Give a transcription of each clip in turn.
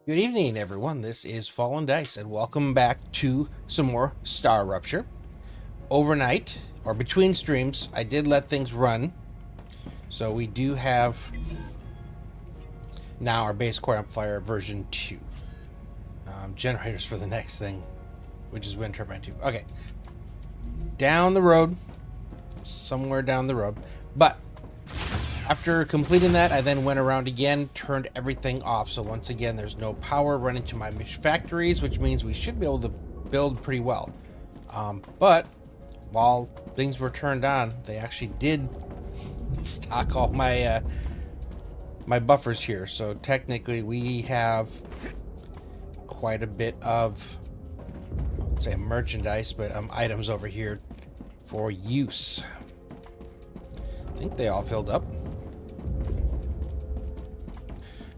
Good evening, everyone. This is Fallen Dice, and welcome back to some more Star Rupture. Overnight, or between streams, I did let things run, so we do have now our base core amplifier version 2. Generators for the next thing, which is wind turbine 2. Okay, down the road, somewhere down the road, but after completing that, I then went around again, turned everything off. So once again, there's no power running to my factories, which means we should be able to build pretty well. But while things were turned on, they actually did stock all my my buffers here. So technically, we have quite a bit of, let's say, merchandise, but items over here for use. I think they all filled up.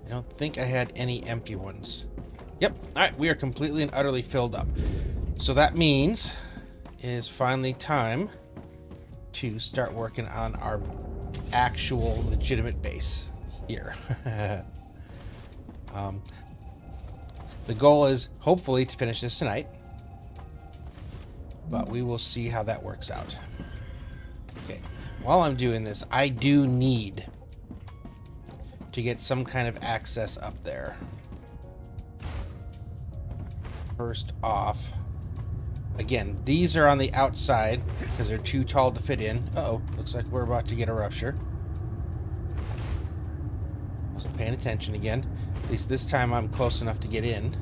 I don't think I had any empty ones. Yep. All right, we are completely and utterly filled up. So that means it is finally time to start working on our actual legitimate base here. The goal is hopefully to finish this tonight, but we will see how that works out. Okay. While I'm doing this, I do need to get some kind of access up there. First off, again, these are on the outside because they're too tall to fit in. Uh-oh, looks like we're about to get a rupture. Wasn't paying attention again. At least this time I'm close enough to get in.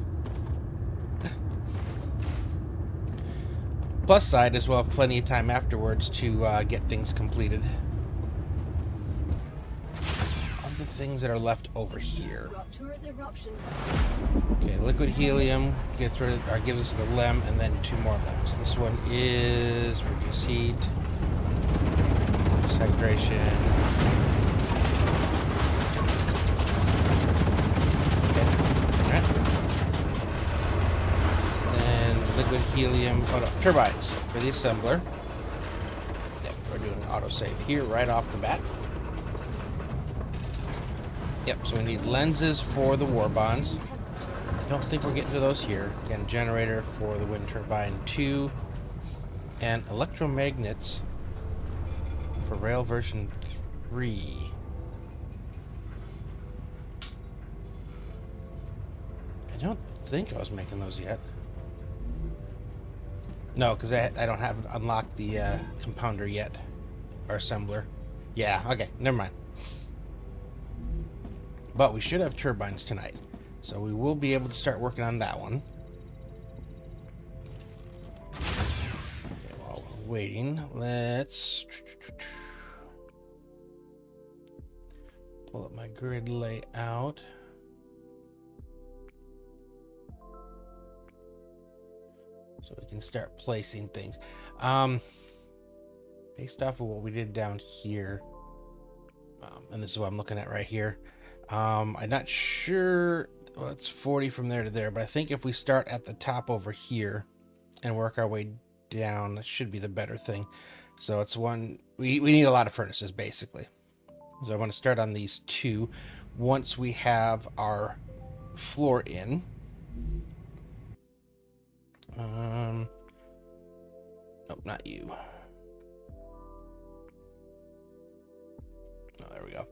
Plus side is we'll have plenty of time afterwards to get things completed. The things that are left over here. Okay, liquid helium gets rid of, or gives us the lem, and then 2 more lems. This one is reduce heat, hydration. Okay, alright. Then liquid helium, oh no, turbines for the assembler. Yep, we're doing an autosave here right off the bat. Yep, so we need lenses for the war bonds. I don't think we're getting to those here. Again, generator for the wind turbine 2. And electromagnets for rail version 3. I don't think I was making those yet. No, because I don't have unlocked the compounder yet. Or assembler. Yeah, okay, never mind. But we should have turbines tonight. So we will be able to start working on that one. Okay, while we're waiting, let's pull up my grid layout. So we can start placing things. Based off of what we did down here. And this is what I'm looking at right here. I'm not sure. Well, it's 40 from there to there, but I think if we start at the top over here and work our way down, that should be the better thing. So it's one, we need a lot of furnaces basically. So I want to start on these 2 once we have our floor in. Nope, not you. Oh, there we go.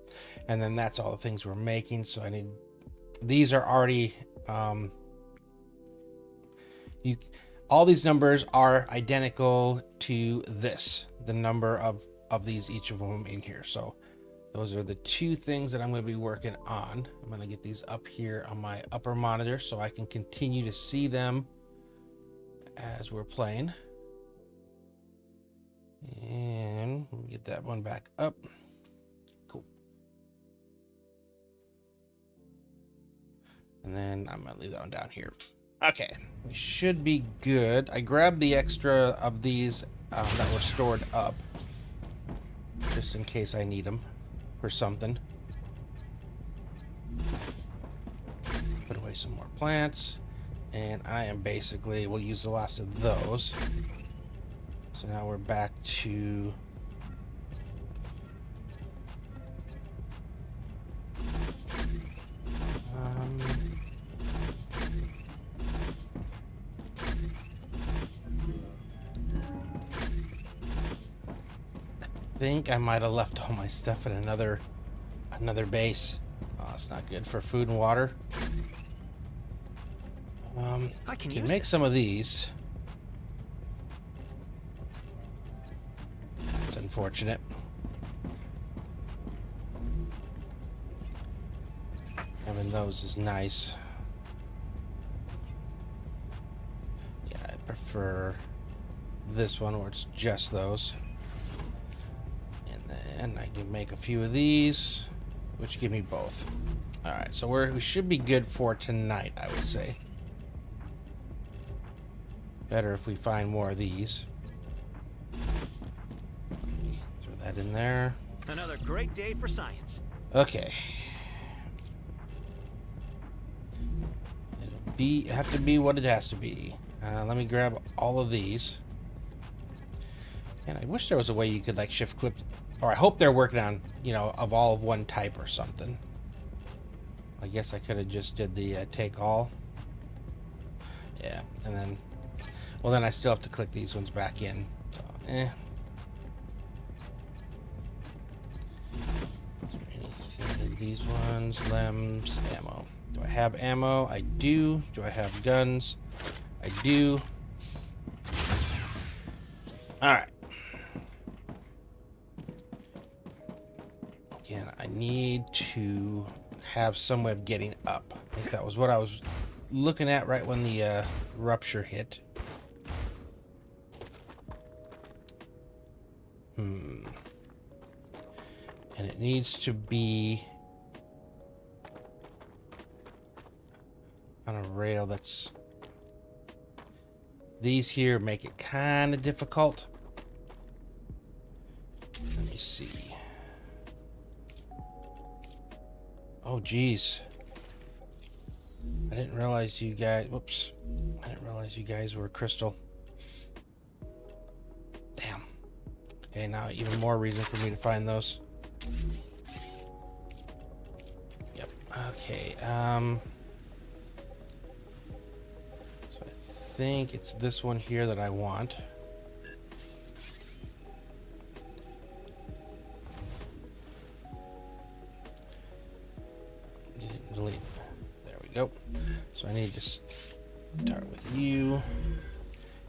And then that's all the things we're making. So I need, these are already, all these numbers are identical to this, the number of these, each of them in here. So those are the 2 things that I'm going to be working on. I'm going to get these up here on my upper monitor so I can continue to see them as we're playing. And let me get that one back up. And then I'm going to leave that one down here. Okay, we should be good. I grabbed the extra of these that were stored up. Just in case I need them for something. Put away some more plants. And I am basically, we'll use the last of those. So now we're back to think I might have left all my stuff at another base. Oh, that's not good for food and water. I can Can use make this. some of these. That's unfortunate. Having those is nice. Yeah, I prefer this one where it's just those. And then I can make a few of these, which give me both. Alright, so we should be good for tonight, I would say. Better if we find more of these. Throw that in there. Another great day for science. Okay. It'll have to be what it has to be. Let me grab all of these. And I wish there was a way you could like shift clip, or I hope they're working on, you know, of all of one type or something. I guess I could have just did the take all. Yeah, and then, well, then I still have to click these ones back in. So, Is there anything in these ones? Lems, ammo. Do I have ammo? I do. Do I have guns? I do. Alright. Again, I need to have some way of getting up. I think that was what I was looking at right when the rupture hit. And it needs to be on a rail that's... These here make it kind of difficult. Let me see. Oh, geez. I didn't realize you guys... Whoops. I didn't realize you guys were crystal. Damn. Okay, now even more reason for me to find those. Yep. Okay, so I think it's this one here that I want. Delete. There we go. So I need to start with you.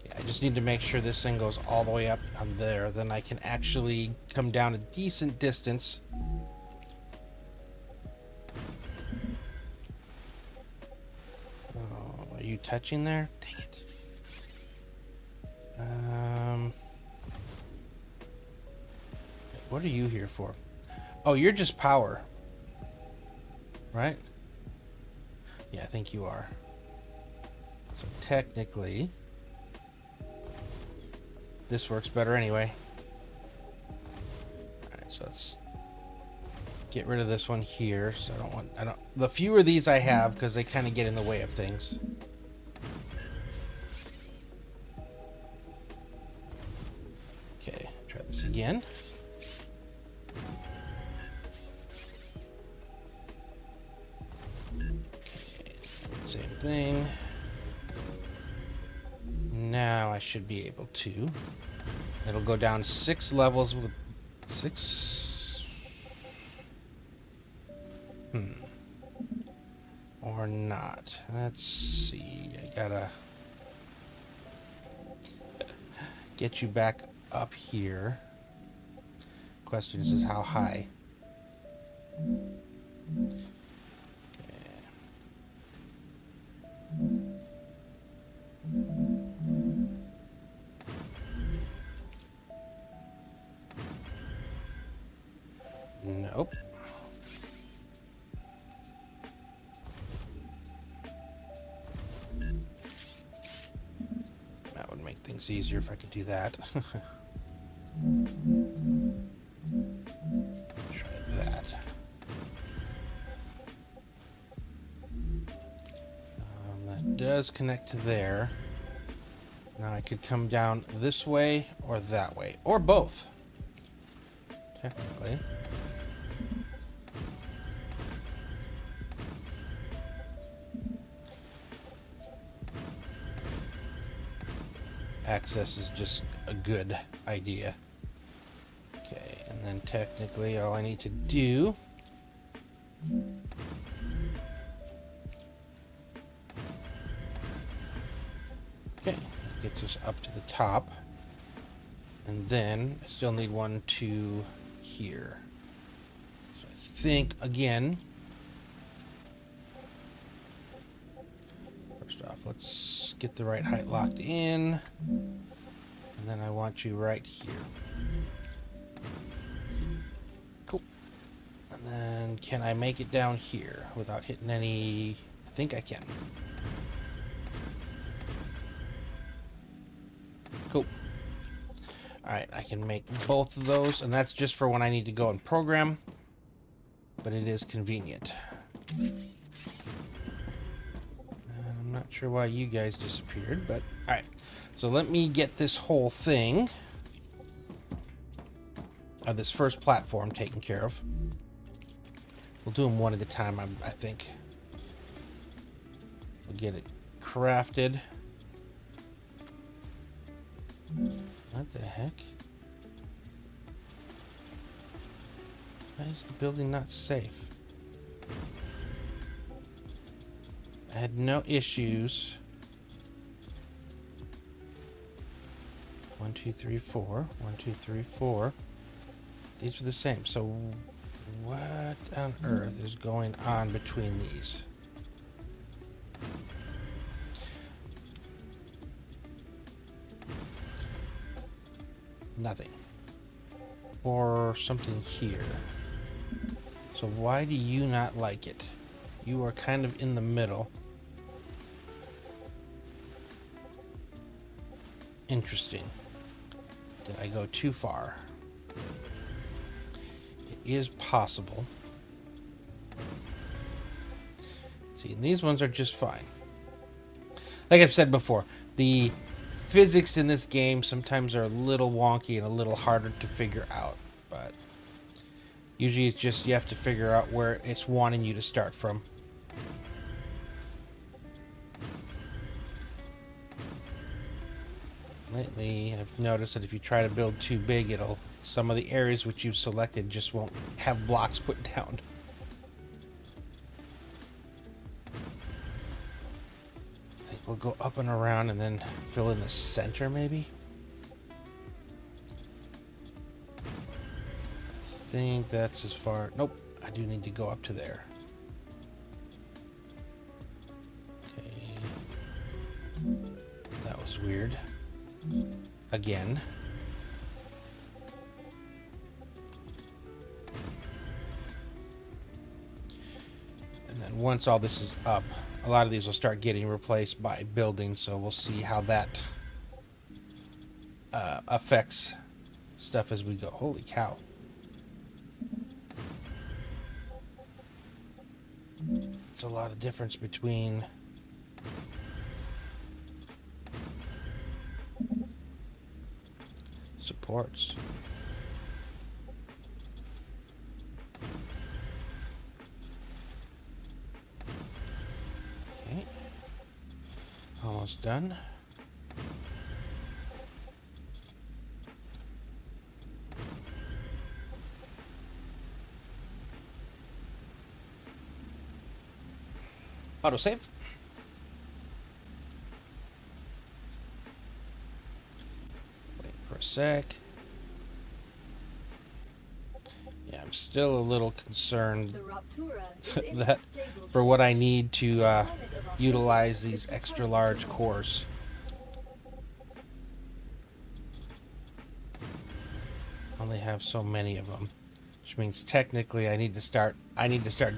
Yeah, I just need to make sure this thing goes all the way up on there. Then I can actually come down a decent distance. Oh, are you touching there? Dang it. What are you here for? Oh, you're just power. Right? Yeah, I think you are. So technically, this works better anyway. Alright, so let's get rid of this one here. So the fewer these I have, because they kind of get in the way of things. Okay, try this again. Same thing. Now I should be able to. It'll go down 6 levels with 6. Or not. Let's see. I gotta get you back up here. Question is how high? Nope. That would make things easier if I could do that. Try that. That does connect to there. Now I could come down this way or that way, or both. Technically. Access is just a good idea. Okay, And technically all I need to do okay, gets us up to the top. And then I still need 1, 2 here. So I think again, first off, let's get the right height locked in. And then I want you right here. Cool. And then can I make it down here without hitting any? I think I can. Cool. Alright, I can make both of those, and that's just for when I need to go and program, but it is convenient. And I'm not sure why you guys disappeared, but alright. So let me get this whole thing of this first platform taken care of. We'll do them one at a time, I think. We'll get it crafted. What the heck? Why is the building not safe? I had no issues. 1, 2, 3, 4. 1, 2, 3, 4. These were the same. So what on earth is going on between these? Nothing. Or something here. So why do you not like it? You are kind of in the middle. Interesting. Did I go too far? It is possible. See, and these ones are just fine. Like I've said before, the physics in this game sometimes are a little wonky and a little harder to figure out, but usually it's just you have to figure out where it's wanting you to start from. Lately, I've noticed that if you try to build too big, some of the areas which you've selected just won't have blocks put down. I think we'll go up and around and then fill in the center, maybe? I think that's as far. Nope, I do need to go up to there. Okay. That was weird. Again. And then once all this is up, a lot of these will start getting replaced by buildings, so we'll see how that affects stuff as we go. Holy cow. It's a lot of difference between supports. Okay. Almost done. Autosave. Wait for a sec. Yeah, I'm still a little concerned that for what I need to utilize these extra large cores. Only have so many of them, which means technically I need to start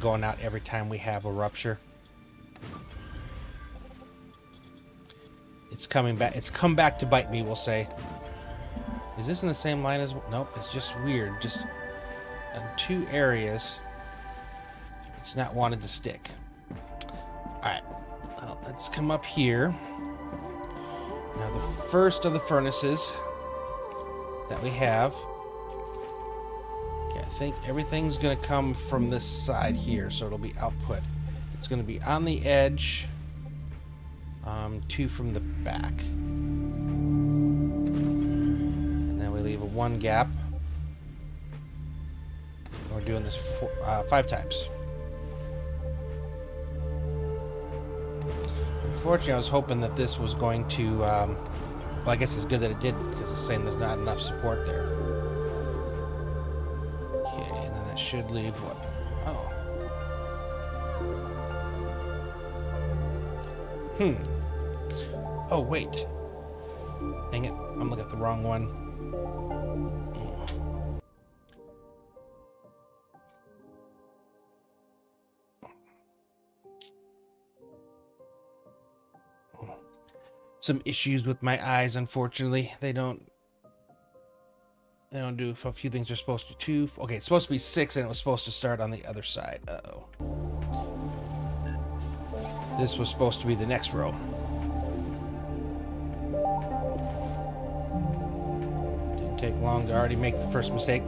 going out every time we have a rupture. It's coming back. It's come back to bite me, we'll say. Is this in the same line as... Nope, it's just weird. Just in two areas, it's not wanted to stick. Alright. Well, let's come up here. Now, the first of the furnaces that we have... Okay, I think everything's going to come from this side here, so it'll be output. It's going to be on the edge... two from the back. And then we leave a one gap. we're doing this 5 times. Unfortunately, I was hoping that this was going to, well, I guess it's good that it didn't, because it's saying there's not enough support there. Okay, and then that should leave what? Oh. Oh, wait. Dang it, I'm looking at the wrong one. Some issues with my eyes, unfortunately. They don't do a few things they're supposed to. 2. Okay, it's supposed to be 6, and it was supposed to start on the other side. Uh-oh. This was supposed to be the next row. Didn't take long to already make the first mistake.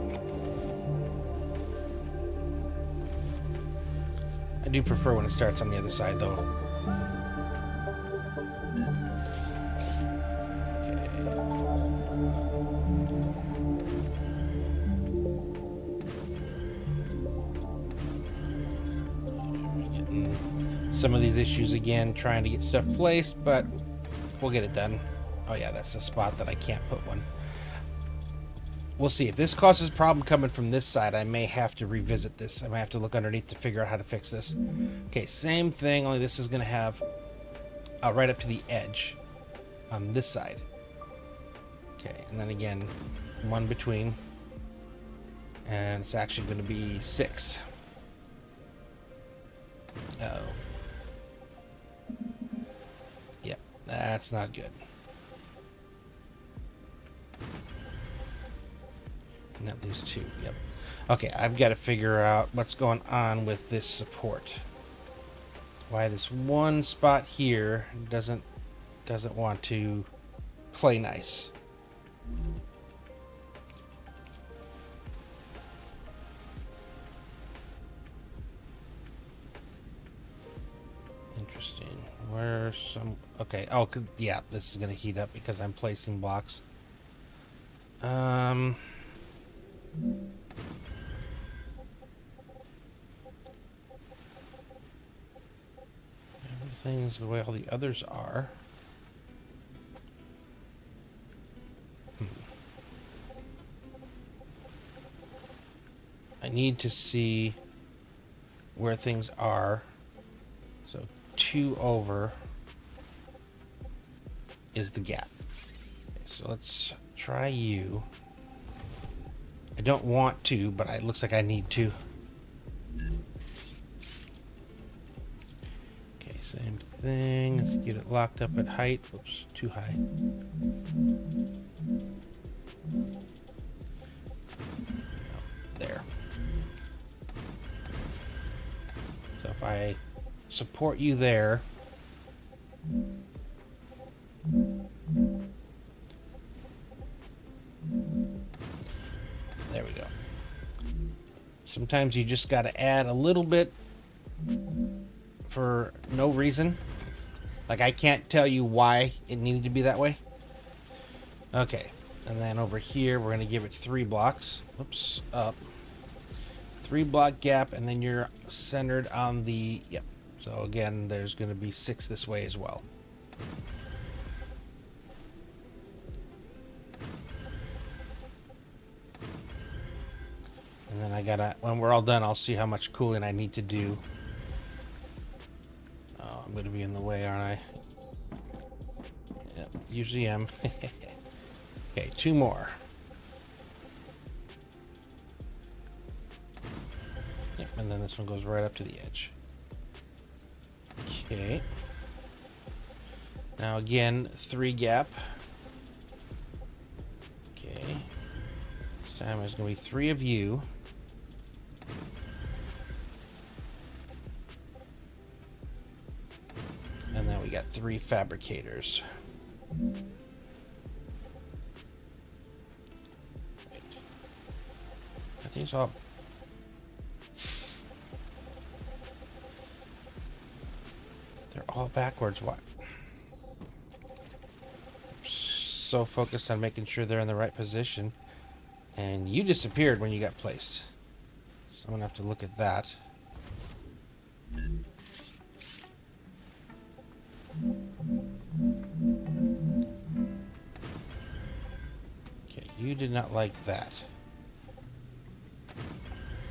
I do prefer when it starts on the other side, though. Some of these issues again, trying to get stuff placed, but we'll get it done. Oh yeah, that's the spot that I can't put one. We'll see. If this causes a problem coming from this side, I may have to revisit this. I might have to look underneath to figure out how to fix this. Okay, same thing, only this is going to have right up to the edge on this side. Okay, and then again, 1 between. And it's actually going to be 6. Uh-oh. Yep, that's not good. And that leaves 2. Yep. Okay, I've got to figure out what's going on with this support. Why this one spot here doesn't want to play nice. Interesting. Where's some... Okay. Oh, yeah, this is going to heat up because I'm placing blocks. Everything's the way all the others are. I need to see where things are. So 2 over is the gap. Okay, so let's try you. I don't want to, but it looks like I need to. Okay, same thing. Let's get it locked up at height. Oops, too high. There. So if I support you there, there we go. Sometimes you just got to add a little bit for no reason. Like, I can't tell you why it needed to be that way. Okay, and then over here we're going to give it 3 blocks. Whoops, up. 3 block gap, and then you're centered on the... Yep. So again, there's going to be 6 this way as well. And then I gotta... When we're all done, I'll see how much cooling I need to do. Oh, I'm going to be in the way, aren't I? Yep, usually am. Okay, 2 more. Yep, and then this one goes right up to the edge. Okay. Now again, 3 gap. Okay. This time there's going to be 3 of you. And then we got 3 fabricators. Right. I think it's all... They're all backwards. What? So focused on making sure they're in the right position. And you disappeared when you got placed. So I'm gonna have to look at that. Okay, you did not like that.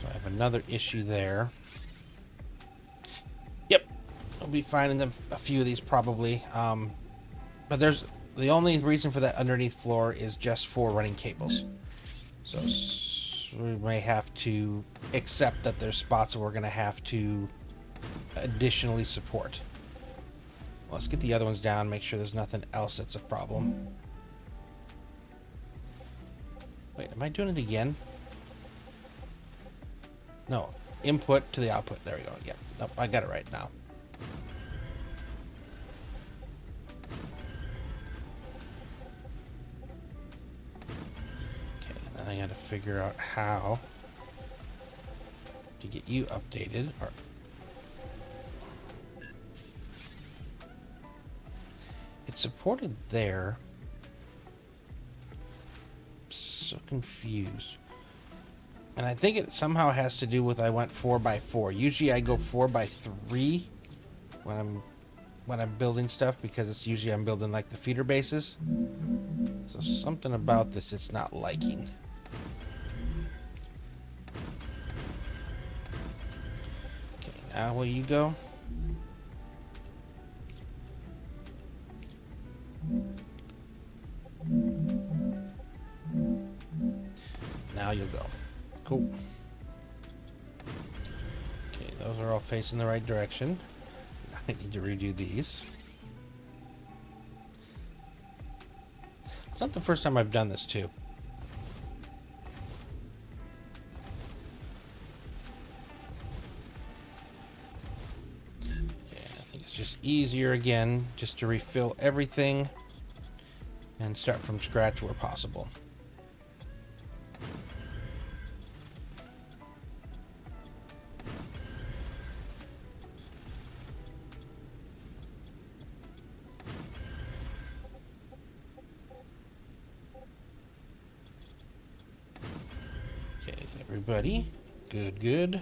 So I have another issue there. Yep, I'll be finding a few of these probably. But there's the only reason for that underneath floor is just for running cables. So we may have to accept that there's spots where we're going to have to additionally support. Well, let's get the other ones down, make sure there's nothing else that's a problem. Wait, am I doing it again? No, input to the output. There we go. Yep, nope, I got it right now. Okay, then I got to figure out how to get you updated. Or it's supported there. So confused. And I think it somehow has to do with I went 4x4. Usually I go 4x3 when I'm building stuff, because it's usually I'm building like the feeder bases. So something about this it's not liking. Okay, now will you go? Now you'll go. Cool. Okay, those are all facing the right direction. I need to redo these. It's not the first time I've done this too. Okay, I think it's just easier again just to refill everything and start from scratch where possible. Everybody, good.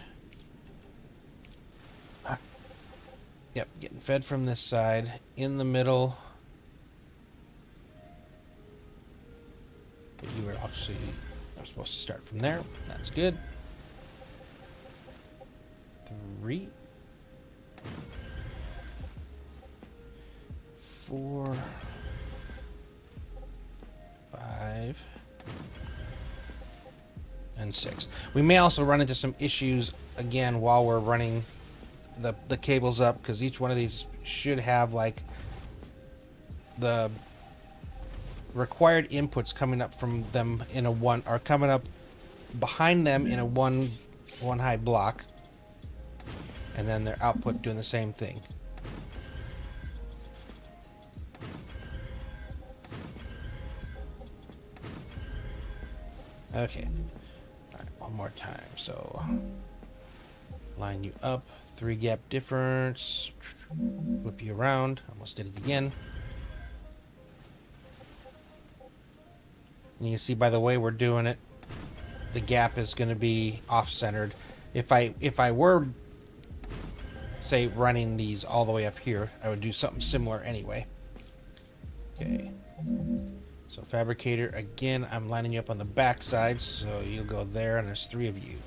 Yep, getting fed from this side, in the middle. But you were actually, I'm supposed to start from there. That's good. 3, 4, 5. And 6. We may also run into some issues again while we're running the cables up, because each one of these should have like the required inputs coming up from them in a one, or coming up behind them in a one high block, and then their output doing the same thing. Okay. One more time. So line you up, 3 gap difference, flip you around. Almost did it again. And you can see by the way we're doing it, the gap is going to be off-centered. If I were, say, running these all the way up here, I would do something similar anyway. Okay. So fabricator, again, I'm lining you up on the back side, so you'll go there, and there's 3 of you.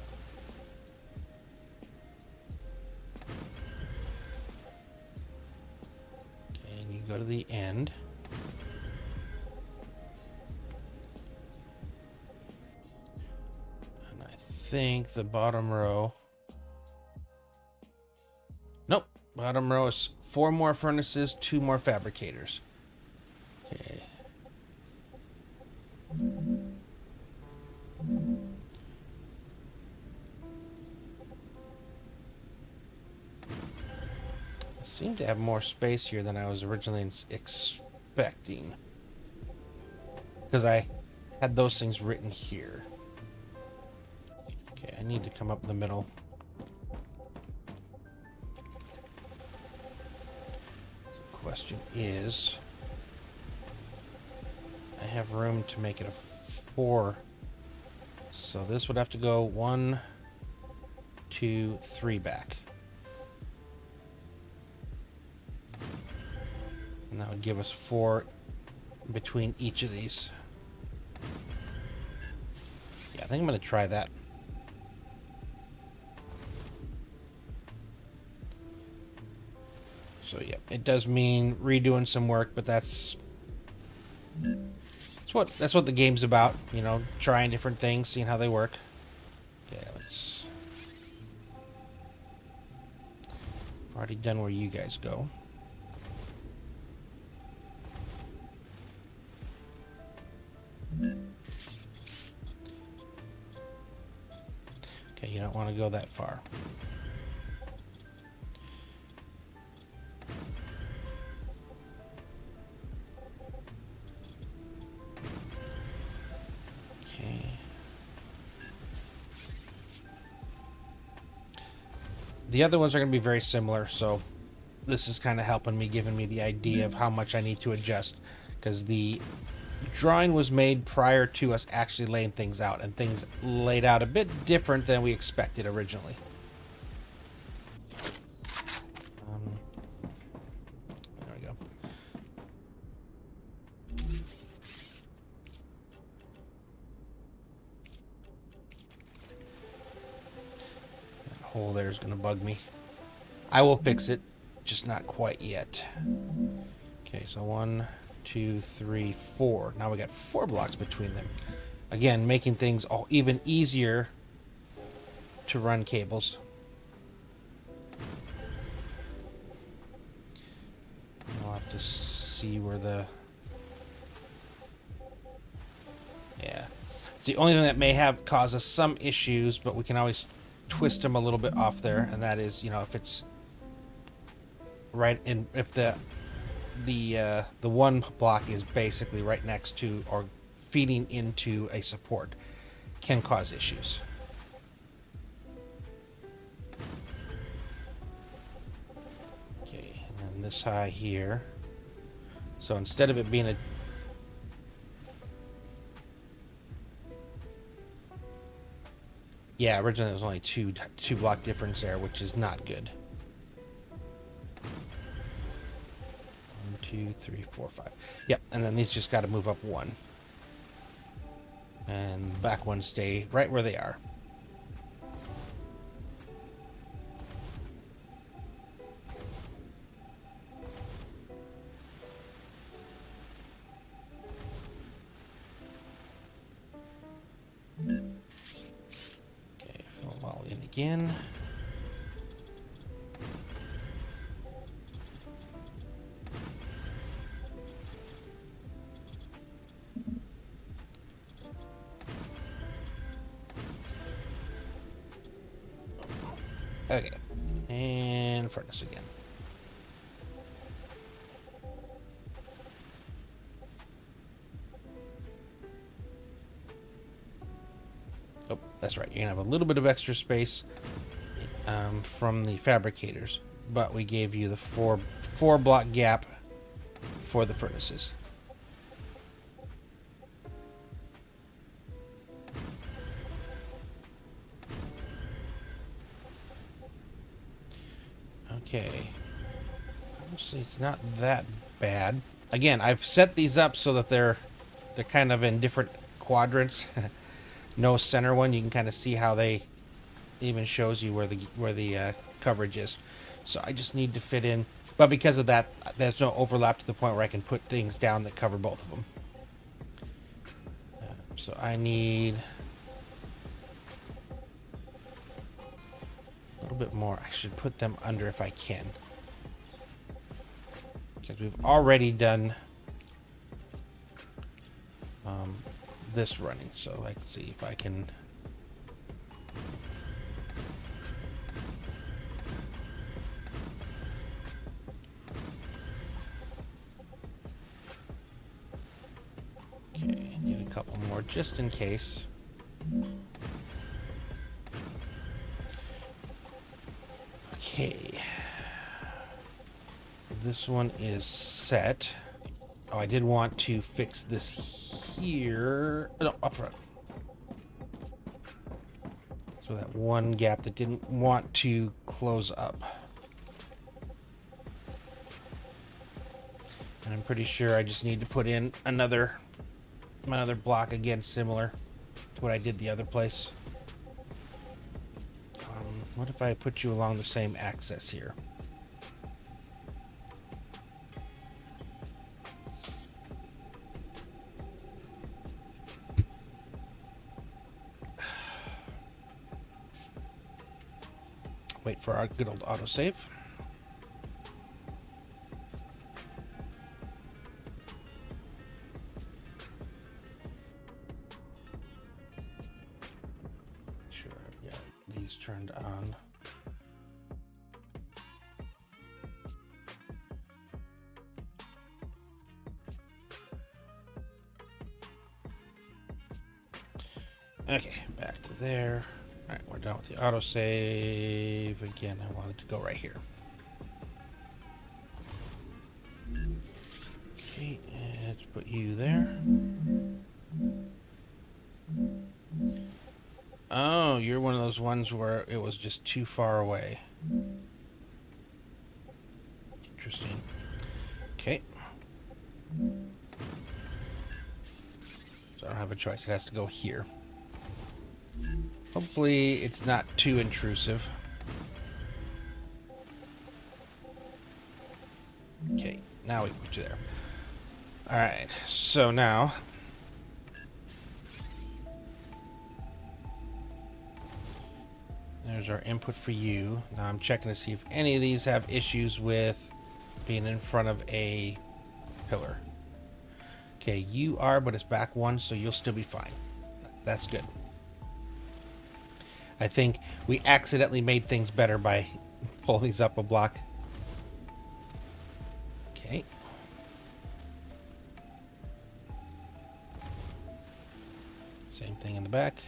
Okay, and you go to the end. And I think the bottom row... Nope, bottom row is 4 more furnaces, 2 more fabricators. Okay. I seem to have more space here than I was originally expecting, because I had those things written here. Okay, I need to come up in the middle. The question is, I have room to make it a 4, so this would have to go 1, 2, 3 back. And that would give us 4 between each of these. Yeah, I think I'm going to try that. So yeah, it does mean redoing some work, but that's what the game's about, you know, trying different things, seeing how they work. Okay, let's. I've already done where you guys go. Okay, you don't want to go that far. Okay. The other ones are going to be very similar, so this is kind of helping me, giving me the idea of how much I need to adjust, because the drawing was made prior to us actually laying things out, and things laid out a bit different than we expected originally. There we go. That hole there is going to bug me. I will fix it, just not quite yet. Okay, so 1, 2, 3, 4. Now we got 4 blocks between them. Again, making things all even easier to run cables. I'll have to see where the... Yeah. It's the only thing that may have caused us some issues, but we can always twist them a little bit off there, and that is, you know, if it's right in, if the one block is basically right next to or feeding into a support, can cause issues. Okay, and then this high here. So instead of it being a yeah, originally it was only two block difference there, which is not good. 1, 2, 3, 4, 5. Yep, and then these just got to move up 1. And the back ones stay right where they are. Okay, fill them all in again. Okay, and furnace again. Oh, that's right. You're gonna have a little bit of extra space from the fabricators, but we gave you the four block gap for the furnaces. Okay. Honestly, it's not that bad. Again, I've set these up so that they're kind of in different quadrants. No center one. You can kind of see how they even shows you where the coverage is. So I just need to fit in. But because of that, there's no overlap to the point where I can put things down that cover both of them. So I need a little bit more. I should put them under if I can, because we've already done this running. So let's see if I can. Okay, need a couple more just in case. Okay, this one is set. Oh, I did want to fix this here. No, up front. So that one gap that didn't want to close up. And I'm pretty sure I just need to put in another block again, similar to what I did the other place. What if I put you along the same axis here? Wait for our good old autosave. Sure, I've got these turned on. Okay, back to there. Alright, we're done with the autosave. Again, I wanted to go right here. Okay, let's put you there. Oh, you're one of those ones where it was just too far away. Interesting. Okay. So I don't have a choice. It has to go here. Hopefully it's not too intrusive. Okay, now we can put you there. Alright, so now there's our input for you. Now I'm checking to see if any of these have issues with being in front of a pillar. Okay, you are, but it's back one, so you'll still be fine. That's good. I think we accidentally made things better by pulling these up a block. Okay. Same thing in the back.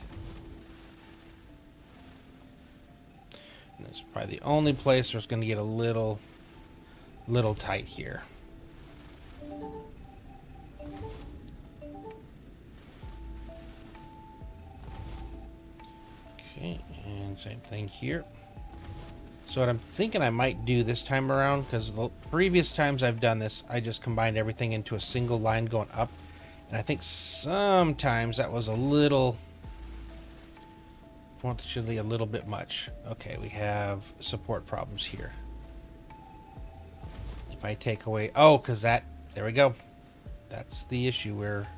And this is probably the only place where it's going to get a little tight here. Okay, and same thing here. So what I'm thinking I might do this time around, because the previous times I've done this, I just combined everything into a single line going up. And I think sometimes that was a little, unfortunately, a little bit much. Okay, we have support problems here. If I take away, oh, because that, there we go. That's the issue. We're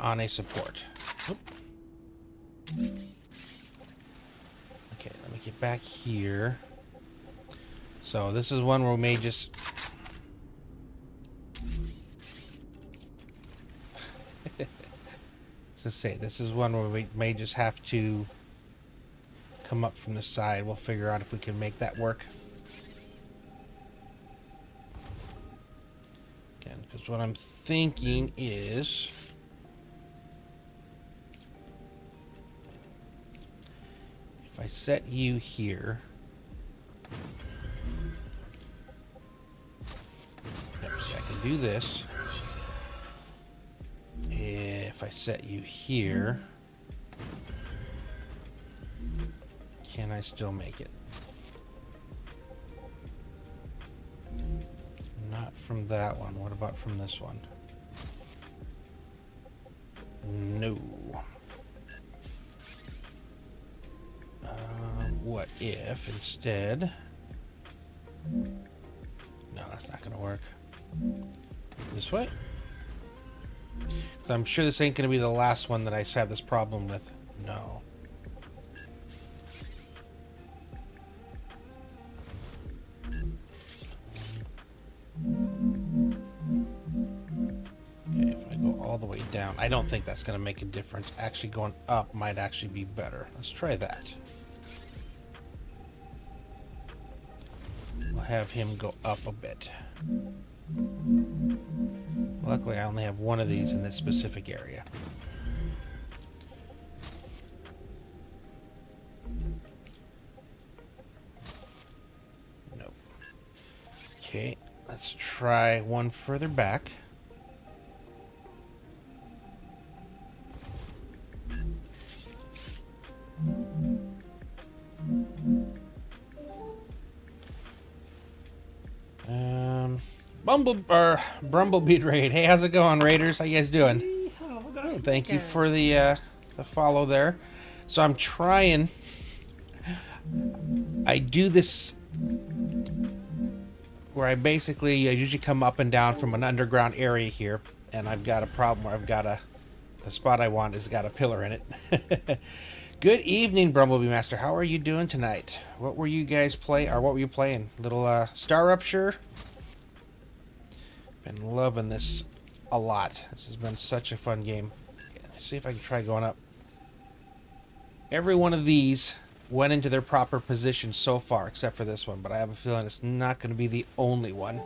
on a support. Oop. Okay, let me get back here. So this is one where we may just... to say, this is one where we may just have to come up from the side. We'll figure out if we can make that work. Again, because what I'm thinking is... if I set you here... see, I can do this. If I set you here... can I still make it? Not from that one. What about from this one? No. What if instead... no, that's not going to work. This way? So I'm sure this ain't going to be the last one that I have this problem with. No. Okay, if I go all the way down, I don't think that's going to make a difference. Actually going up might actually be better. Let's try that. We'll have him go up a bit. Luckily, I only have one of these in this specific area. Nope. Okay, let's try one further back. Brumblebeat Raid. Hey, how's it going, Raiders? How you guys doing? Oh, thank you for the follow there. So I'm trying. I do this where I usually come up and down from an underground area here, and I've got a problem where the spot I want has got a pillar in it. Good evening, Brumblebee Master. How are you doing tonight? What were you guys what were you playing? Little Star Rupture? Been loving this a lot. This has been such a fun game. Let's see if I can try going up. Every one of these went into their proper position so far, except for this one, but I have a feeling it's not going to be the only one.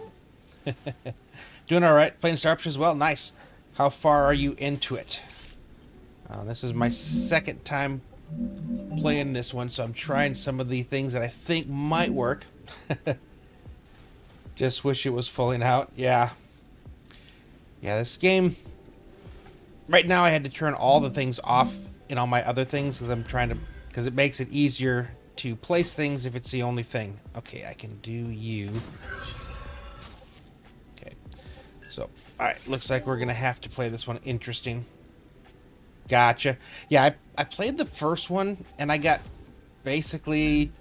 Doing all right. Playing Star Rupture as well. Nice. How far are you into it? This is my second time playing this one, so I'm trying some of the things that I think might work. Just wish it was fulling out. Yeah, this game right now I had to turn all the things off in all my other things because it makes it easier to place things if it's the only thing. Okay, I can do you. Okay, so alright, looks like we're gonna have to play this one interesting. Gotcha. Yeah, I played the first one, and I got basically...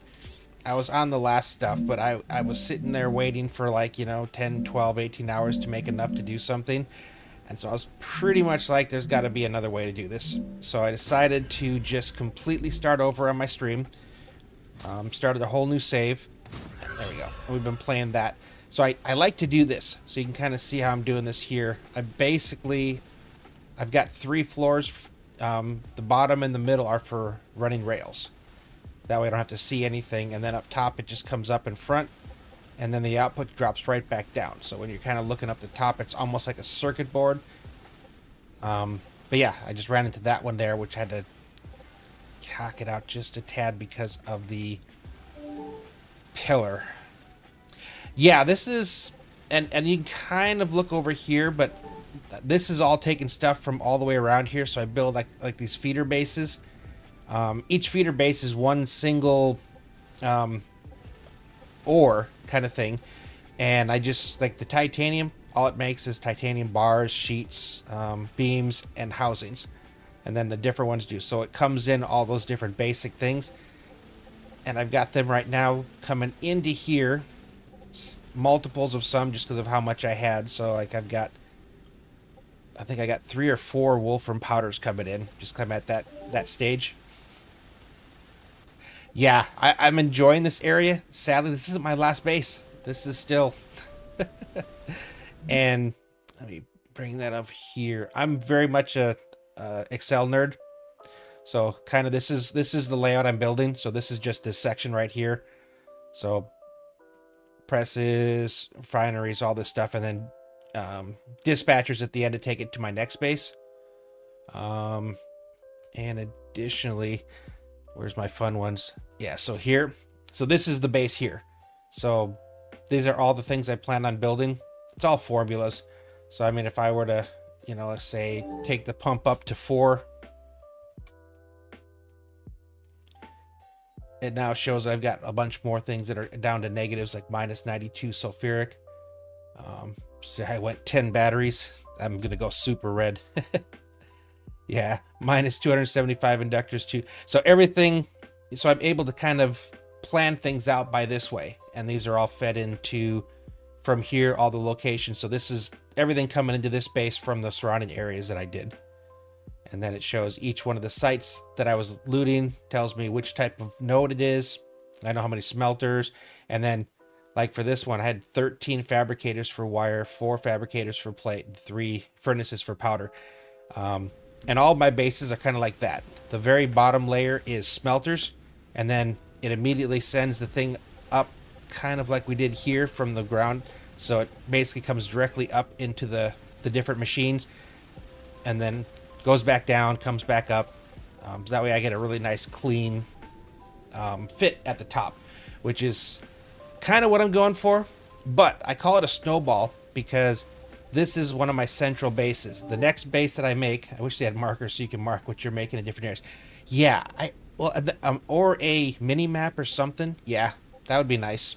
I was on the last stuff, but I was sitting there waiting for 10, 12, 18 hours to make enough to do something. And so I was pretty much like, there's got to be another way to do this. So I decided to just completely start over on my stream. Started a whole new save. There we go. And we've been playing that. So I like to do this, so you can kind of see how I'm doing this here. I've got 3 floors. The bottom and the middle are for running rails. That way I don't have to see anything. And then up top, it just comes up in front. And then the output drops right back down. So when you're kind of looking up the top, it's almost like a circuit board. But yeah, I just ran into that one there, which had to cock it out just a tad because of the pillar. Yeah, this is... And you can kind of look over here, but this is all taking stuff from all the way around here. So I build like these feeder bases. Each feeder base is one single ore kind of thing, and I just like the titanium. All it makes is titanium bars, sheets, beams, and housings, and then the different ones do. So it comes in all those different basic things, and I've got them right now coming into here, multiples of some just because of how much I had. So like I think I got 3 or 4 wolfram powders coming in, just come at that stage. Yeah, I'm enjoying this area. Sadly, this isn't my last base. This is still... And let me bring that up here. I'm very much a Excel nerd. So kind of this is the layout I'm building. So this is just this section right here. So presses, refineries, all this stuff, and then dispatchers at the end to take it to my next base. And additionally... Where's my fun ones? Yeah, so here. So this is the base here. So these are all the things I plan on building. It's all formulas. So, I mean, if I were to, let's say, take the pump up to 4. It now shows I've got a bunch more things that are down to negatives, like minus 92 sulfuric. So I went 10 batteries. I'm going to go super red. Yeah, minus 275 inductors too. So everything, so I'm able to kind of plan things out by this way. And these are all fed into, from here, all the locations. So this is everything coming into this base from the surrounding areas that I did. And then it shows each one of the sites that I was looting, tells me which type of node it is. I know how many smelters. And then, like for this one, I had 13 fabricators for wire, 4 fabricators for plate, and 3 furnaces for powder. And all my bases are kind of like that. The very bottom layer is smelters, and then it immediately sends the thing up kind of like we did here from the ground. So it basically comes directly up into the different machines, and then goes back down, comes back up. So that way I get a really nice clean fit at the top, which is kind of what I'm going for. But I call it a snowball because this is one of my central bases. The next base that I make, I wish they had markers so you can mark what you're making in different areas. Yeah, or a mini map or something. Yeah, that would be nice.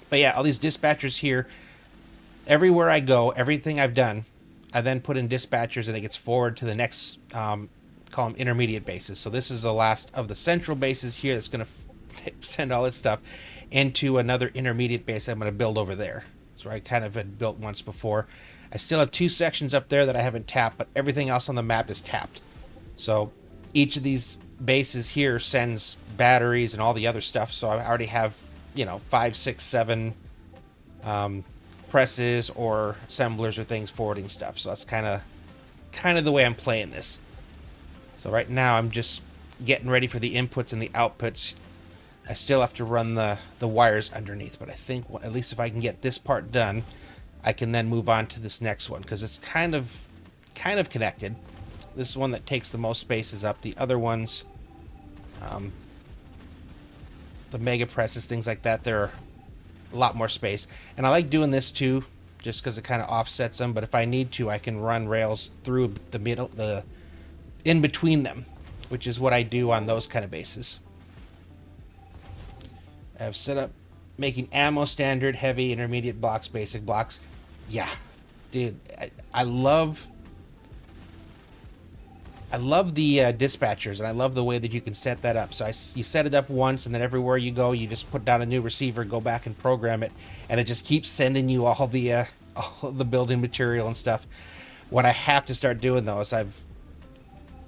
But yeah, all these dispatchers here, everywhere I go, everything I've done, I then put in dispatchers and it gets forwarded to the next, call them intermediate bases. So this is the last of the central bases here that's going to send all its stuff into another intermediate base I'm going to build over there. So I kind of had built once before. I still have 2 sections up there that I haven't tapped, but everything else on the map is tapped. So each of these bases here sends batteries and all the other stuff. So I already have, 5, 6, 7 presses or assemblers or things forwarding stuff. So that's kind of the way I'm playing this. So right now I'm just getting ready for the inputs and the outputs. I still have to run the wires underneath, but I think at least if I can get this part done, I can then move on to this next one, because it's kind of connected. This is one that takes the most spaces up. The other ones, the mega presses, things like that, they're a lot more space. And I like doing this too, just because it kind of offsets them. But if I need to, I can run rails through the middle, in between them, which is what I do on those kind of bases. I have set up making ammo standard, heavy, intermediate blocks, basic blocks. Yeah, dude, I love the dispatchers, and I love the way that you can set that up. So you set it up once, and then everywhere you go, you just put down a new receiver, go back and program it, and it just keeps sending you all the building material and stuff. What I have to start doing though is I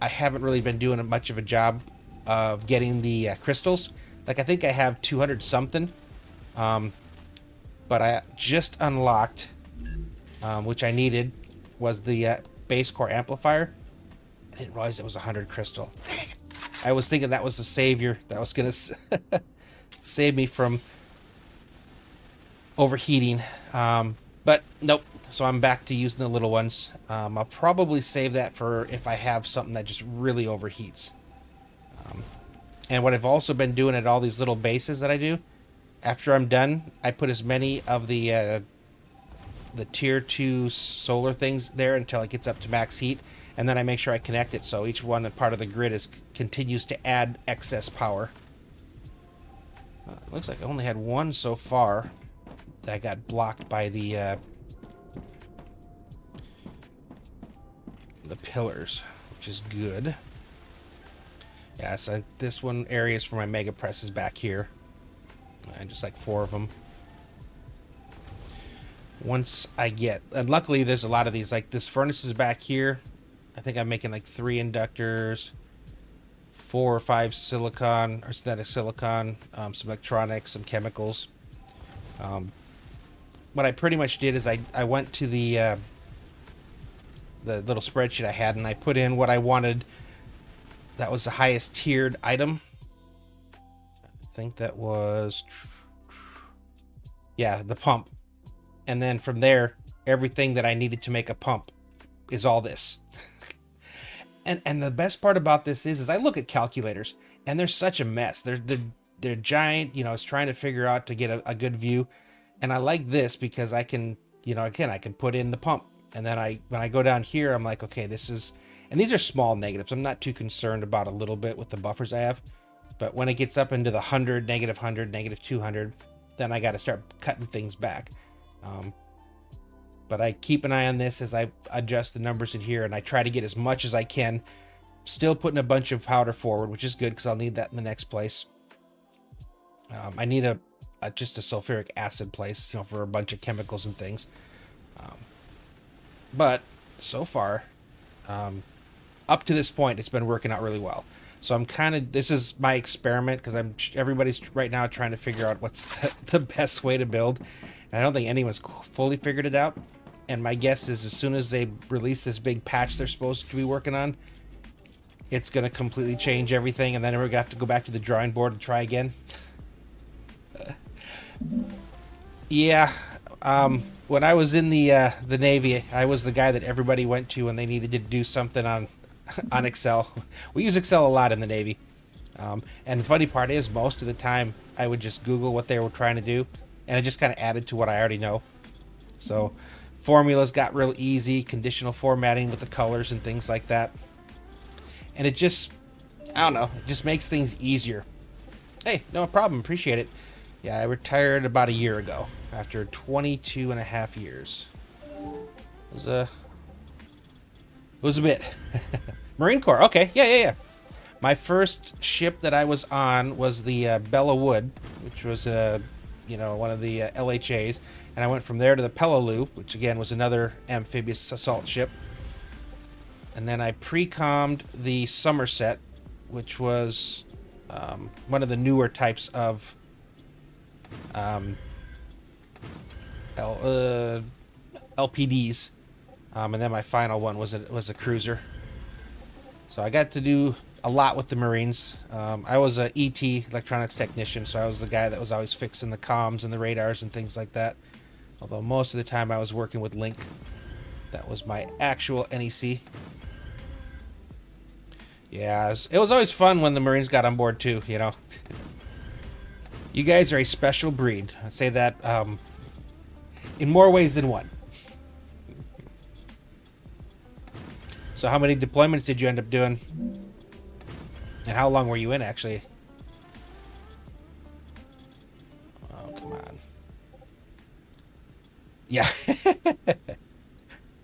haven't really been doing much of a job of getting the crystals. Like I think I have 200 something, but I just unlocked, which I needed, was the base core amplifier. I didn't realize it was 100 crystal. I was thinking that was the savior that was gonna save me from overheating, but nope. So I'm back to using the little ones. I'll probably save that for if I have something that just really overheats. And what I've also been doing at all these little bases that I do, after I'm done, I put as many of the tier 2 solar things there until it gets up to max heat, and then I make sure I connect it so each one part of the grid continues to add excess power. It looks like I only had one so far that got blocked by the pillars, which is good. Yeah, so this one area is for my mega presses back here. Just like 4 of them. Once I get, and luckily there's a lot of these, like this furnace is back here. I think I'm making like 3 inductors, 4 or 5 silicon or synthetic silicon, some electronics, some chemicals. What I pretty much did is I went to the little spreadsheet I had, and I put in what I wanted. That was the highest tiered item. I think that was, yeah, the pump. And then from there, everything that I needed to make a pump is all this. And the best part about this is I look at calculators, and they're such a mess. They're giant. I was trying to figure out to get a good view, and I like this because I can, again, I can put in the pump, and then when I go down here, I'm like, okay, this is. And these are small negatives. I'm not too concerned about a little bit with the buffers I have. But when it gets up into the 100, negative 100, negative 200, then I got to start cutting things back. But I keep an eye on this as I adjust the numbers in here, and I try to get as much as I can. Still putting a bunch of powder forward, which is good because I'll need that in the next place. I need just a sulfuric acid place, for a bunch of chemicals and things. But so far, up to this point, it's been working out really well. So this is my experiment, because everybody's right now trying to figure out what's the best way to build. And I don't think anyone's fully figured it out. And my guess is as soon as they release this big patch they're supposed to be working on, it's going to completely change everything. And then we're going to have to go back to the drawing board and try again. Yeah. When I was in the Navy, I was the guy that everybody went to when they needed to do something on Excel. We use Excel a lot in the Navy. And the funny part is, most of the time, I would just Google what they were trying to do, and it just kind of added to what I already know. So formulas got real easy, conditional formatting with the colors and things like that. And it just, I don't know, it just makes things easier. Hey, no problem, appreciate it. Yeah, I retired about a year ago after 22 and a half years. It was a bit. Marine Corps. Okay. Yeah. My first ship that I was on was the Bella Wood, which was one of the LHAs, and I went from there to the Peleliu, which again was another amphibious assault ship. And then I pre-commed the Somerset, which was one of the newer types of LPDs, and then my final one was a cruiser. So I got to do a lot with the Marines. I was a ET, electronics technician, so I was the guy that was always fixing the comms and the radars and things like that. Although most of the time I was working with Link. That was my actual NEC. Yeah, it was always fun when the Marines got on board too, you know. You guys are a special breed. I say that in more ways than one. So how many deployments did you end up doing? And how long were you in, actually? Oh, come on. Yeah.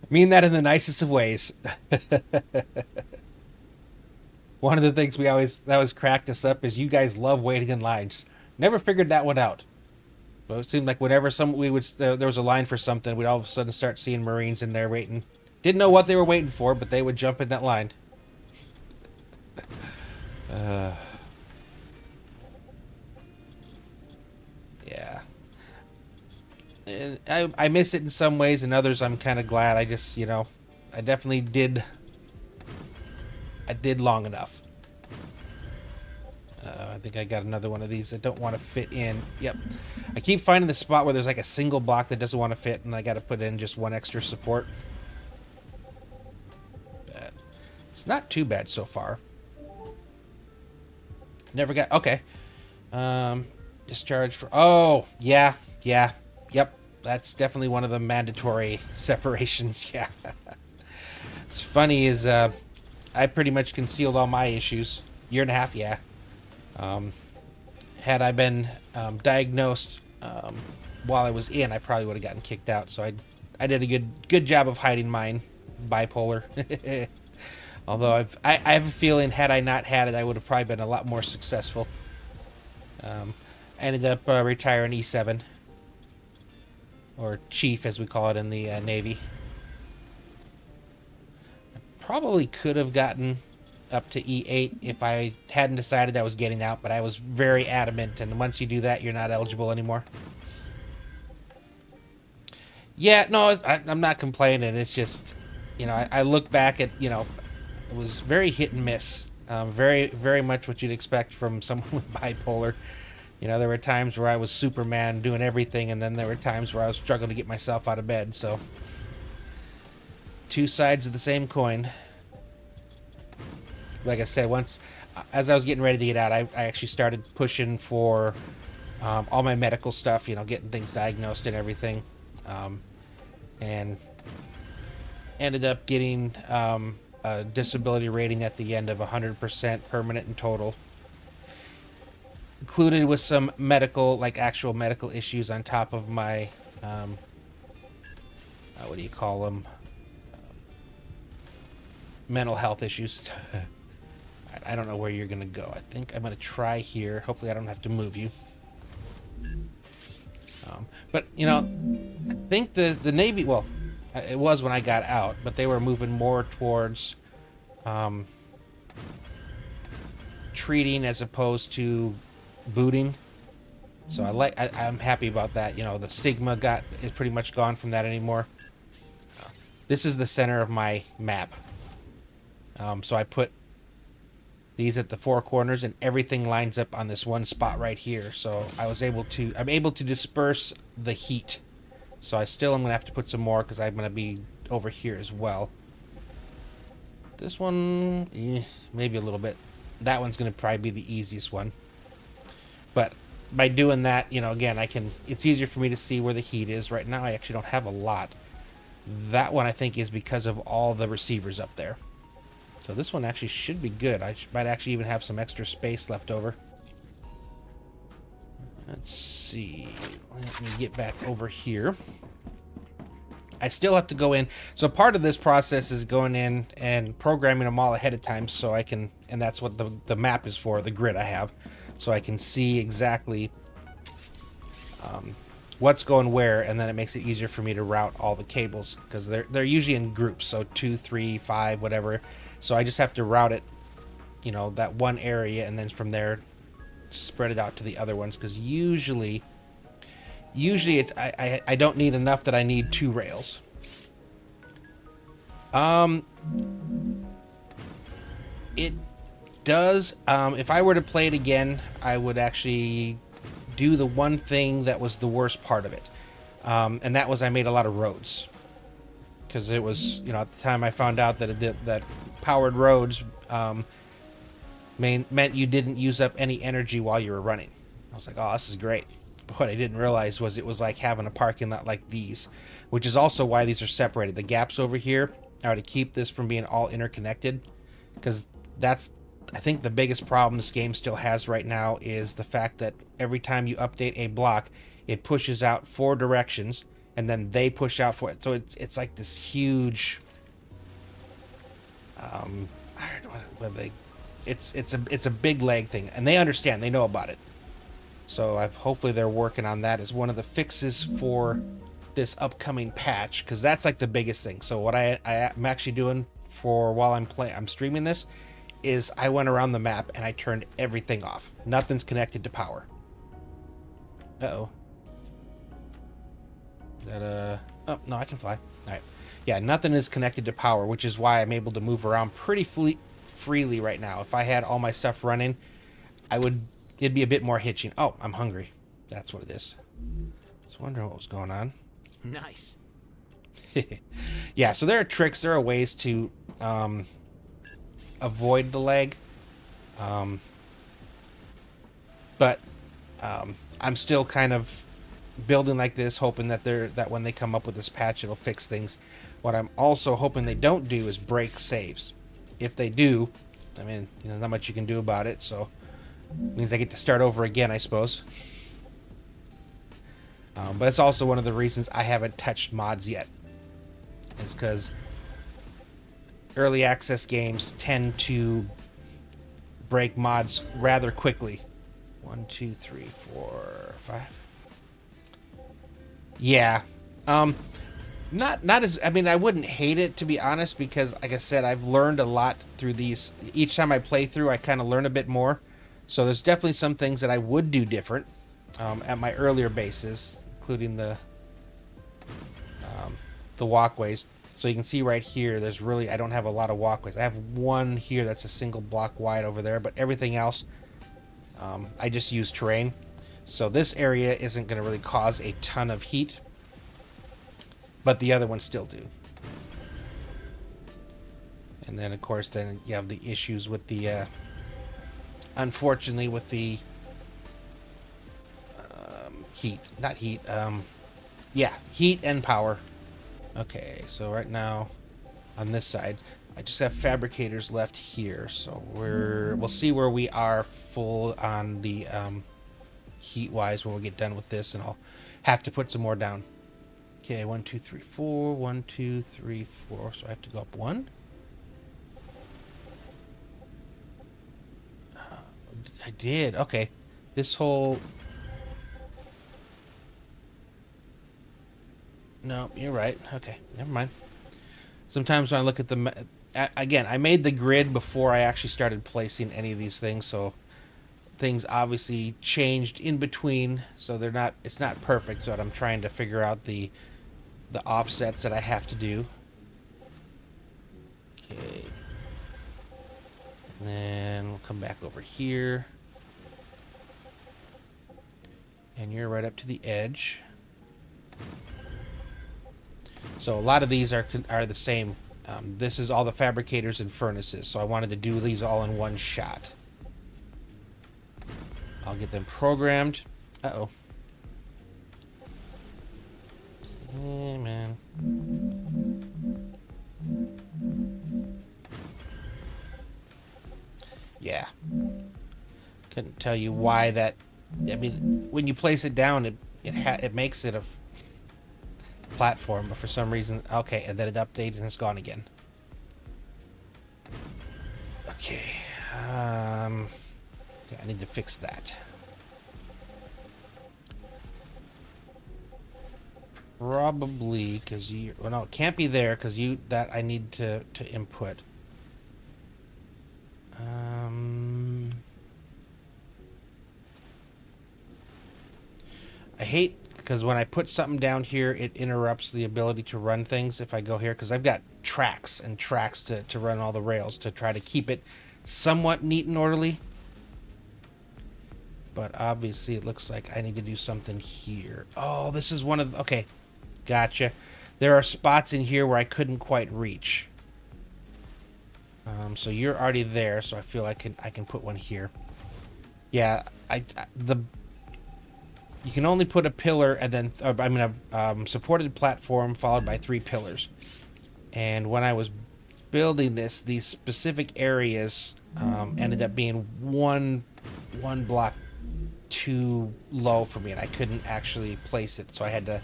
Mean that in the nicest of ways. One of the things that always cracked us up is you guys love waiting in lines. Never figured that one out. But it seemed like whenever there was a line for something, we'd all of a sudden start seeing Marines in there waiting. Didn't know what they were waiting for, but they would jump in that line. Yeah. And I miss it in some ways, and others I'm kind of glad. I just, I definitely did. I did long enough. I think I got another one of these that don't want to fit in. Yep. I keep finding the spot where there's like a single block that doesn't want to fit, and I got to put in just one extra support. But it's not too bad so far. Never got... Okay. Discharge for... Oh, yeah. Yep. That's definitely one of the mandatory separations. Yeah. It's funny is... I pretty much concealed all my issues. Year and a half, yeah. Had I been diagnosed while I was in, I probably would have gotten kicked out. So I did a good job of hiding mine. Bipolar. Although I have a feeling had I not had it, I would have probably been a lot more successful. Ended up retiring E7. Or Chief, as we call it in the Navy. Probably could have gotten up to E8 if I hadn't decided I was getting out, but I was very adamant, and once you do that, you're not eligible anymore. Yeah, no, I'm not complaining. It's just, I look back at, it was very hit and miss. Very, very much what you'd expect from someone with bipolar. There were times where I was Superman doing everything, and then there were times where I was struggling to get myself out of bed, so... Two sides of the same coin. Like I said, as I was getting ready to get out, I actually started pushing for all my medical stuff, getting things diagnosed and everything. And ended up getting a disability rating at the end of 100% permanent and total. Included with some medical, actual medical issues on top of my, what do you call them? Mental health issues. I don't know where you're gonna go. I think I'm gonna try here. Hopefully I don't have to move you. But I think the Navy, well, it was when I got out, but they were moving more towards treating as opposed to booting. So I'm happy about that. The stigma is pretty much gone from that anymore. This is the center of my map. So I put these at the four corners, and everything lines up on this one spot right here. So I'm able to disperse the heat. So I still am going to have to put some more because I'm going to be over here as well. This one, maybe a little bit. That one's going to probably be the easiest one. But by doing that, again, it's easier for me to see where the heat is. Right now, I actually don't have a lot. That one, I think, is because of all the receivers up there. So this one actually should be good. I might actually even have some extra space left over. Let's see. Let me get back over here. I still have to go in. So part of this process is going in and programming them all ahead of time so I can, and that's what the map is for, the grid I have. So I can see exactly what's going where, and then it makes it easier for me to route all the cables because they're usually in groups, so 2, 3, 5, whatever. So I just have to route it, you know, that one area, and then from there spread it out to the other ones because usually it's I don't need enough that I need 2 rails. It does. If I were to play it again, I would actually do the one thing that was the worst part of it, and that was I made a lot of roads because it was, you know, at the time I found out that that powered roads meant you didn't use up any energy while you were running. I was like, oh, this is great. But what I didn't realize was it was like having a parking lot like these, which is also why these are separated. The gaps over here are to keep this from being all interconnected, because that's, I think, the biggest problem this game still has right now is the fact that every time you update a block, it pushes out 4 directions, and then they push out 4. So it's like this huge, I don't know what they, it's a big leg thing, and they understand, they know about it. So hopefully they're working on that as one of the fixes for this upcoming patch, because that's like the biggest thing. So what I'm actually doing for while I'm streaming this is I went around the map and I turned everything off. Nothing's connected to power. Uh-oh. Is that oh, no, I can fly. All right. Yeah, nothing is connected to power, which is why I'm able to move around pretty freely right now. If I had all my stuff running, it'd be a bit more hitching. Oh, I'm hungry. That's what it is. I was wondering what was going on. Nice. Yeah, so there are tricks, there are ways to avoid the lag. But I'm still kind of building like this, hoping that when they come up with this patch, it'll fix things. What I'm also hoping they don't do is break saves. If they do, I mean, you know, not much you can do about it, so it means I get to start over again, I suppose. But it's also one of the reasons I haven't touched mods yet. It's because early access games tend to break mods rather quickly. 1, 2, 3, 4, 5. Yeah. Not as, I mean, I wouldn't hate it, to be honest, because like I said, I've learned a lot through these. Each time I play through, I kind of learn a bit more. So there's definitely some things that I would do different at my earlier bases, including the walkways. So you can see right here, there's really, I don't have a lot of walkways. I have one here that's a single block wide over there, but everything else, I just use terrain. So this area isn't going to really cause a ton of heat, but the other ones still do. And then, of course, then you have the issues with the, unfortunately, with the heat. Not heat, yeah, heat and power. Okay, so right now, on this side, I just have fabricators left here, so we'll see where we are full on the heat-wise when we get done with this, and I'll have to put some more down. Okay, 1, 2, 3, 4. 1, 2, 3, 4. So I have to go up 1. I did. Okay, this whole. No, you're right. Okay, never mind. Sometimes when I look at the again, I made the grid before I actually started placing any of these things, so things obviously changed in between, so they're not. It's not perfect. So I'm trying to figure out the offsets that I have to do. Okay, and then we'll come back over here, and you're right up to the edge. So a lot of these are the same. This is all the fabricators and furnaces, so I wanted to do these all in one shot. I'll get them programmed. Uh-oh. Hey, man. Yeah. Couldn't tell you why that I mean, when you place it down, it makes it a platform, but for some reason, okay, and then it updated and it's gone again. Okay, yeah, I need to fix that. Probably because well, no, it can't be there because that I need to input. I hate because when I put something down here, it interrupts the ability to run things if I go here, because I've got tracks and tracks to run all the rails to try to keep it somewhat neat and orderly. But obviously it looks like I need to do something here. Oh, this is one of... Okay, gotcha. There are spots in here where I couldn't quite reach. So you're already there, so I feel I can put one here. Yeah, you can only put a pillar and then, I mean, a supported platform followed by 3 pillars. And when I was building this, these specific areas ended up being one block too low for me, and I couldn't actually place it. So I had to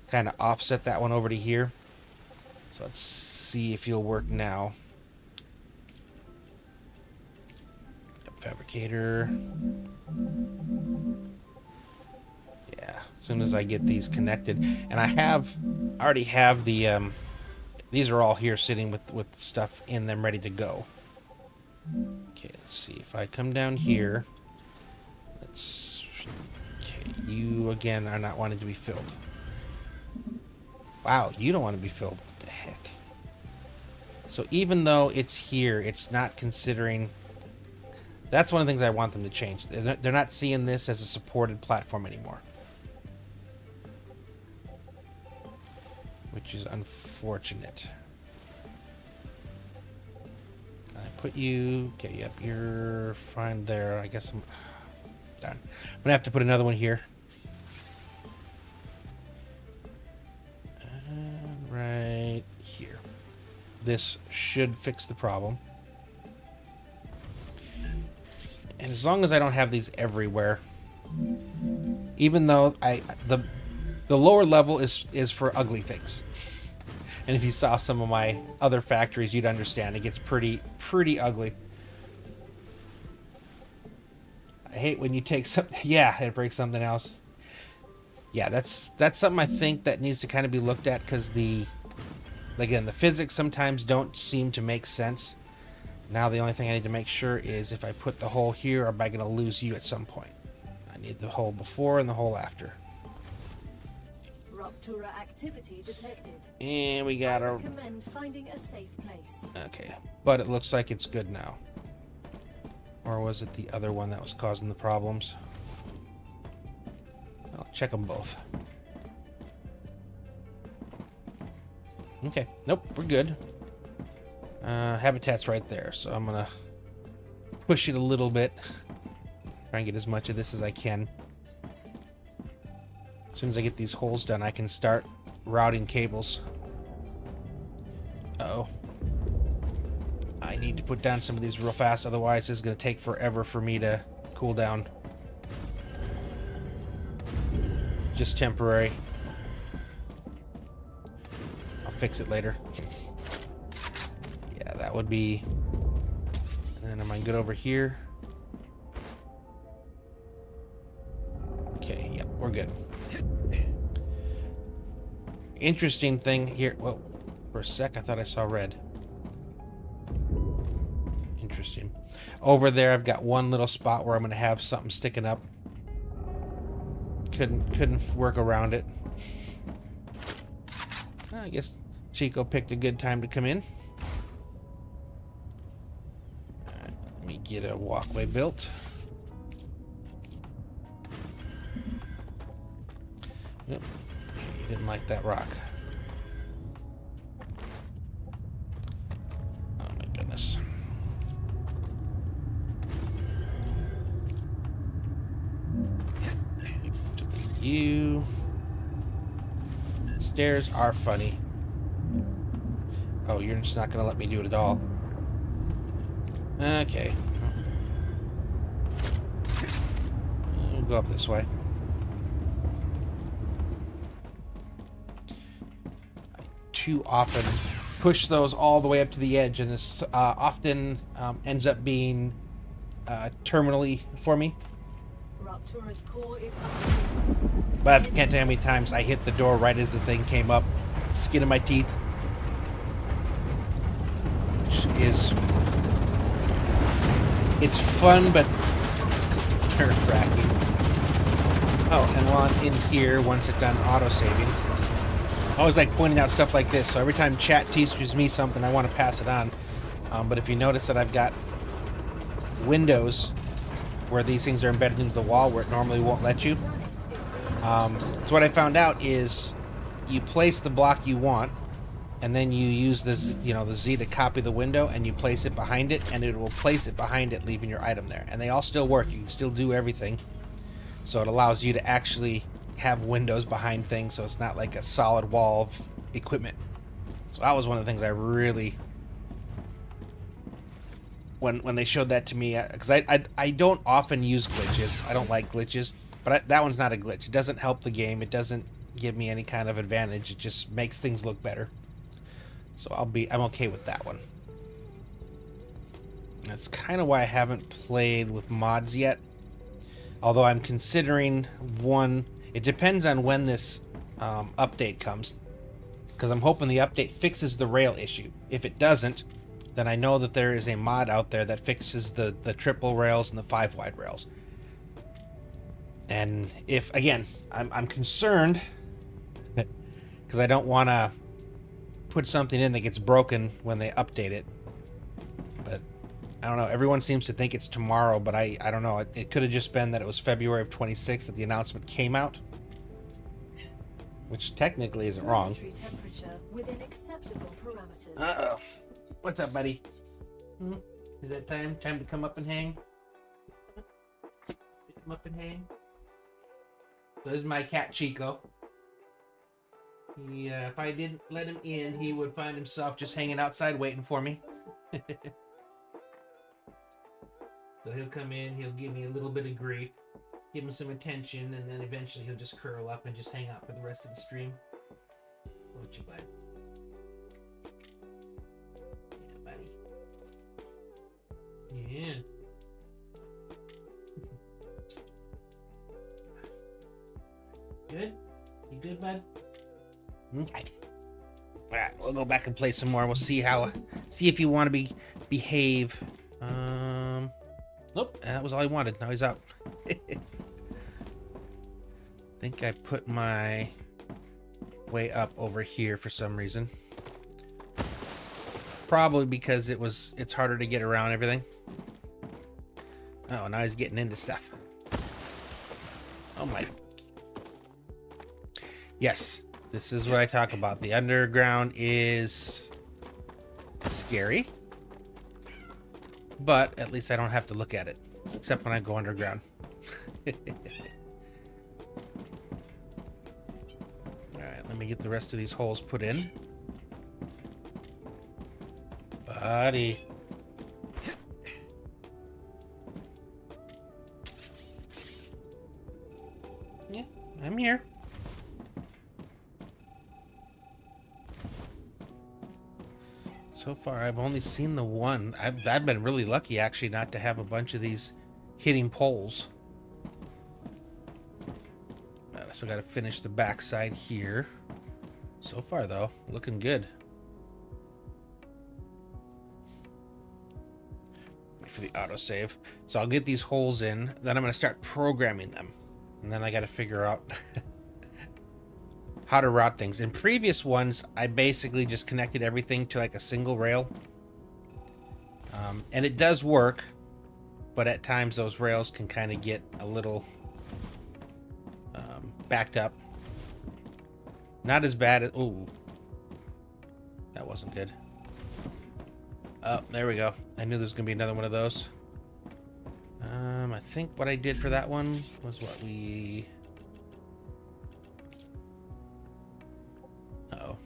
kind of offset that one over to here. So let's see if you'll work now. Fabricator. Yeah, as soon as I get these connected, and I already have the these are all here sitting with stuff in them ready to go. Okay, let's see if I come down here. Okay, you again are not wanting to be filled. Wow, you don't want to be filled. What the heck? So even though it's here, it's not considering. That's one of the things I want them to change. They're not seeing this as a supported platform anymore, which is unfortunate. I put you... Okay, yep, you're fine there. I guess I'm... Darn. I'm gonna have to put another one here. Right here. This should fix the problem. And as long as I don't have these everywhere, even though the lower level is for ugly things. And if you saw some of my other factories, you'd understand it gets pretty ugly. I hate when you take something, yeah, it breaks something else. Yeah, that's something I think that needs to kind of be looked at, because again, the physics sometimes don't seem to make sense. Now the only thing I need to make sure is if I put the hole here, am I going to lose you at some point? I need the hole before and the hole after. Ruptura activity detected. And we got I recommend finding a safe place. Okay, but it looks like it's good now. Or was it the other one that was causing the problems? I'll check them both. Okay, nope, we're good. Habitat's right there, so I'm gonna push it a little bit. Try and get as much of this as I can. As soon as I get these holes done, I can start routing cables. Uh-oh. I need to put down some of these real fast, otherwise this is gonna take forever for me to cool down. Just temporary. I'll fix it later. That would be... And then am I good over here? Okay, yeah, we're good. Interesting thing here. Whoa, for a sec I thought I saw red. Interesting. Over there I've got one little spot where I'm gonna have something sticking up. Couldn't work around it. I guess Chico picked a good time to come in. Let me get a walkway built. Yep. He didn't like that rock. Oh my goodness. You. Stairs are funny. Oh, you're just not gonna let me do it at all. Okay. go up this way. I too often push those all the way up to the edge, and this often ends up being terminally for me. Raptura's core is unstable. But I can't tell you how many times I hit the door right as the thing came up, skin of my teeth. Which is... it's fun, but nerve-wracking. Oh, and while I'm in here, once it's done auto-saving, I always like pointing out stuff like this, so every time chat teaches me something, I want to pass it on. But if you notice that I've got windows where these things are embedded into the wall where it normally won't let you. So what I found out is you place the block you want, and then you use this, the Z to copy the window, and you place it behind it, and it will place it behind it, leaving your item there. And they all still work. You can still do everything. So it allows you to actually have windows behind things, so it's not like a solid wall of equipment. So that was one of the things I really... When they showed that to me, because I don't often use glitches. I don't like glitches, but that one's not a glitch. It doesn't help the game. It doesn't give me any kind of advantage. It just makes things look better. So I'm okay with that one. That's kind of why I haven't played with mods yet. Although I'm considering one. It depends on when this update comes, because I'm hoping the update fixes the rail issue. If it doesn't, then I know that there is a mod out there that fixes the triple rails and the 5-wide rails. And if, again, I'm concerned because I don't want to put something in that gets broken when they update it. But I don't know. Everyone seems to think it's tomorrow, but I don't know. It could have just been that it was February of 26th that the announcement came out, which technically isn't wrong. Temperature within acceptable parameters. Uh-oh. What's up, buddy? Is that time? Time to come up and hang? Come up and hang? So this is my cat, Chico. He, if I didn't let him in, he would find himself just hanging outside waiting for me. So he'll come in, he'll give me a little bit of grief, give him some attention, and then eventually he'll just curl up and just hang out for the rest of the stream. Won't you, bud? Yeah. Good? You good, bud? Okay. Alright, we'll go back and play some more. We'll see if you want to behave. Nope, that was all he wanted. Now he's out. I think I put my way up over here for some reason. Probably because it's harder to get around everything. Oh, now he's getting into stuff. Oh my. Yes, this is what I talk about. The underground is scary, but at least I don't have to look at it, except when I go underground. Alright, let me get the rest of these holes put in. Buddy. Yeah, I'm here. So far, I've only seen the one. I've been really lucky, actually, not to have a bunch of these hitting poles. I still got to finish the backside here. So far, though, looking good. For the autosave. So I'll get these holes in, then I'm going to start programming them. And then I got to figure out how to route things. In previous ones, I basically just connected everything to like a single rail. And it does work, but at times those rails can kind of get a little backed up. Not as bad as... Ooh. That wasn't good. Oh, there we go. I knew there was going to be another one of those. I think what I did for that one was what we... Uh-oh.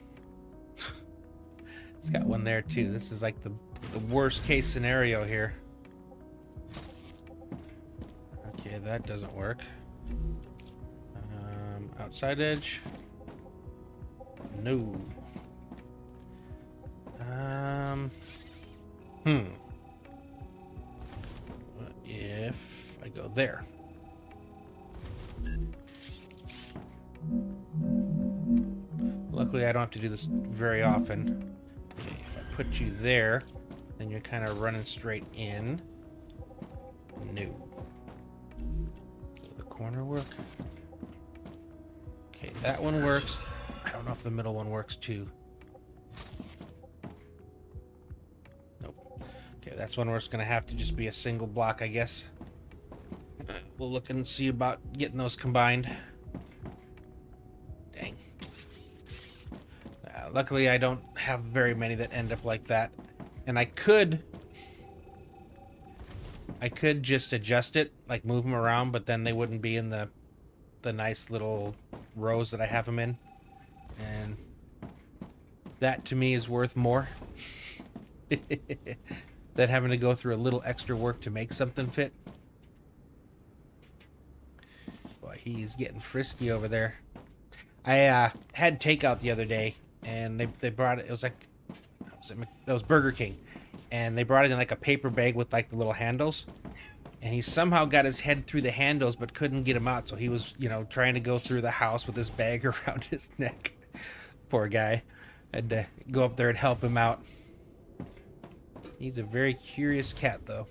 It's got one there, too. This is like the worst case scenario here. Okay, that doesn't work. Outside edge. No. What if I go there? Luckily, I don't have to do this very often. Okay, if I put you there, then you're kind of running straight in. No. Will the corner work? Okay, that one works. I don't know if the middle one works too. Nope. Okay, that's one where it's going to have to just be a single block, I guess. We'll look and see about getting those combined. Dang. Luckily, I don't have very many that end up like that. And I could just adjust it, like move them around, but then they wouldn't be in the nice little rows that I have them in. And that to me is worth more than having to go through a little extra work to make something fit. Boy, he's getting frisky over there. I had takeout the other day, and they brought it. It was like that was Burger King, and they brought it in like a paper bag with like the little handles. And he somehow got his head through the handles, but couldn't get him out. So he was, trying to go through the house with his bag around his neck. Poor guy. Had to go up there and help him out. He's a very curious cat, though.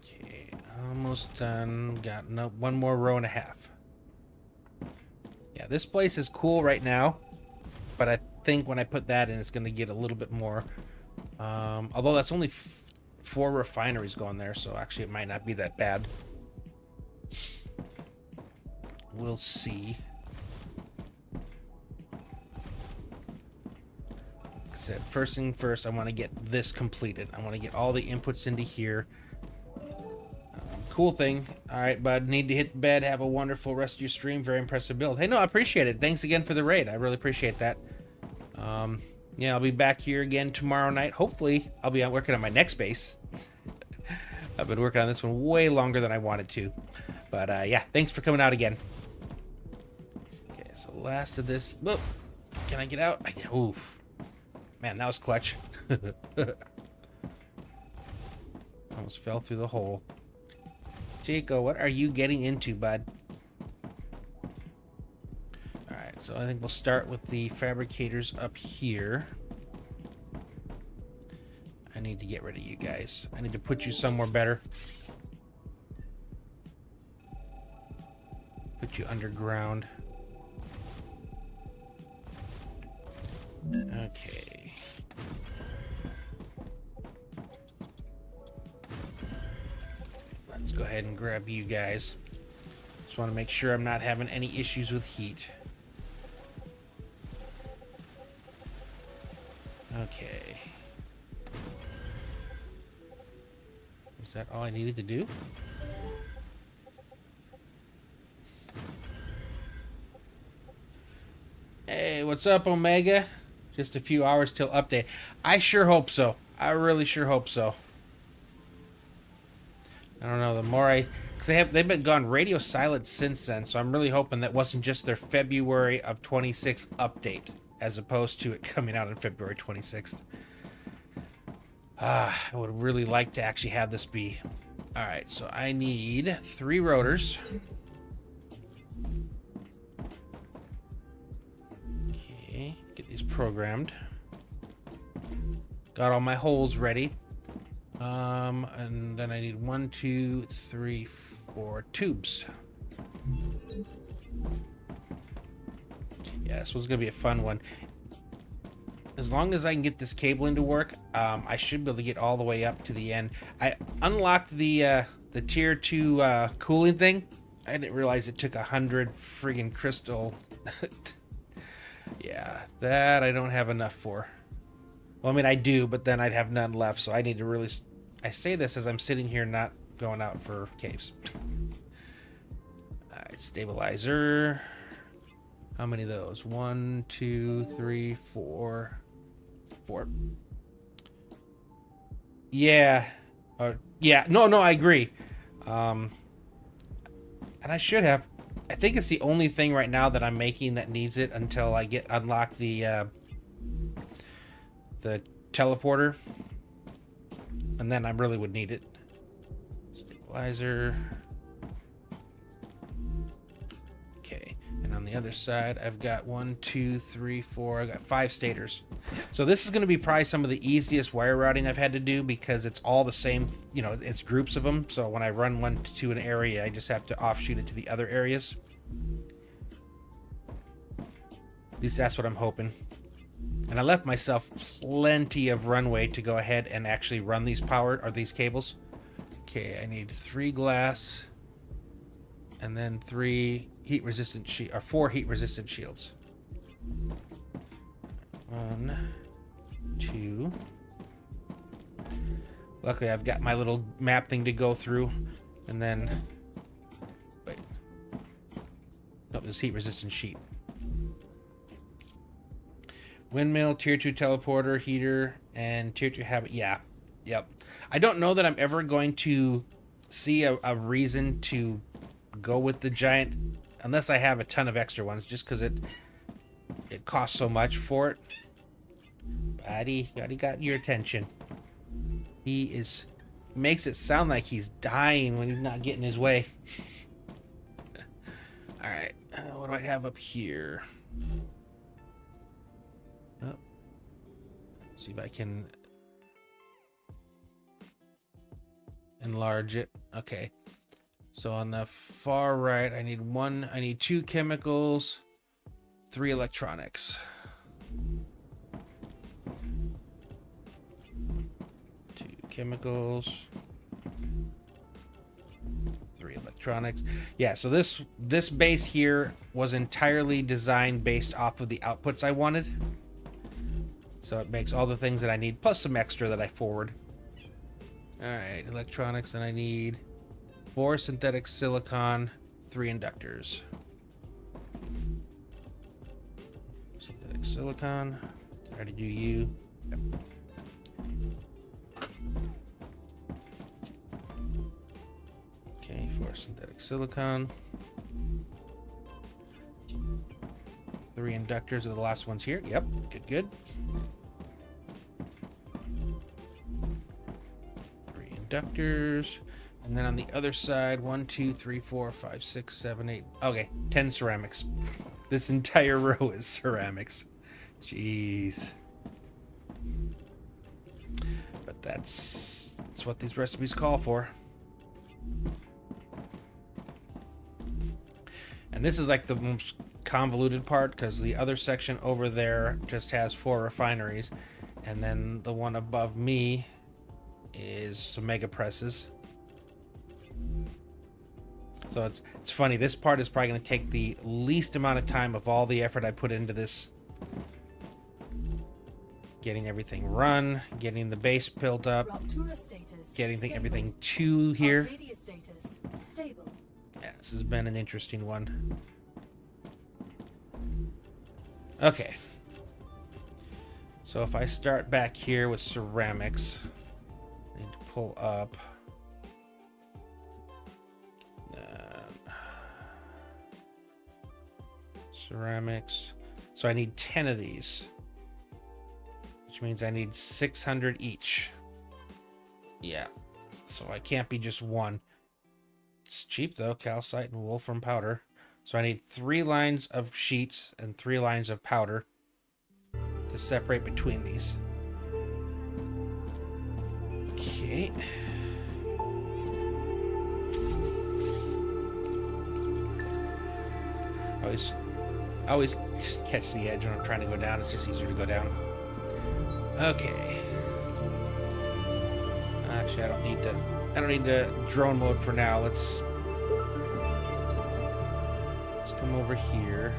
Okay, almost done. Got one more row and a half. Yeah, this place is cool right now, but I think when I put that in, it's going to get a little bit more. Although that's only 4 refineries going there, so actually it might not be that bad. We'll see. Like I said, first thing first, I want to get this completed. I want to get all the inputs into here. Cool thing. All right, bud. Need to hit the bed. Have a wonderful rest of your stream. Very impressive build. Hey, no, I appreciate it. Thanks again for the raid. I really appreciate that. Yeah, I'll be back here again tomorrow night. Hopefully, I'll be out working on my next base. I've been working on this one way longer than I wanted to. But, yeah, thanks for coming out again. Okay, so last of this. Whoop. Can I get out? Oof. Man, that was clutch. Almost fell through the hole. Chico, what are you getting into, bud? Alright, so I think we'll start with the fabricators up here. I need to get rid of you guys. I need to put you somewhere better. Put you underground. Okay. Let's go ahead and grab you guys. Just want to make sure I'm not having any issues with heat. Okay. Is that all I needed to do? Hey, what's up, Omega? Just a few hours till update. I sure hope so. I really sure hope so. I don't know, the more because they've been gone radio silent since then, so I'm really hoping that wasn't just their February of 26th update, as opposed to it coming out on February 26th. I would really like to actually have this be. Alright, so I need 3 rotors. Okay, get these programmed. Got all my holes ready. And then I need 1, 2, 3, 4 tubes. Yeah, this was gonna be a fun one. As long as I can get this cabling to work, I should be able to get all the way up to the end. I unlocked the tier 2 cooling thing. I didn't realize it took 100 friggin' crystal. Yeah, that I don't have enough for. Well, I mean, I do, but then I'd have none left, so I need to really... I say this as I'm sitting here not going out for caves. Alright, stabilizer. How many of those? 1, 2, 3, 4. 4. Yeah. Yeah. No, I agree. And I should have. I think it's the only thing right now that I'm making that needs it until I unlock the teleporter. And then I really would need it. Stabilizer. Okay. And on the other side, I've got 1, 2, 3, 4. I got 5 stators. So this is going to be probably some of the easiest wire routing I've had to do because it's all the same, you know, it's groups of them. So when I run one to an area, I just have to offshoot it to the other areas. At least that's what I'm hoping. And I left myself plenty of runway to go ahead and actually run these these cables. Okay, I need 3 glass and then 3 heat resistant or 4 heat resistant shields. 1, 2. Luckily, I've got my little map thing to go through, and then wait. Nope, this heat resistant sheet. Windmill, tier 2 teleporter, heater, and tier 2 habit. Yeah, yep. I don't know that I'm ever going to see a reason to go with the giant unless I have a ton of extra ones, just because it costs so much for it. Buddy, already got your attention. He makes it sound like he's dying when he's not getting his way. All right, what do I have up here? Oh. Let's see if I can enlarge it. Okay. So on the far right, I need 2 chemicals, 3 electronics. 2 chemicals, 3 electronics. Yeah, so this base here was entirely designed based off of the outputs I wanted. So it makes all the things that I need, plus some extra that I forward. Alright, electronics, and I need 4 synthetic silicon, 3 inductors. Synthetic silicon. Did I already do you? Yep. Okay, 4 synthetic silicon. 3 inductors are the last ones here. Yep, good. 3 inductors. And then on the other side, 1, 2, 3, 4, 5, 6, 7, 8. Okay, 10 ceramics. This entire row is ceramics. Jeez. But that's what these recipes call for. And this is like the most convoluted part because the other section over there just has 4 refineries. And then the one above me is some mega presses. So it's funny, this part is probably going to take the least amount of time of all the effort I put into this. Getting everything run, getting the base built up, getting everything to here. Yeah, this has been an interesting one. Okay. So if I start back here with ceramics, I need to pull up. Ceramics. So I need 10 of these, which means I need 600 each. Yeah. So I can't be just one. It's cheap though, calcite and wolfram powder. So I need 3 lines of sheets and 3 lines of powder to separate between these. Okay. I always catch the edge when I'm trying to go down. It's just easier to go down. Okay. Actually, I don't need to drone mode for now. Let's come over here.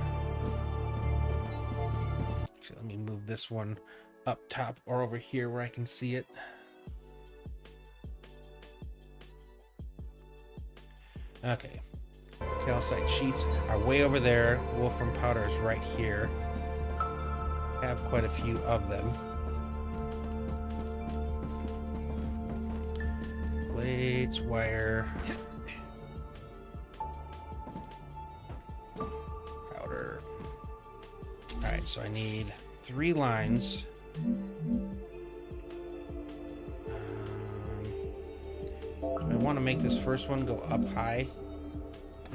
Actually, let me move this one up top or over here where I can see it. Okay. Calcite sheets are way over there. Wolfram powder is right here. Have quite a few of them. Plates, wire. Alright, so I need 3 lines. I want to make this first one go up high.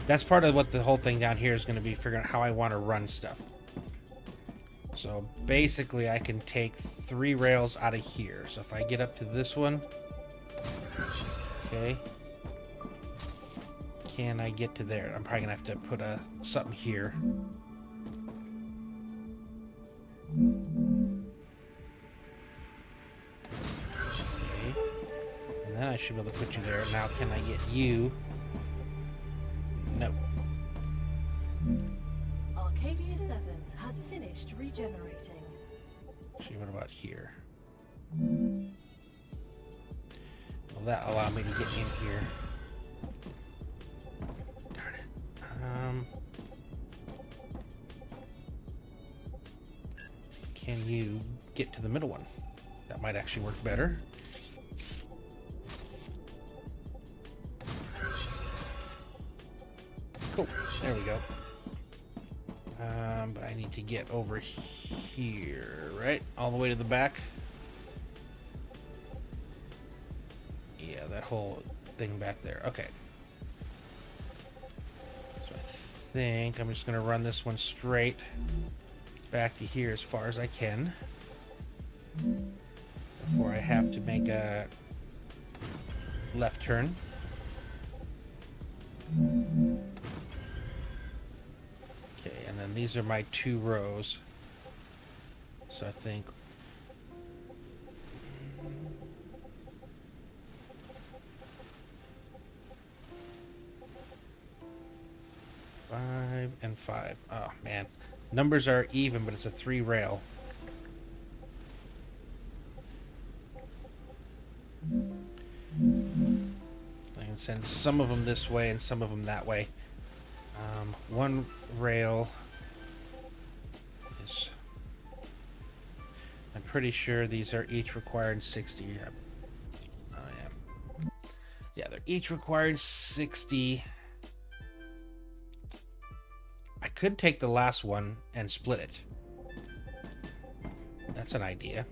That's part of what the whole thing down here is going to be, figuring out how I want to run stuff. So basically I can take 3 rails out of here. So if I get up to this one, okay, can I get to there? I'm probably going to have to put something here. Okay, and then I should be able to put you there. Now can I get you? No. Arcadia 7 has finished regenerating. Actually, what about here? Will that allow me to get in here? Darn it. Can you get to the middle one? That might actually work better. Cool. There we go. But I need to get over here, right? All the way to the back. Yeah, that whole thing back there. Okay. So I think I'm just going to run this one straight back to here as far as I can before I have to make a left turn. Okay, and then these are my 2 rows. So I think 5 and 5. Oh man, numbers are even, but it's a 3 rail. I can send some of them this way and some of them that way. 1 rail is, I'm pretty sure these are each required 60. Oh yeah. Yeah, they're each required 60. I could take the last one and split it. That's an idea.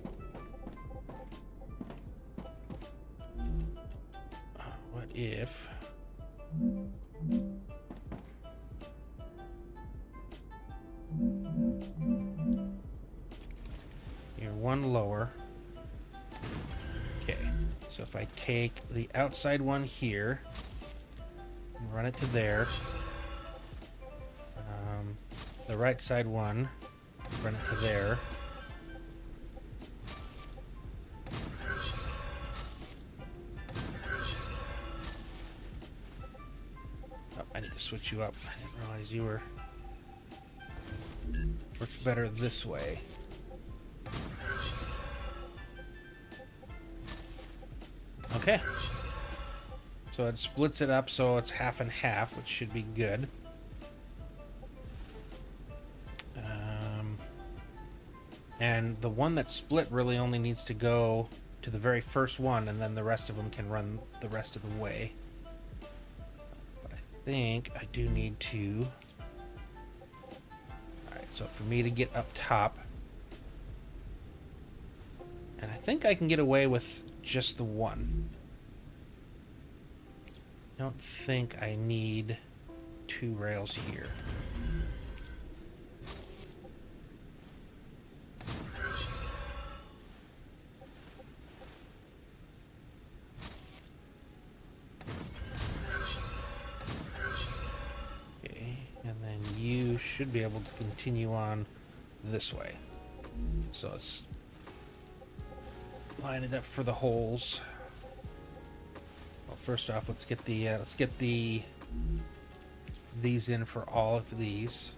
What if... You're 1 lower. Okay, so if I take the outside one here and run it to there, the right side one, run it to there. Oh, I need to switch you up. I didn't realize you were... Works better this way. Okay. So it splits it up so it's half and half, which should be good. And the one that's split really only needs to go to the very first one, and then the rest of them can run the rest of the way. But I think I do need to... Alright, so for me to get up top... And I think I can get away with just the one. I don't think I need 2 rails here. Should be able to continue on this way. So let's line it up for the holes. Well, first off, let's get these in for all of these.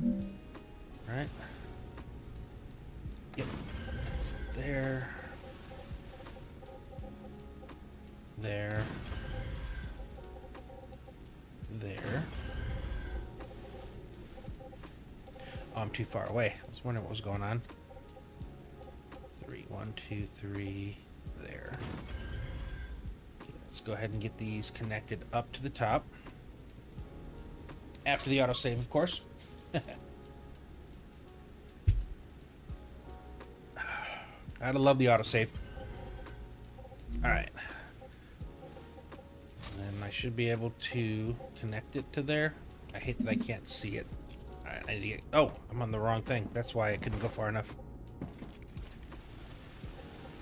All right. Yep. That's there. There. There. Oh, I'm too far away. I was wondering what was going on. 3, 1, 2, 3, there. Okay, let's go ahead and get these connected up to the top. After the autosave, of course. Gotta love the autosave. Alright. And I should be able to connect it to there. I hate that I can't see it. Alright, I need to get... Oh, I'm on the wrong thing. That's why I couldn't go far enough.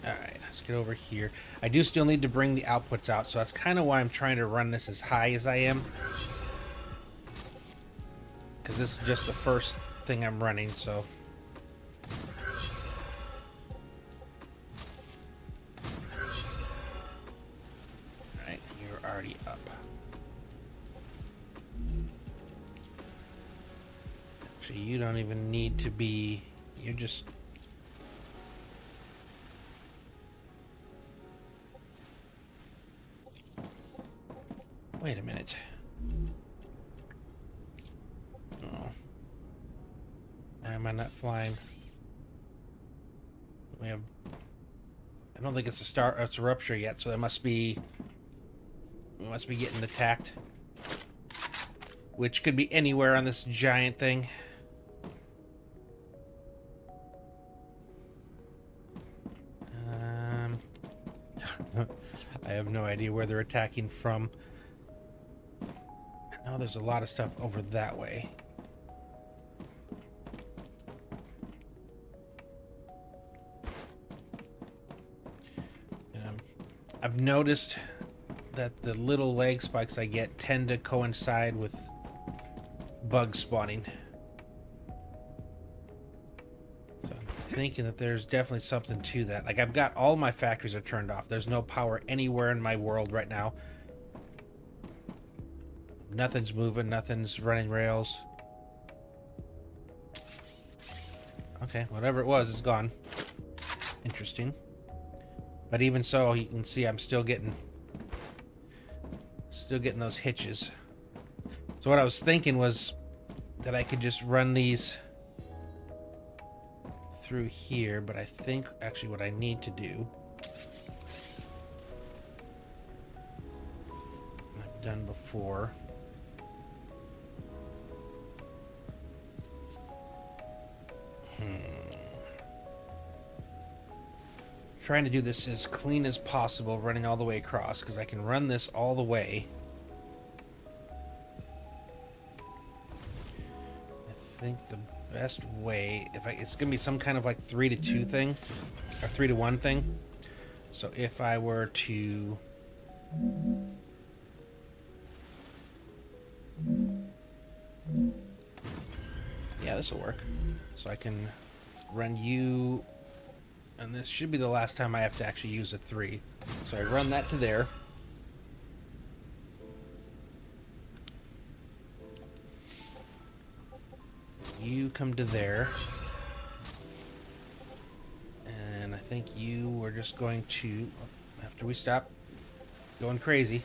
Alright, let's get over here. I do still need to bring the outputs out, so that's kind of why I'm trying to run this as high as I am. Because this is just the first thing I'm running, so... Alright, you're already up. Actually, you don't even need to be... You're just... Wait a minute. Oh. Why am I not flying? We have... I don't think it's a start. It's a rupture yet, so it must be... We must be getting attacked. Which could be anywhere on this giant thing. I have no idea where they're attacking from. I know there's a lot of stuff over that way. I've noticed that the little leg spikes I get tend to coincide with bug spawning. So I'm thinking that there's definitely something to that. Like, I've got all my factories are turned off. There's no power anywhere in my world right now. Nothing's moving, nothing's running rails. Okay, whatever it was is gone. Interesting. But even so, you can see I'm still getting those hitches. So what I was thinking was that I could just run these through here, but I think actually what I need to do, I've done before. Trying to do this as clean as possible, running all the way across, because I can run this all the way. I think the best way, it's gonna be some kind of like 3-2 thing, or 3-1 thing. So if I were to yeah, this will work. So I can run you. And this should be the last time I have to actually use a 3. So I run that to there. You come to there. And I think you were just going to, after we stop going crazy.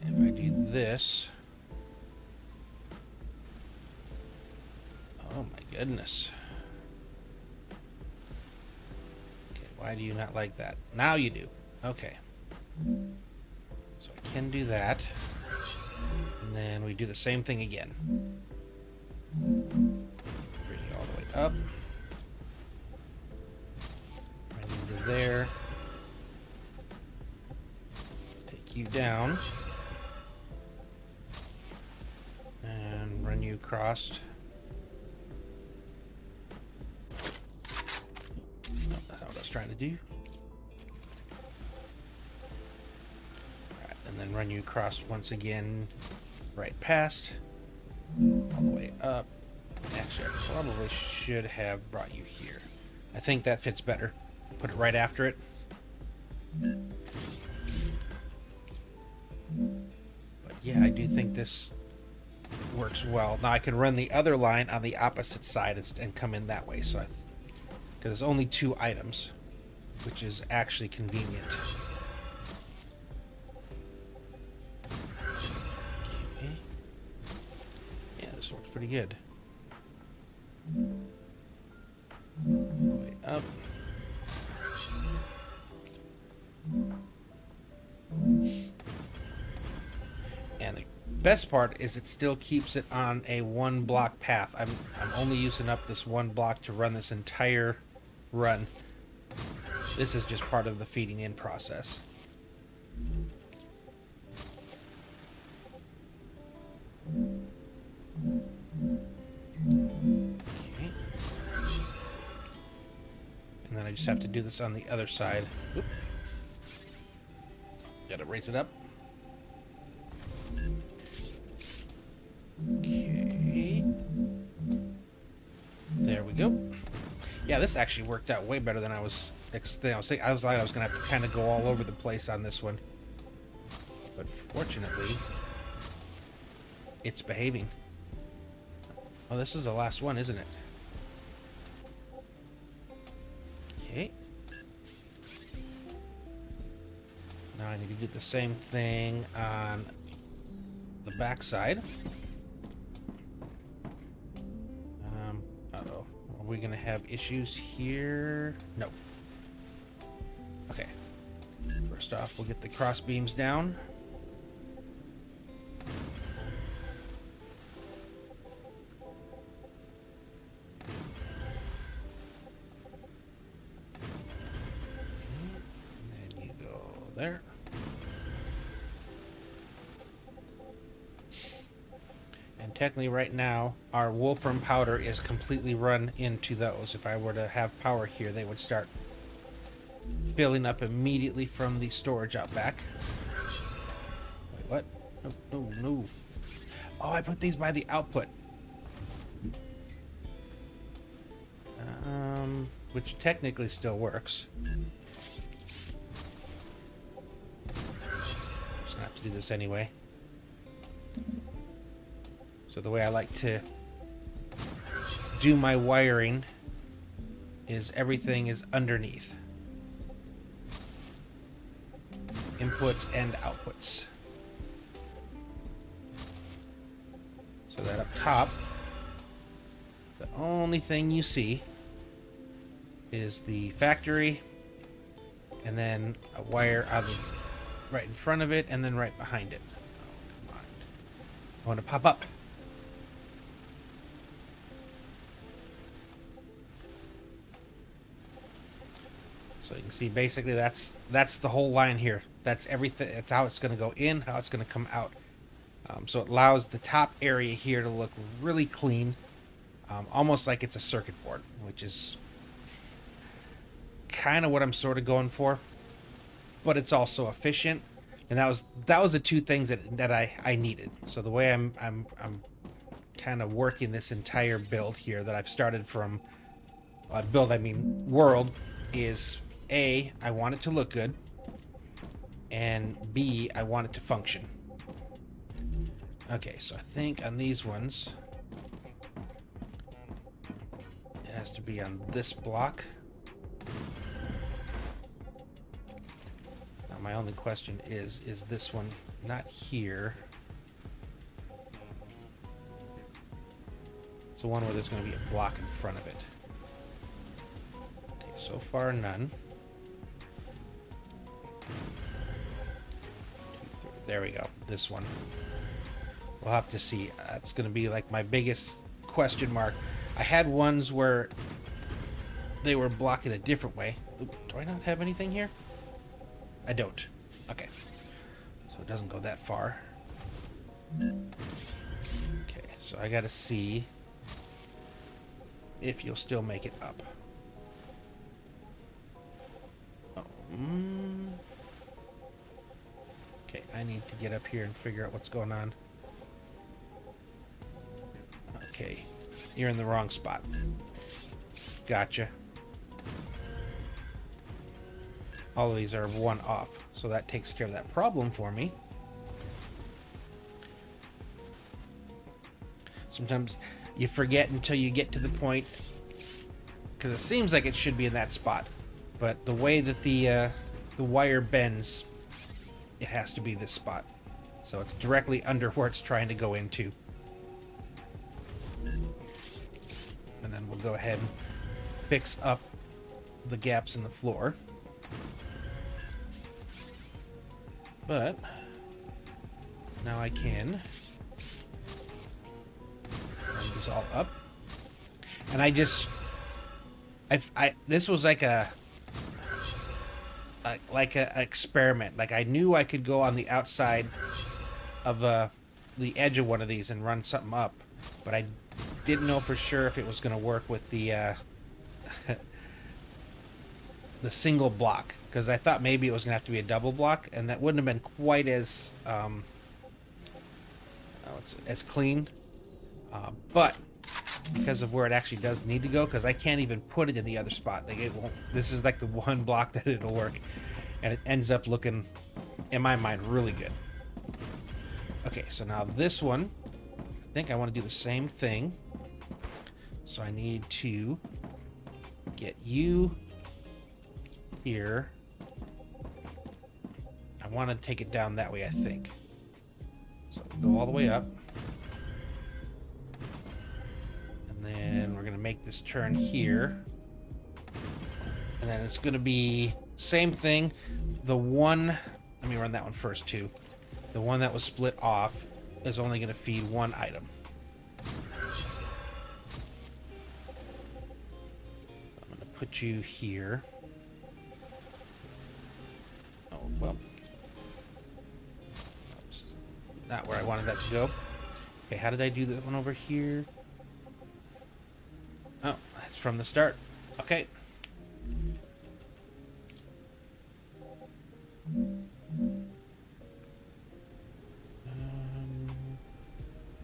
Okay, if I do this. Oh my goodness. Why do you not like that? Now you do. Okay. So I can do that. And then we do the same thing again. Bring you all the way up. Bring you to there. Take you down. And run you across. Trying to do. Alright, and then run you across once again, right past, all the way up. Actually, I probably should have brought you here. I think that fits better. Put it right after it. But yeah, I do think this works well. Now I can run the other line on the opposite side and come in that way. So, because there's only 2 items. Which is actually convenient. Okay. Yeah, this works pretty good. All the way up. And the best part is it still keeps it on a one block path. I'm only using up this one block to run this entire run. This is just part of the feeding in process. Okay. And then I just have to do this on the other side. Oop. Gotta raise it up. Okay. There we go. Yeah, this actually worked out way better than I was thinking. I was like I was gonna have to kind of go all over the place on this one, but fortunately, it's behaving. Oh, this is the last one, isn't it? Okay. Now I need to do the same thing on the back side. Uh-oh. Are we gonna have issues here? No. Okay. First off, we'll get the cross beams down. And then you go there. And technically right now, our wolfram powder is completely run into those. If I were to have power here, they would start filling up immediately from the storage out back. Wait, what? No, no, no. Oh, I put these by the output. Which technically still works. Just gonna have to do this anyway. So the way I like to do my wiring is everything is underneath. Inputs and outputs. So that up top, the only thing you see is the factory, and then a wire out of right in front of it, and then right behind it. Oh, come on. I want to pop up. So you can see basically that's the whole line here. That's everything. That's how it's going to go in, how it's going to come out. So it allows the top area here to look really clean, almost like it's a circuit board, which is kind of what I'm sort of going for. But it's also efficient, and that was the two things that I needed. So the way I'm kind of working this entire build here that I've started from world is A, I want it to look good, and B, I want it to function. Okay, so I think on these ones it has to be on this block. Now my only question is this one not here? It's the one where there's going to be a block in front of it. Okay, so far none. There we go. This one. We'll have to see. That's going to be like my biggest question mark. I had ones where they were blocked in a different way. Oop, do I not have anything here? I don't. Okay. So it doesn't go that far. Okay, so I got to see if you'll still make it up. Oh, okay, I need to get up here and figure out what's going on. Okay, you're in the wrong spot. Gotcha. All of these are one off, so that takes care of that problem for me. Sometimes you forget until you get to the point, because it seems like it should be in that spot, but the way that the wire bends, it has to be this spot. So it's directly under where it's trying to go into. And then we'll go ahead and fix up the gaps in the floor. But now I can this all up. And this was like a experiment. Like I knew I could go on the outside of the edge of one of these and run something up, but I didn't know for sure if it was going to work with the the single block, because I thought maybe it was going to have to be a double block, and that wouldn't have been quite as clean. But because of where it actually does need to go, because I can't even put it in the other spot. Like it won't. This is like the one block that it'll work, and it ends up looking, in my mind, really good. Okay, so now this one, I think I want to do the same thing. So I need to get you here. I want to take it down that way, I think. So go all the way up. And then we're going to make this turn here. And then it's going to be same thing. The one, let me run that one first too. The one that was split off is only going to feed one item. I'm going to put you here. Oh, well. That was not where I wanted that to go. Okay, how did I do that one over here? Oh, that's from the start. Okay.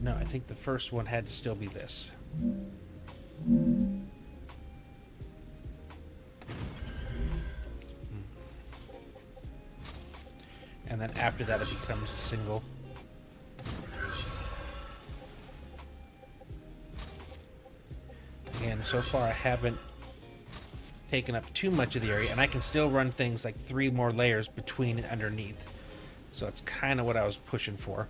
No, I think the first one had to still be this. And then after that it becomes a single. Again, so far I haven't taken up too much of the area, and I can still run things like 3 more layers between and underneath. So that's kind of what I was pushing for.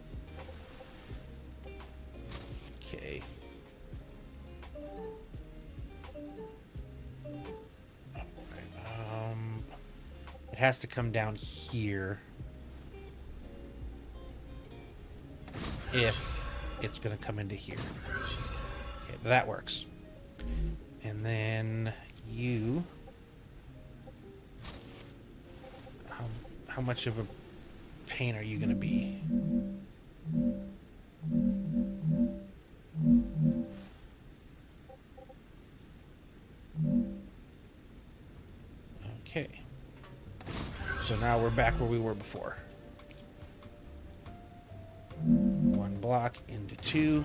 Okay. It has to come down here if it's going to come into here. Okay, that works. And then you... How much of a pain are you going to be? Okay. So now we're back where we were before. 1 block into 2.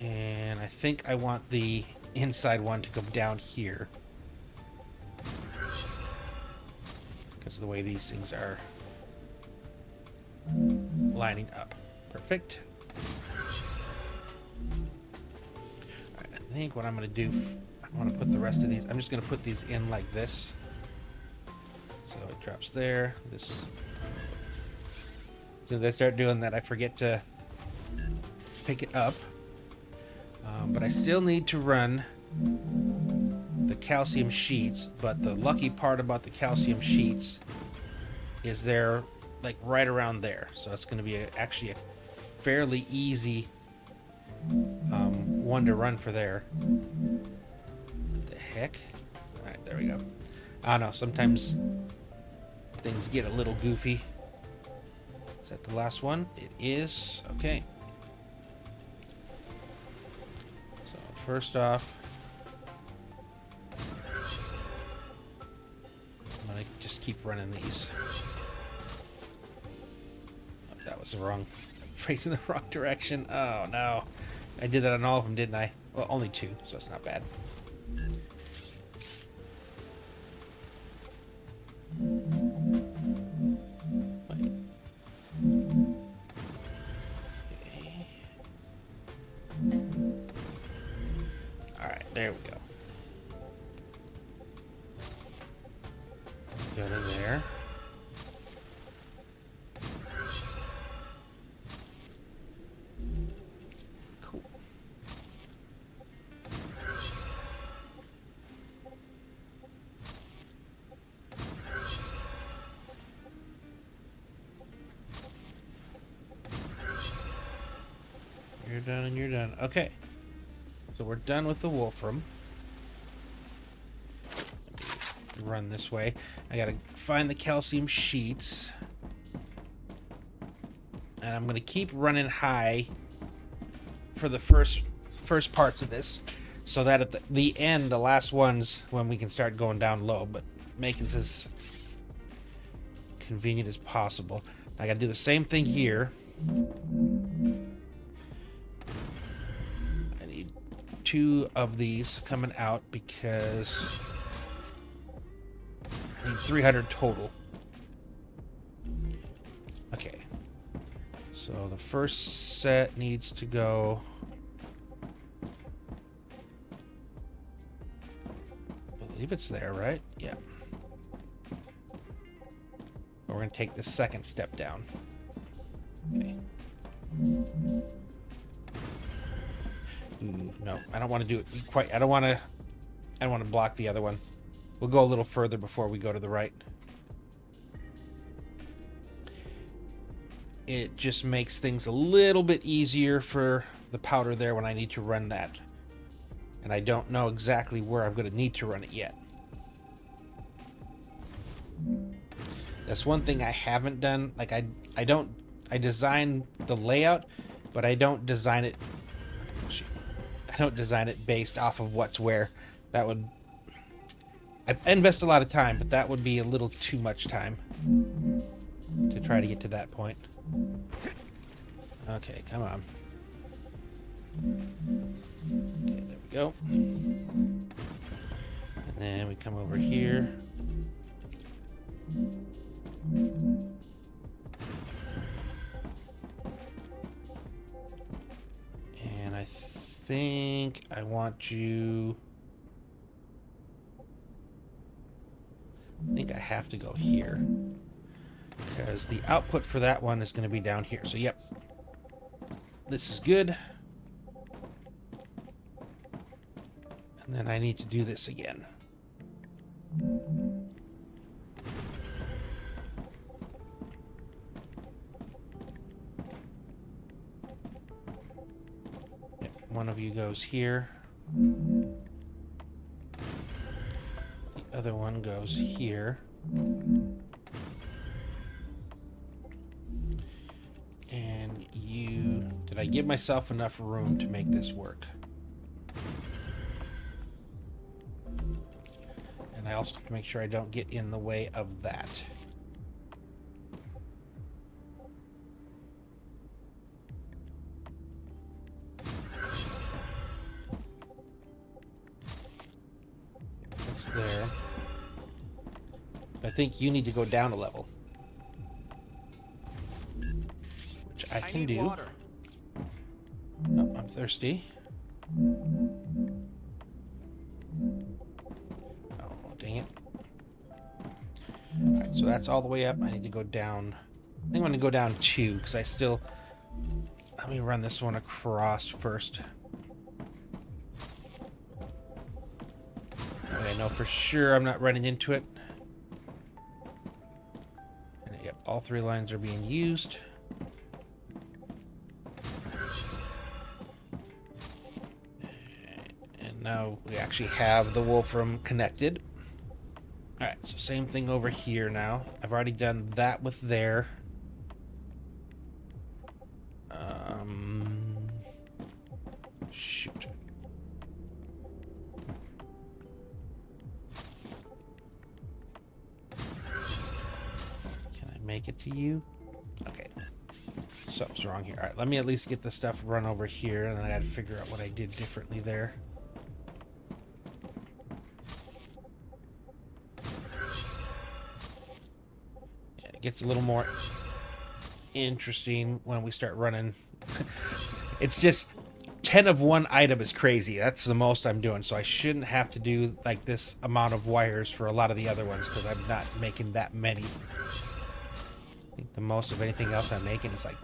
And I think I want the inside one to go down here, because of the way these things are lining up. Perfect. Alright, I think what I'm going to do, I want to put the rest of these, I'm just going to put these in like this. So it drops there. This. As soon as I start doing that, I forget to pick it up. But I still need to run the calcium sheets, but the lucky part about the calcium sheets is they're like right around there. So it's going to be actually a fairly easy one to run for there. What the heck? Alright, there we go. I don't know, sometimes things get a little goofy. Is that the last one? It is. Okay. First off, I'm going to just keep running these. Oh, that was the wrong, facing the wrong direction. Oh no. I did that on all of them, didn't I? Well, only 2, so it's not bad. Wait. There we go. Go in there. Cool. You're done and you're done. Okay. So we're done with the Wolfram. Run this way. I gotta find the calcium sheets. And I'm gonna keep running high for the first parts of this, so that at the end, the last ones, when we can start going down low, but making this as convenient as possible. I gotta do the same thing here. I need 2 of these coming out because I need 300 total. Okay. So the first set needs to go. I believe it's there, right? Yeah. We're going to take the second step down. Okay. Ooh, no, I don't want to do it quite. I don't want to block the other one. We'll go a little further before we go to the right. It just makes things a little bit easier for the powder there when I need to run that. And I don't know exactly where I'm going to need to run it yet. That's one thing I haven't done. Like I design the layout, but I don't design it. I don't design it based off of what's where. That would. I invest a lot of time, but that would be a little too much time to try to get to that point. Okay, come on. Okay, there we go. And then we come over here. And I think I want you... I think I have to go here. Because the output for that one is going to be down here. So, yep. This is good. And then I need to do this again. Yep, one of you goes here. The other one goes here. And you... Did I give myself enough room to make this work? And I also have to make sure I don't get in the way of that. That's there. I think you need to go down a level. Which I can do. Water. Oh, I'm thirsty. Oh, dang it. Alright, so that's all the way up. I need to go down. I think I'm going to go down 2, because I still... Let me run this one across first. Okay, I know for sure I'm not running into it. And yep, all 3 lines are being used. Now we actually have the Wolfram connected. Alright, so same thing over here now. I've already done that with there. Shoot. Can I make it to you? Okay. Something's wrong here. Alright, let me at least get the stuff run over here, and then I gotta figure out what I did differently there. Gets a little more interesting when we start running. It's just 10 of one item is crazy. That's the most I'm doing, so I shouldn't have to do like this amount of wires for a lot of the other ones because I'm not making that many. I think the most of anything else I'm making is like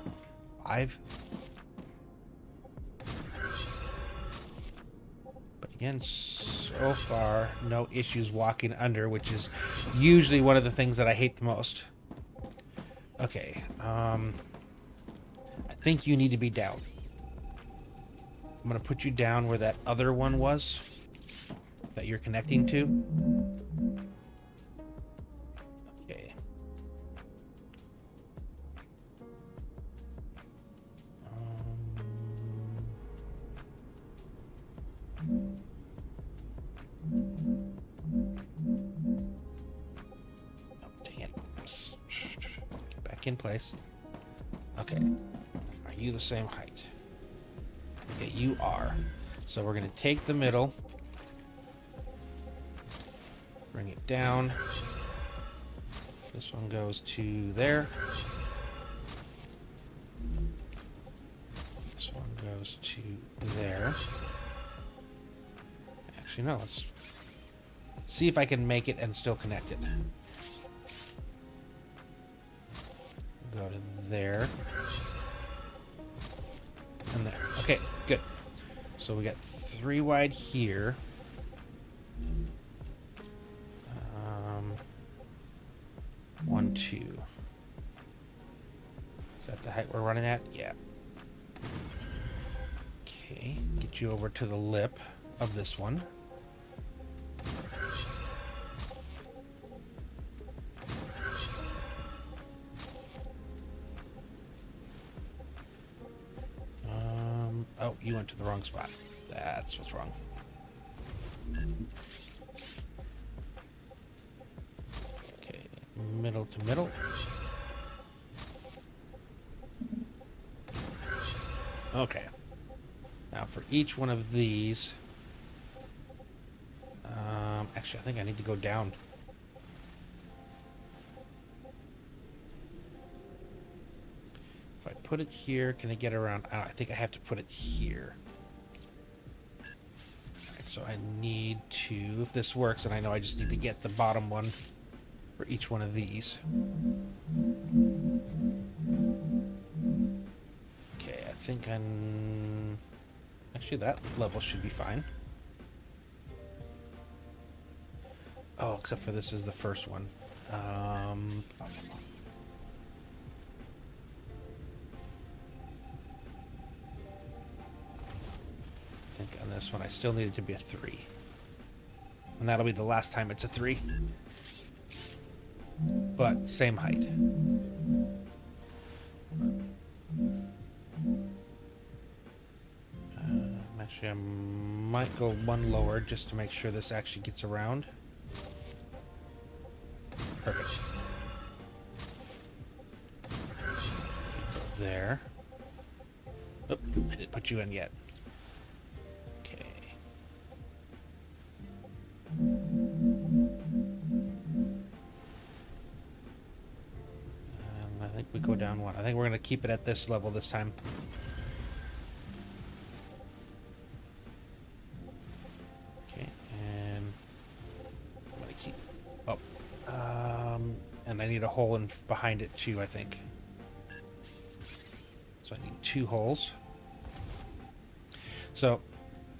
5. But again, so far no issues walking under, which is usually one of the things that I hate the most. Okay, I think you need to be down. I'm going to put you down where that other one was that you're connecting to. Okay. Oh, dang it. Get back in place. Okay. Are you the same height? Okay, you are. So we're going to take the middle, bring it down. This one goes to there. This one goes to there. Actually, no, let's see if I can make it and still connect it. Go to there. And there. Okay, good. So we got 3 wide here. 1, 2. Is that the height we're running at? Yeah. Okay, get you over to the lip of this one. Oh, you went to the wrong spot. That's what's wrong. Okay, middle to middle. Okay. Now for each one of these, actually I think I need to go down. If I put it here, can I get around? I think I have to put it here. Alright, so I need to, if this works, and I know I just need to get the bottom one for each one of these. Okay, I think I'm... Actually, that level should be fine. Oh, except for this is the first one. I think on this one I still need it to be a 3. And that'll be the last time it's a 3. But same height. Actually, I might go 1 lower just to make sure this actually gets around. Perfect. There. Oh, I didn't put you in yet. Okay. I think we go down 1. I think we're going to keep it at this level this time. Okay, and I'm going to keep... Oh. And I need a hole in behind it too, I think. So I need 2 holes. So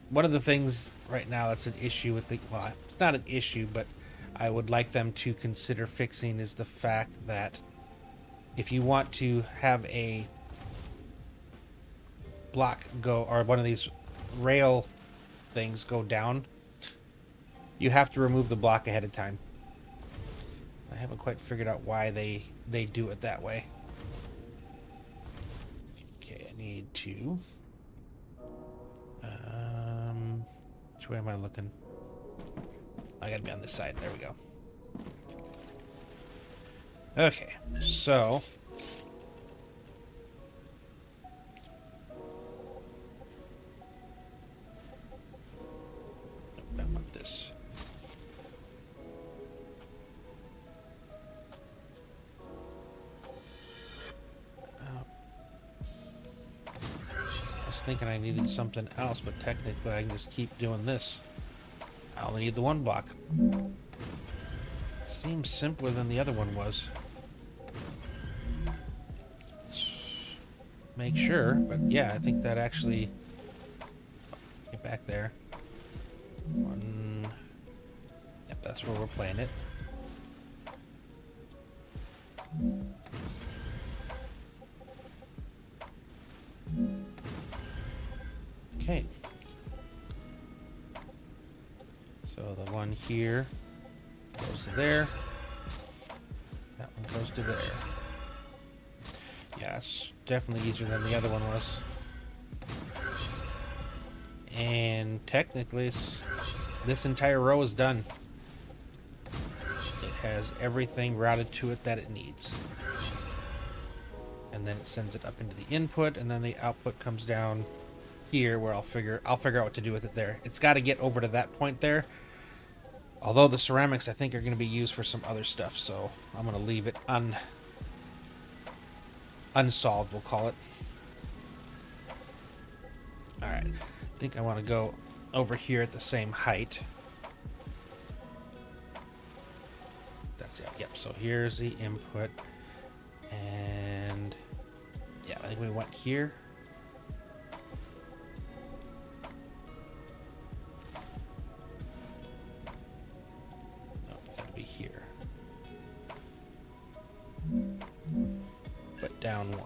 one of the things right now that's an issue with the... Well, it's not an issue, but I would like them to consider fixing is the fact that if you want to have a block go, or one of these rail things go down, you have to remove the block ahead of time. I haven't quite figured out why they do it that way. Okay, I need to... which way am I looking? I gotta be on this side. There we go. Okay, so... I want this. I was thinking I needed something else, but technically I can just keep doing this. I only need the 1 block. Seems simpler than the other one was. Let's make sure, but yeah, I think that actually... Get back there. 1... Yep, that's where we're playing it. Okay. So the one here goes to there. That one goes to there. Yeah, it's definitely easier than the other one was. And technically, this entire row is done. It has everything routed to it that it needs. And then it sends it up into the input, and then the output comes down here where I'll figure out what to do with it there. It's got to get over to that point there. Although the ceramics, I think, are going to be used for some other stuff, so I'm going to leave it unsolved, we'll call it. Alright, I think I want to go over here at the same height. That's it, yep, so here's the input. And yeah, I think we went here. Here. But down one.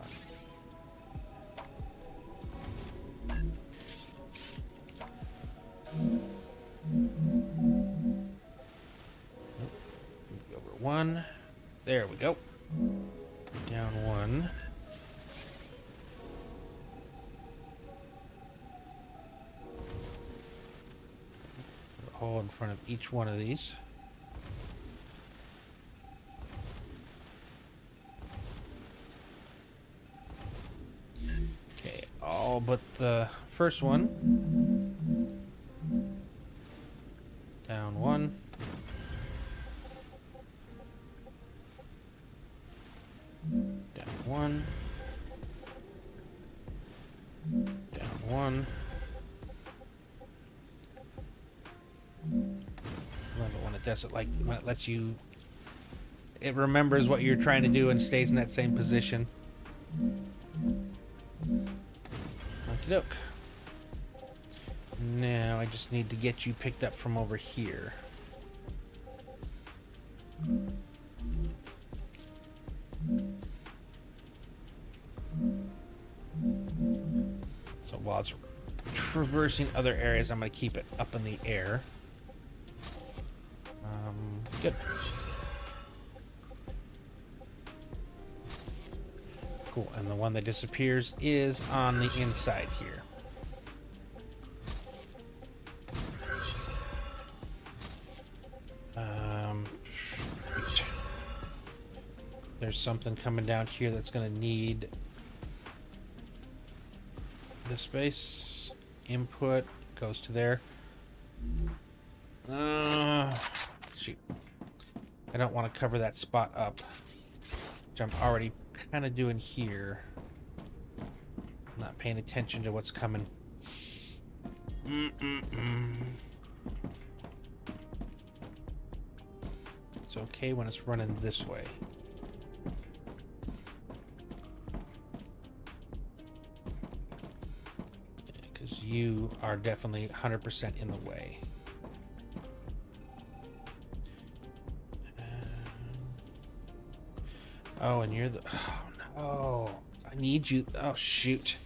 Over one. There we go. Down one. Put a hole in front of each one of these. All but the first one. Down one. Down one. Down one. Love it when it does it, like when it lets you. It remembers what you're trying to do and stays in that same position. Look. Now I just need to get you picked up from over here. So while it's traversing other areas, I'm going to keep it up in the air. Good. Cool, and the one that disappears is on the inside here. There's something coming down here that's going to need this space. Input goes to there. Shoot. I don't want to cover that spot up, which I'm already kind of doing here. Not paying attention to what's coming. It's okay when it's running this way. Because you are definitely 100% in the way. Oh, and you're the... Oh, no. I need you... Oh, shoot.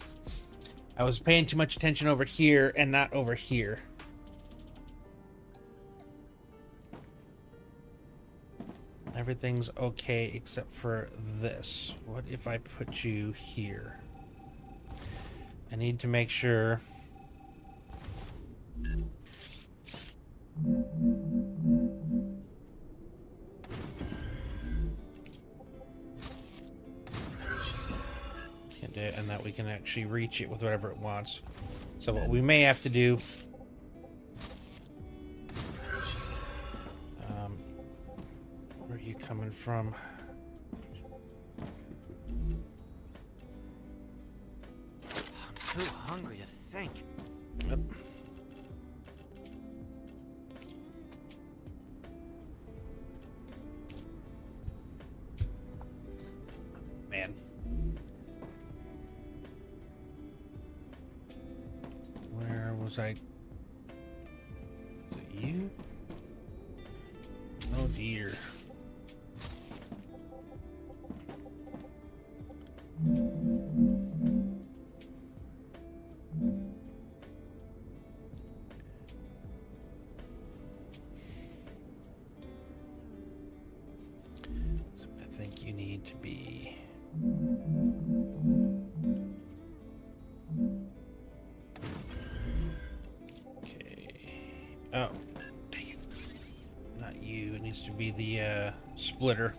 I was paying too much attention over here and not over here. Everything's okay except for this. What if I put you here? I need to make sure... and that we can actually reach it with whatever it wants. So what we may have to do... where are you coming from? I'm too hungry to think. Yep. Man. Where was I? Is it you? Oh dear. Oh, dang it. Not you. It needs to be the splitter.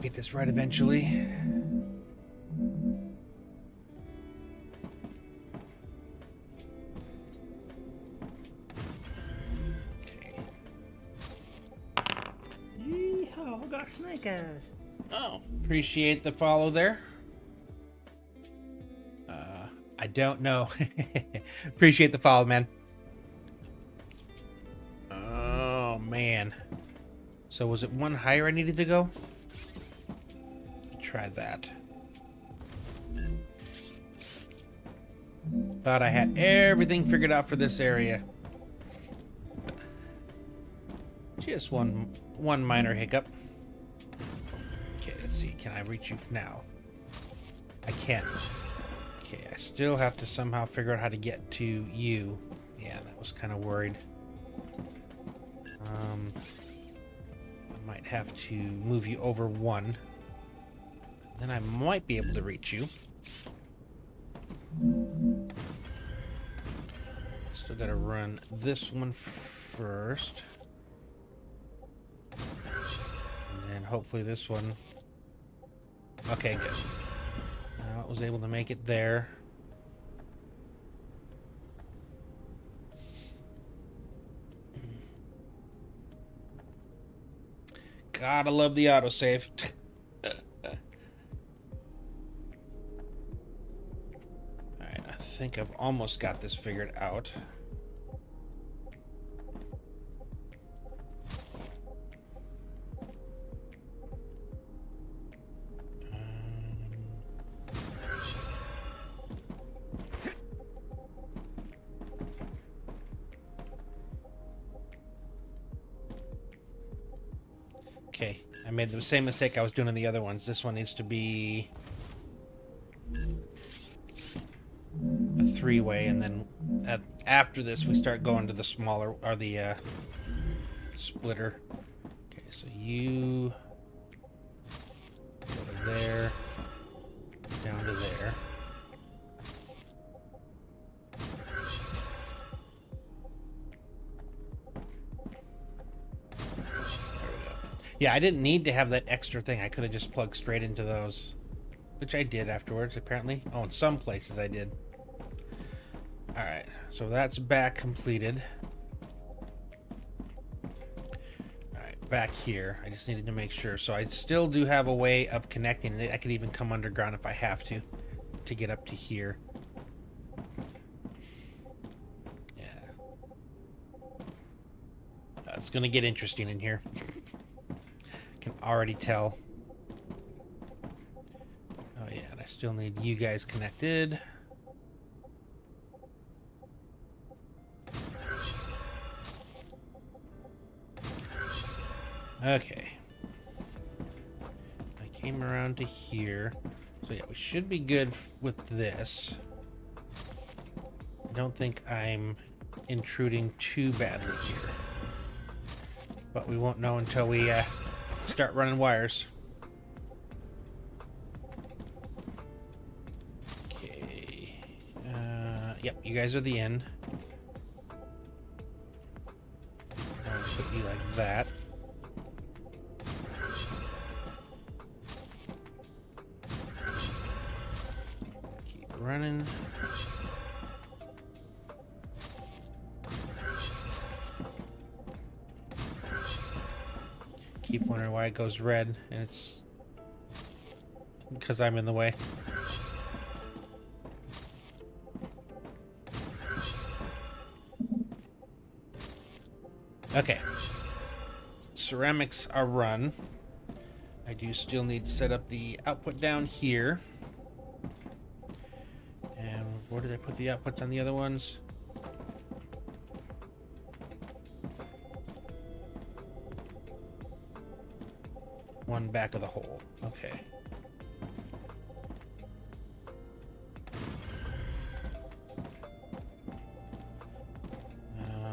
Get this right eventually. Okay. Yeehaw, got snake eyes. Oh, appreciate the follow there. I don't know. Appreciate the follow, man. Oh, man. So was it one higher I needed to go? Try that. Thought I had everything figured out for this area. Just one minor hiccup. Okay, let's see. Can I reach you now? I can. Okay, I still have to somehow figure out how to get to you. Yeah, that was kind of worried. I might have to move you over one. Then I might be able to reach you. Still gotta run this one first. And then hopefully this one. Okay, good. I was able to make it there. Gotta love the autosave. Alright, I think I've almost got this figured out. Okay, I made the same mistake I was doing in the other ones. This one needs to be a three-way, and then after this we start going to the smaller, or the splitter. Okay, so you go to there, down to there. Yeah, I didn't need to have that extra thing. I could have just plugged straight into those, which I did afterwards, apparently. Oh, in some places I did. Alright, so that's back completed. Alright, back here. I just needed to make sure. So I still do have a way of connecting it. I could even come underground if I have to get up to here. Yeah. It's going to get interesting in here. Can already tell. Oh yeah, and I still need you guys connected. Okay. I came around to here. So yeah, we should be good with this. I don't think I'm intruding too badly here. But we won't know until we start running wires. Okay. Yep, you guys are the end. I'll put you like that. Keep running. Keep wondering why it goes red, and it's because I'm in the way. Okay. Ceramics are run. I do still need to set up the output down here. And where did I put the outputs on the other ones? One back of the hole. Okay.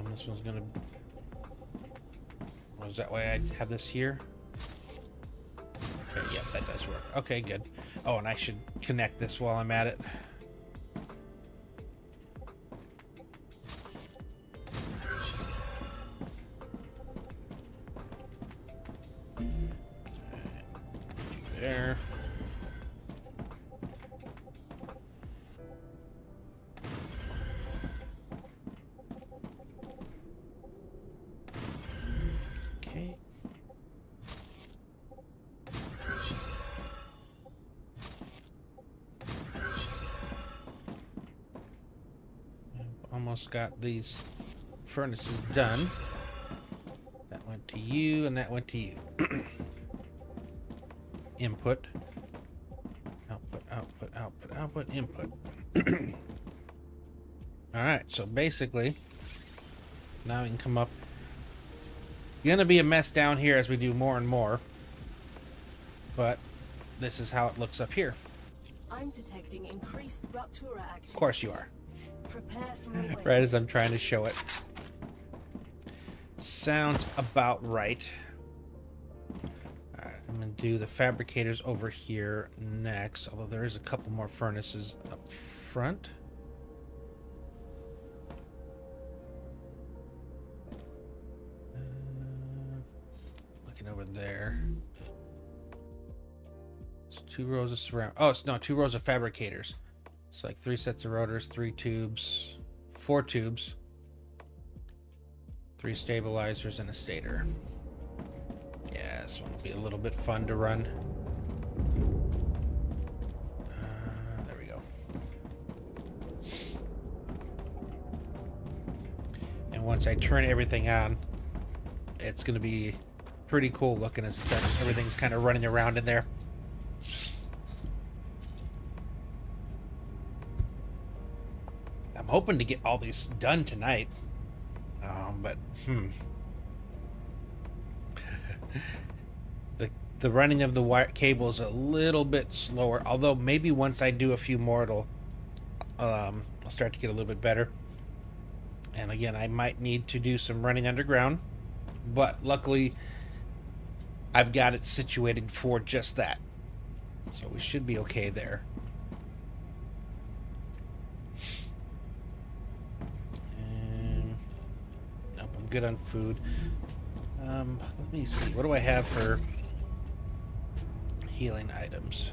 This one's gonna... Was that why I have this here? Okay, yep, that does work. Okay, good. Oh, and I should connect this while I'm at it. almost got these furnaces done. That went to you, and that went to you. Input. Output, output, output, output, input. Alright, so basically, now we can come up. It's gonna be a mess down here as we do more and more. But this is how it looks up here. I'm detecting increased ruptura activity. Of course you are. Prepare for a win. Right as I'm trying to show it. Sounds about right. Alright, I'm going to do the fabricators over here next, although there is a couple more furnaces up front. Looking over there. It's 2 rows of surround. Oh, it's no, 2 rows of fabricators. It's like 3 sets of rotors, 3 tubes, 4 tubes, 3 stabilizers, and a stator. Yeah, this one will be a little bit fun to run. There we go. And once I turn everything on, it's going to be pretty cool looking as it starts. Everything's kind of running around in there. I'm hoping to get all these done tonight. But the running of the wire cable is a little bit slower. Although maybe once I do a few more, I'll start to get a little bit better. And again, I might need to do some running underground, but luckily I've got it situated for just that, so we should be okay there. Good on food. Let me see. What do I have for healing items?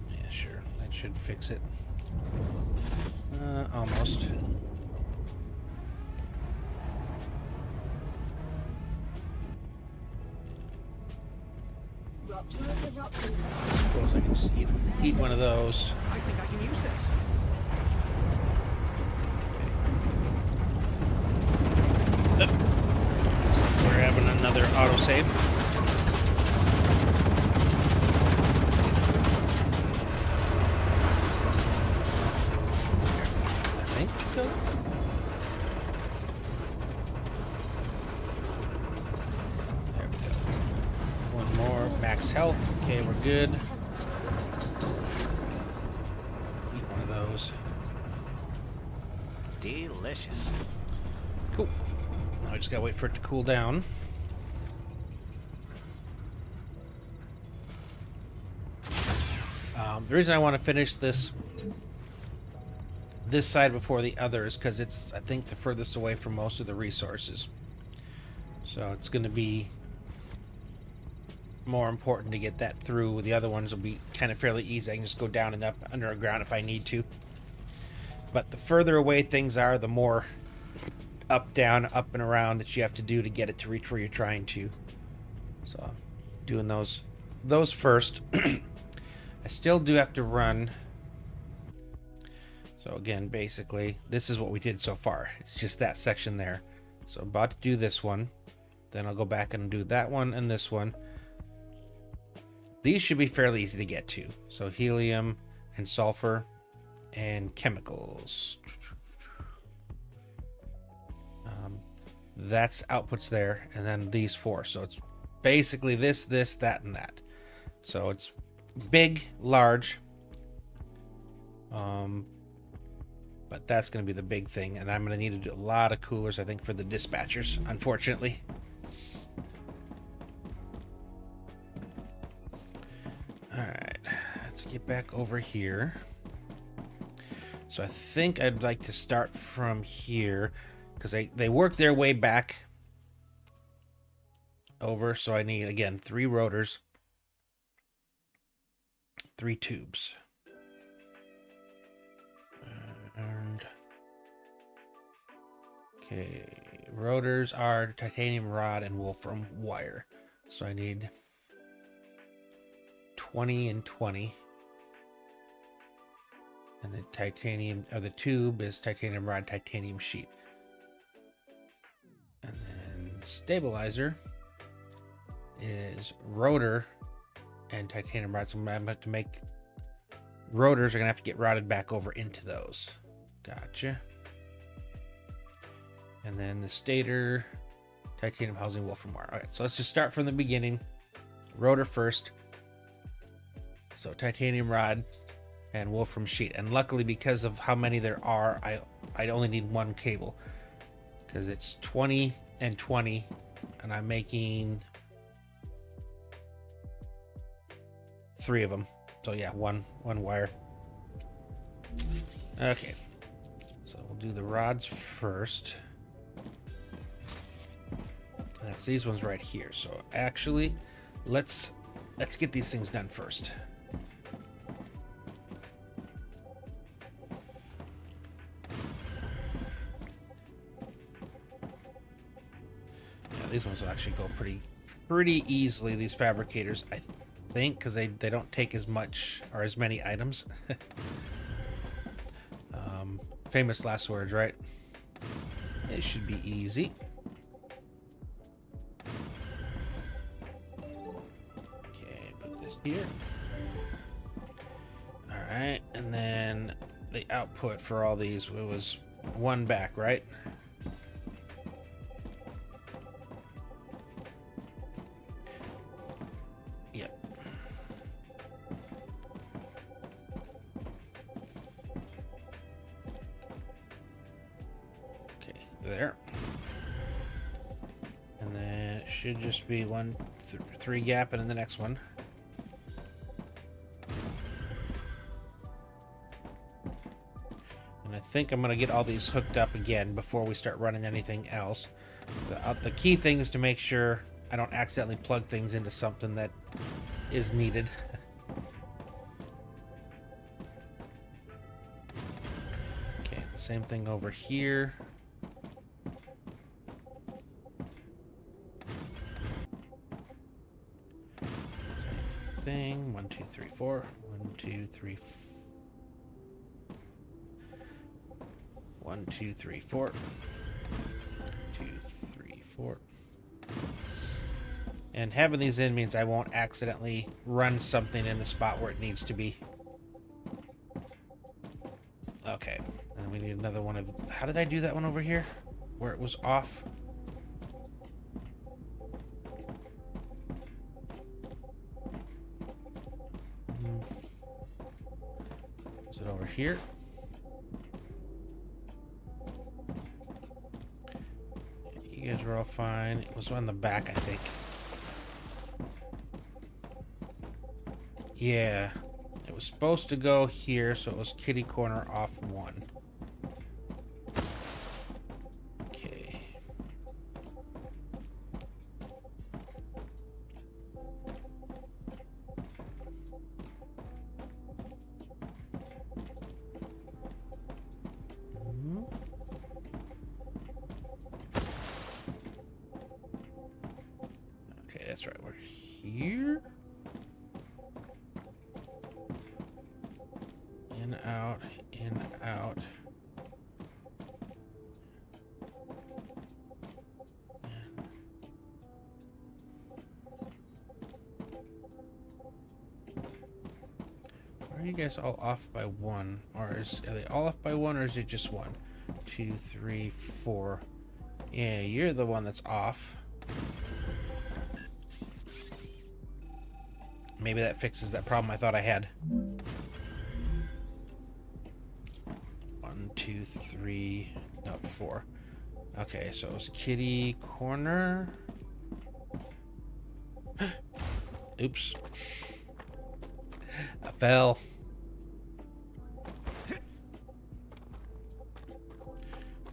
Yeah, sure. That should fix it. Almost. Suppose I can just eat one of those. I think I can use this. So we're having another autosave. I think so. There we go. One more. Max health. Okay, we're good. Eat one of those. Delicious. Cool. Now I just gotta wait for it to cool down. The reason I want to finish this side before the other is because it's, I think, the furthest away from most of the resources. So it's going to be more important to get that through. The other ones will be kind of fairly easy. I can just go down and up underground if I need to. But the further away things are, the more up, down, up, and around that you have to do to get it to reach where you're trying to. So doing those first. I still do have to run. So again, basically, this is what we did so far. It's just that section there. So about to do this one. Then I'll go back and do that one and this one. These should be fairly easy to get to. So helium and sulfur and chemicals. That's outputs there. And then these 4. So it's basically this, that, and that. So it's big, large. But that's going to be the big thing. And I'm going to need to do a lot of coolers, I think, for the dispatchers, unfortunately. Alright, let's get back over here. So I think I'd like to start from here, because they work their way back over. So I need, again, 3 rotors, 3 tubes. And okay, rotors are titanium rod and wolfram wire. So I need 20 and 20. And the titanium, or the tube is titanium rod, titanium sheet. And then stabilizer is rotor and titanium rod. So I'm going to have to make rotors are going to have to get routed back over into those. Gotcha. And then the stator, titanium housing, wolfram wire. All right, so let's just start from the beginning. Rotor first. So titanium rod and wolfram sheet. And luckily, because of how many there are, I only need one cable. Because it's 20 and 20. And I'm making 3 of them. So yeah, one wire. Okay. So we'll do the rods first. That's these ones right here. So actually, let's get these things done first. Yeah, these ones will actually go pretty easily, these fabricators, I think, because they don't take as much or as many items. Famous last words, right? It should be easy. Okay, put this here. All right, and then the output for all these, it was 1 back, right? Yep. Okay, there. And then it should just be 3 gap, and in the next one. And I think I'm going to get all these hooked up again before we start running anything else. The key thing is to make sure I don't accidentally plug things into something that is needed. Okay, the same thing over here. Same thing. 1, 2, 3, 4. 1, 2, 3, 1, 2, 3, 4. 2, 3, 4. And having these in means I won't accidentally run something in the spot where it needs to be. Okay. And we need another one of... How did I do that one over here? Where it was off? Is it over here? You guys were all fine. It was on the back, I think. Yeah. It was supposed to go here, so it was kitty corner off 1. Okay. Okay, that's right. We're here. In, out, in, out. Are you guys all off by 1? Or are they all off by 1, or is it just 1? 2, 3, 4. Yeah, you're the one that's off. Maybe that fixes that problem I thought I had. 1, 2, 3, no, 4. Okay, so it was kitty corner. Oops. I fell.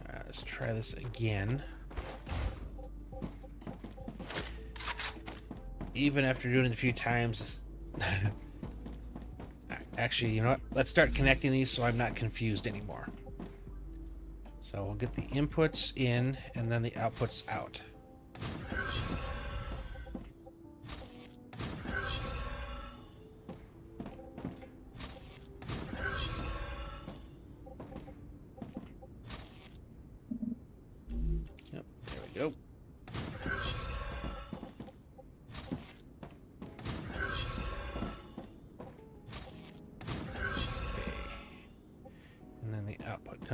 Alright, let's try this again. Even after doing it a few times, actually, you know what? Let's start connecting these so I'm not confused anymore. So we'll get the inputs in and then the outputs out.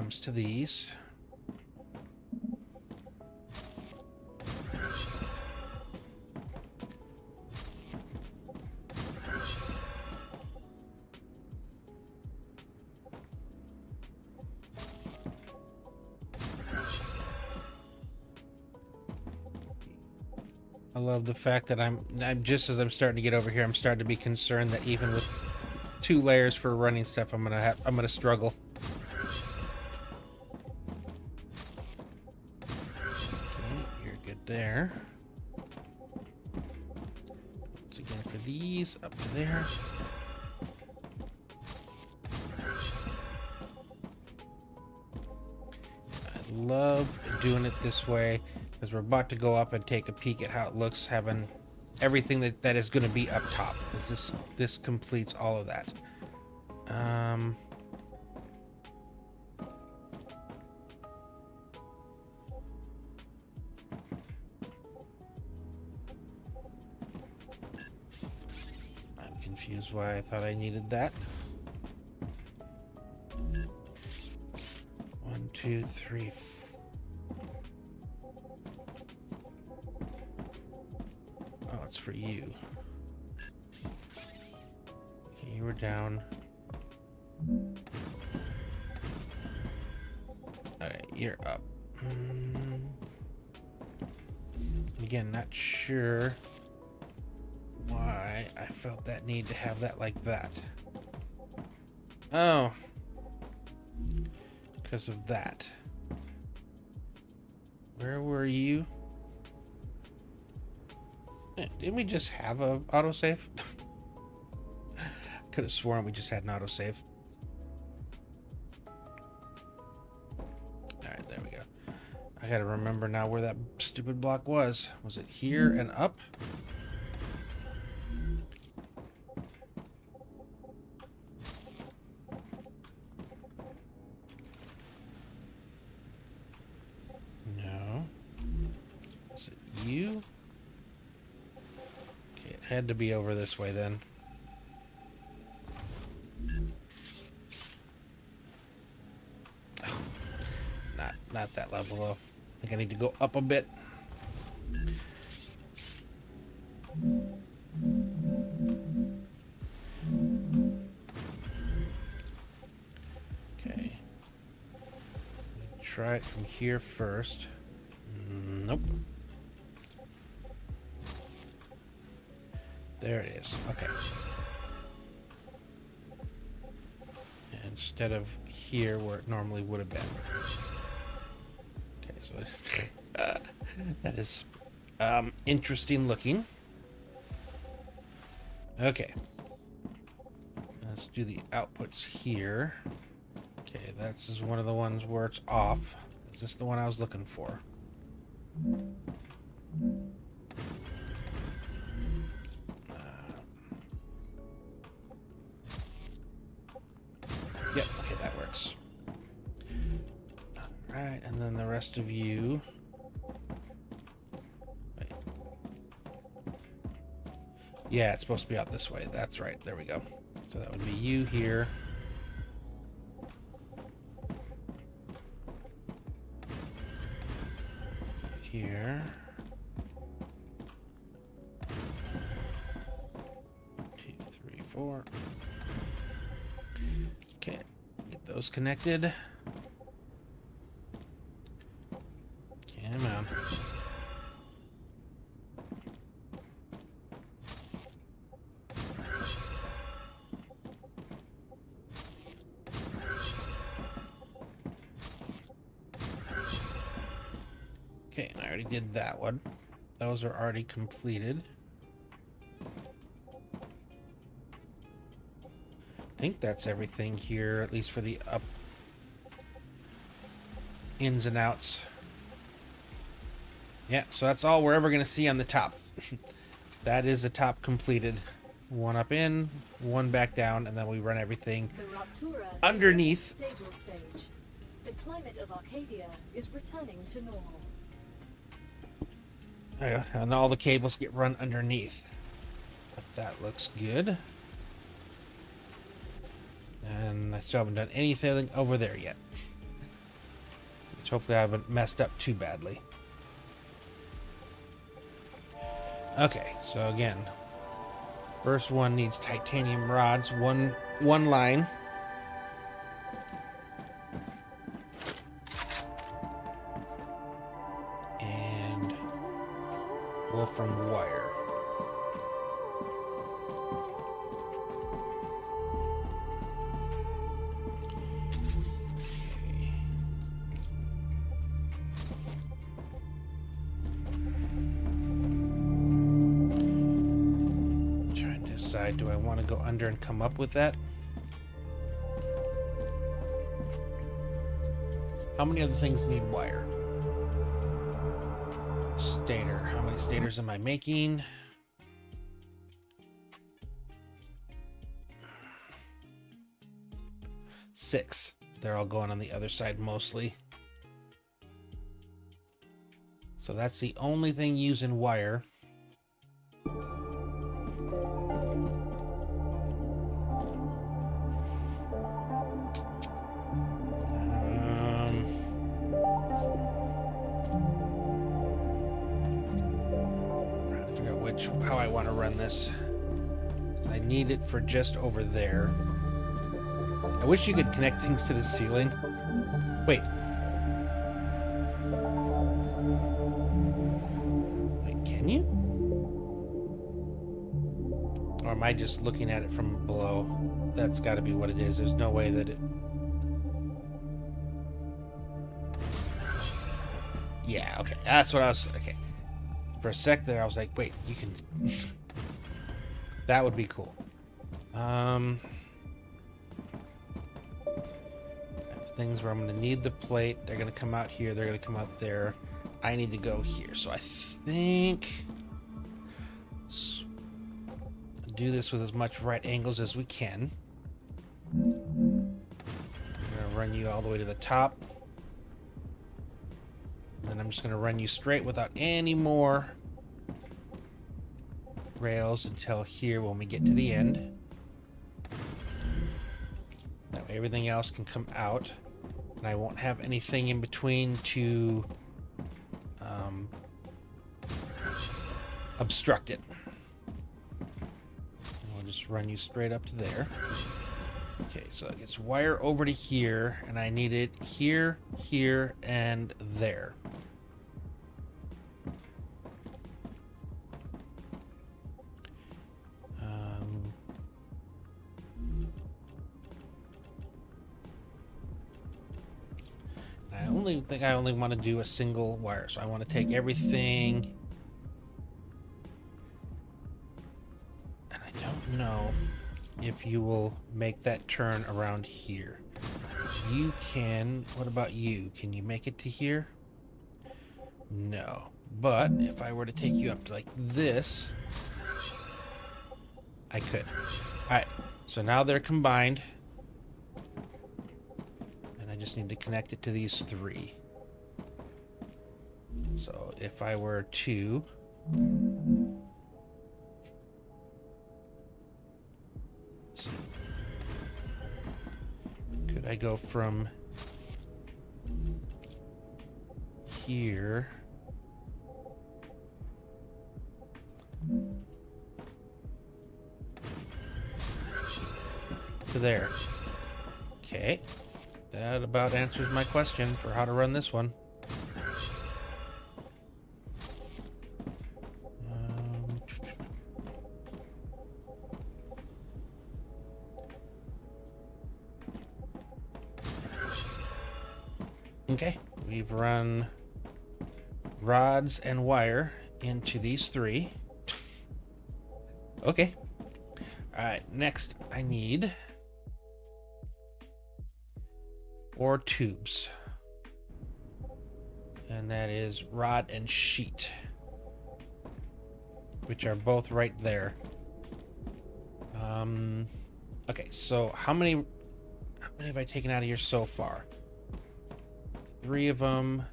comes to these. I love the fact that I'm just as I'm starting to get over here, I'm starting to be concerned that even with 2 layers for running stuff, I'm gonna struggle. Okay, you're good there. Once again for these, up to there. I love doing it this way because we're about to go up and take a peek at how it looks, having everything that is going to be up top, because this completes all of that. I'm confused why I thought I needed that. 1, 2, 3, 4. Oh, it's for you. Okay, you were down. Alright, you're up. Again, not sure why I felt that need to have that like that. Oh. Because of that. Where were you? Didn't we just have a autosave? Could have sworn we just had an autosave. Alright, there we go. I gotta remember now where that stupid block was. Was it here and up? No. Is it you? Okay, it had to be over this way then. Not that level though. I think I need to go up a bit. Okay. Try it from here first. Nope. There it is. Okay. Instead of here where it normally would have been. Okay, so that is interesting looking. Okay. Let's do the outputs here. Okay, this is one of the ones where it's off. Is this the one I was looking for? Yep, okay, that works. Alright, and then the rest of you. Wait. Yeah, it's supposed to be out this way. That's right, there we go. So that would be you here. Here. 2, 3, 4. Okay, get those connected. Come on. Okay, and I already did that one. Those are already completed. I think that's everything here, at least for the up ins and outs. Yeah, so that's all we're ever going to see on the top. That is the top completed. One up in, one back down, and then we run everything underneath. Stable stage. The climate of Arcadia is returning to normal. There you go. And all the cables get run underneath. But that looks good. And I still haven't done anything over there yet. Which hopefully I haven't messed up too badly. Okay, so again, first one needs titanium rods, one line. And wolfram wire. Do I want to go under and come up with that? How many other things need wire? Stator. How many stators am I making? Six. They're all going on the other side mostly. So that's the only thing using wire. How I want to run this. I need it for just over there. I wish you could connect things to the ceiling. Wait. Wait, can you? Or am I just looking at it from below? That's got to be what it is. There's no way that it... Yeah, okay. That's what I was... Okay. For a sec there, I was like, wait, you can... That would be cool. I have things where I'm going to need the plate. They're going to come out here. They're going to come out there. I need to go here. So I think... do this with as much right angles as we can. I'm going to run you all the way to the top. And I'm just going to run you straight without any more rails until here when we get to the end. That way everything else can come out. And I won't have anything in between to obstruct it. And we'll just run you straight up to there. Okay, so it gets wire over to here, and I need it here, here, and there. I think I only want to do a single wire, so I want to take everything. And I don't know if you will make that turn around here. You can. What about you? Can you make it to here? No. But if I were to take you up to like this, I could. Alright, so now they're combined. And I just need to connect it to these three. So if I were to... let's see. Could I go from here to there? Okay. That about answers my question for how to run this one. Okay, we've run rods and wire into these three. Okay. Alright, next I need 4 tubes. And that is rod and sheet, which are both right there. Okay, so how many have I taken out of here so far? 3 of them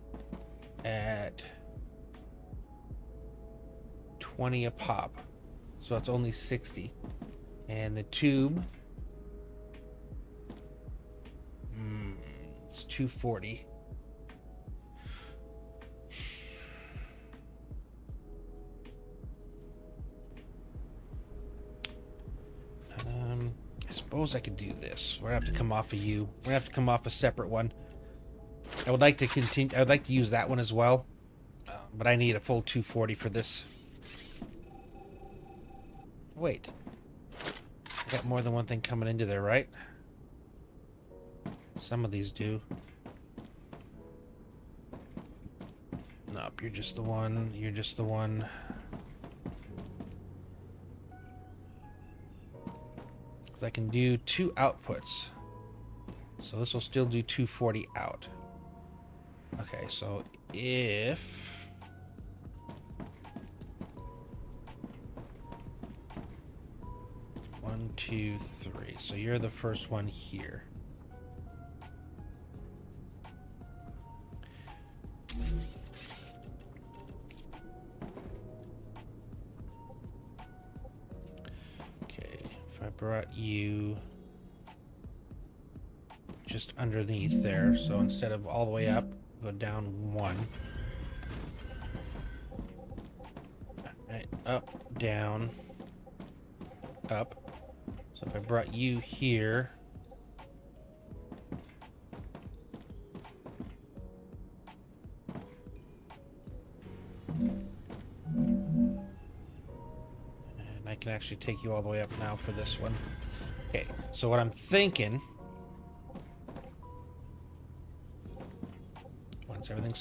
at 20 a pop. So that's only 60. And the tube, it's 240. suppose I could do this. We're gonna have to come off of you. We're gonna have to come off a separate one. I would like to continue. I would like to use that one as well, but I need a full 240 for this. Wait, I got more than one thing coming into there, right? Some of these do. Nope, you're just the one. You're just the one. Because I can do 2 outputs. So this will still do 240 out. Okay, so if... One, two, three. So you're the first one here. I brought you just underneath there, so instead of all the way up, go down 1. Right, up, down, up. So if I brought you here, I can actually take you all the way up now for this one. Okay, so what I'm thinking, once everything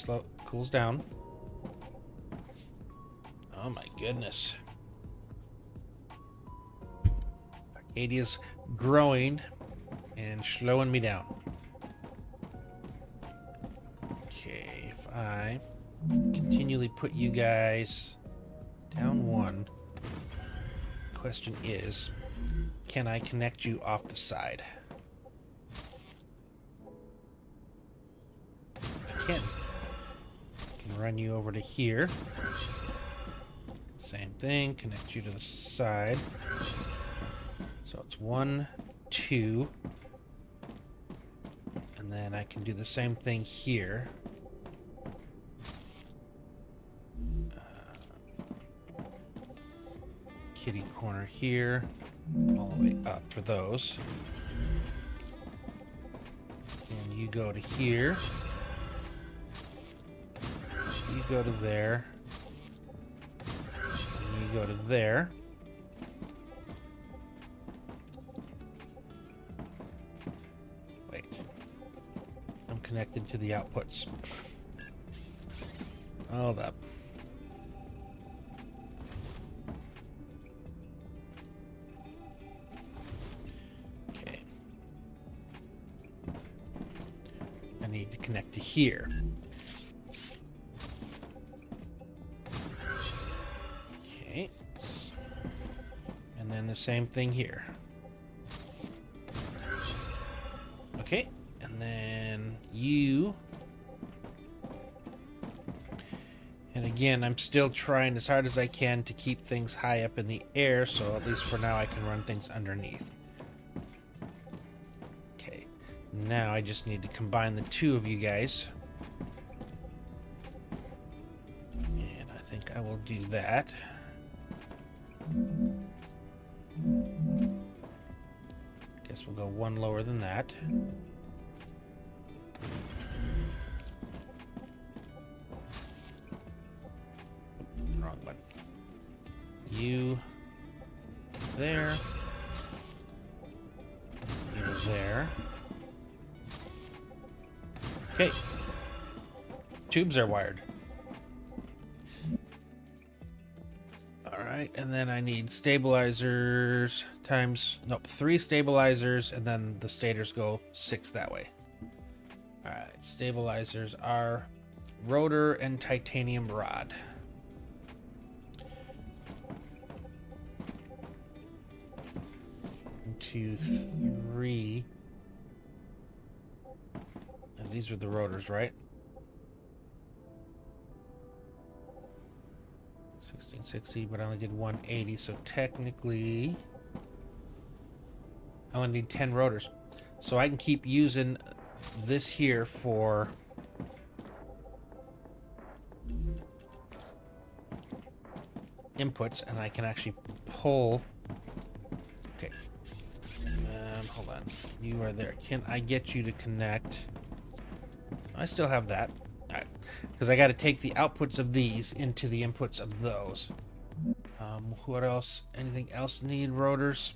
cools down. Oh my goodness. Arcadia's growing and slowing me down. Okay, if I continually put you guys down 1, question is, can I connect you off the side? I can. I can run you over to here. Same thing, connect you to the side. So it's 1, 2. And then I can do the same thing here. Kitty corner here, all the way up for those. And you go to here. You go to there. And you go to there. Wait. I'm connected to the outputs. Hold up. Need to connect to here. Okay. And then the same thing here. Okay. And then you. And again, I'm still trying as hard as I can to keep things high up in the air, so at least for now I can run things underneath. Now I just need to combine the 2 of you guys. And I think I will do that. Guess we'll go 1 lower than that. Wrong one. You there. You there. Okay. Tubes are wired. Alright, and then I need stabilizers times... Nope, 3 stabilizers, and then the stators go 6 that way. Alright, stabilizers are rotor and titanium rod. One, 2, 3... These were the rotors, right? 1660, but I only did 180, so technically I only need 10 rotors. So I can keep using this here for inputs, and I can actually pull. Okay. hold on. You are there. Can I get you to connect? I still have that. Alright. Because I got to take the outputs of these into the inputs of those. What else? Anything else need rotors?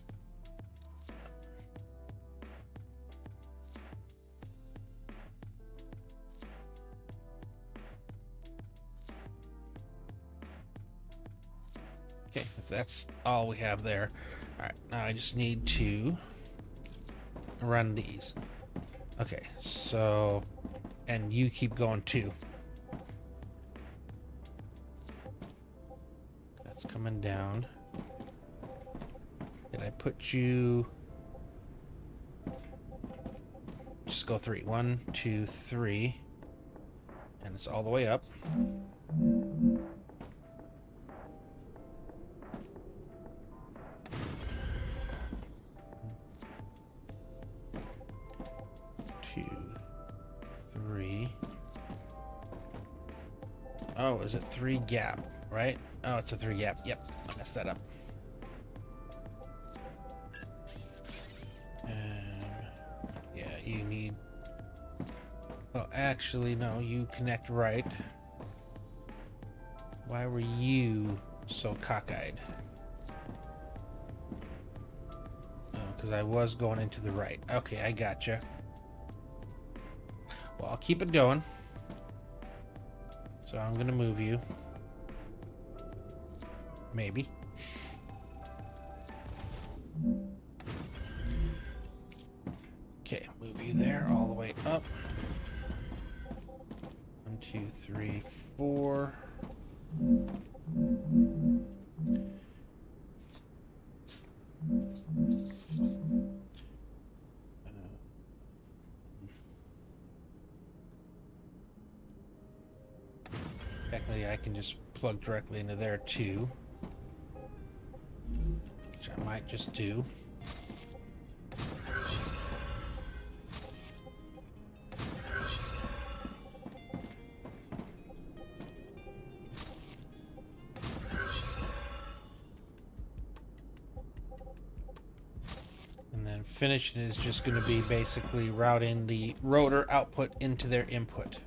Okay, if that's all we have there. Alright, now I just need to run these. Okay, so... And you keep going too. That's coming down. Did I put you... Just go 3. 1, 2, 3. And it's all the way up. Oh, is it 3 gap, right? Oh, it's a 3 gap. Yep, I messed that up. Yeah, you need... Oh, actually, no, you connect right. Why were you so cockeyed? Oh, because I was going into the right. Okay, I gotcha. Well, I'll keep it going. So I'm gonna move you. Maybe. Okay, move you there all the way up. 1, 2, 3, 4. Technically, I can just plug directly into there too, which I might just do. And then finishing is just going to be basically routing the rotor output into their input.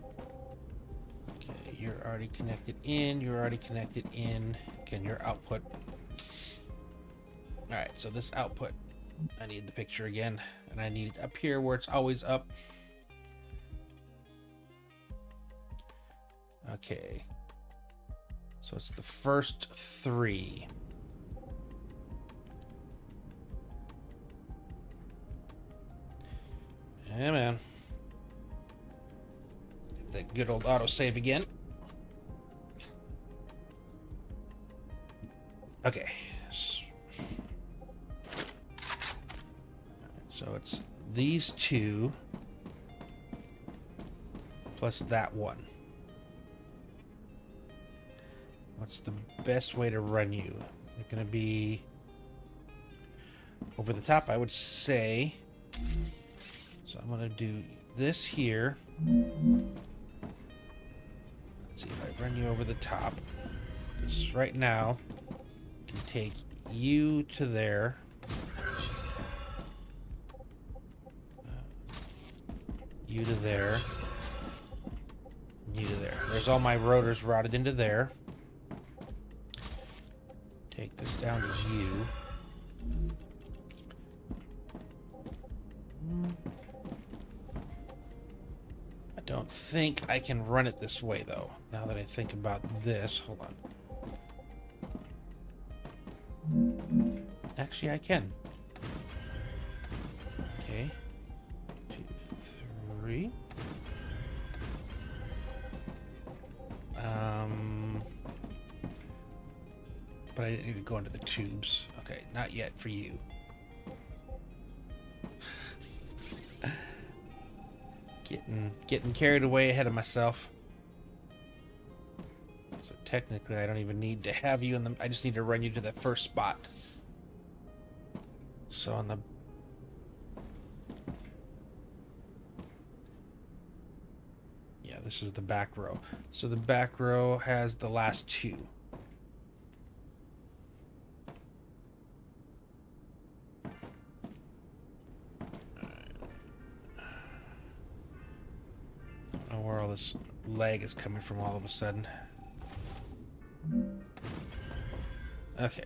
You're already connected in, you're already connected in. Again, your output. Alright, so this output, I need the picture again, and I need it up here where it's always up. Okay. So it's the first 3. Yeah, man. Get that good old autosave again. Okay. So it's these 2 plus that one. What's the best way to run you? It's going to be over the top, I would say. So I'm going to do this here. Let's see if I run you over the top. This right now can take you to there. You to there. You to there. There's all my rotors routed into there. Take this down to you. I don't think I can run it this way, though. Now that I think about this, hold on. Actually, I can. Okay. 2, 3. But I didn't need to go into the tubes. Okay, not yet for you. Getting carried away ahead of myself. So technically, I don't even need to have you in them. I just need to run you to that first spot. So on the... Yeah, this is the back row. So the back row has the last 2. I don't know where all this lag is coming from all of a sudden. Okay.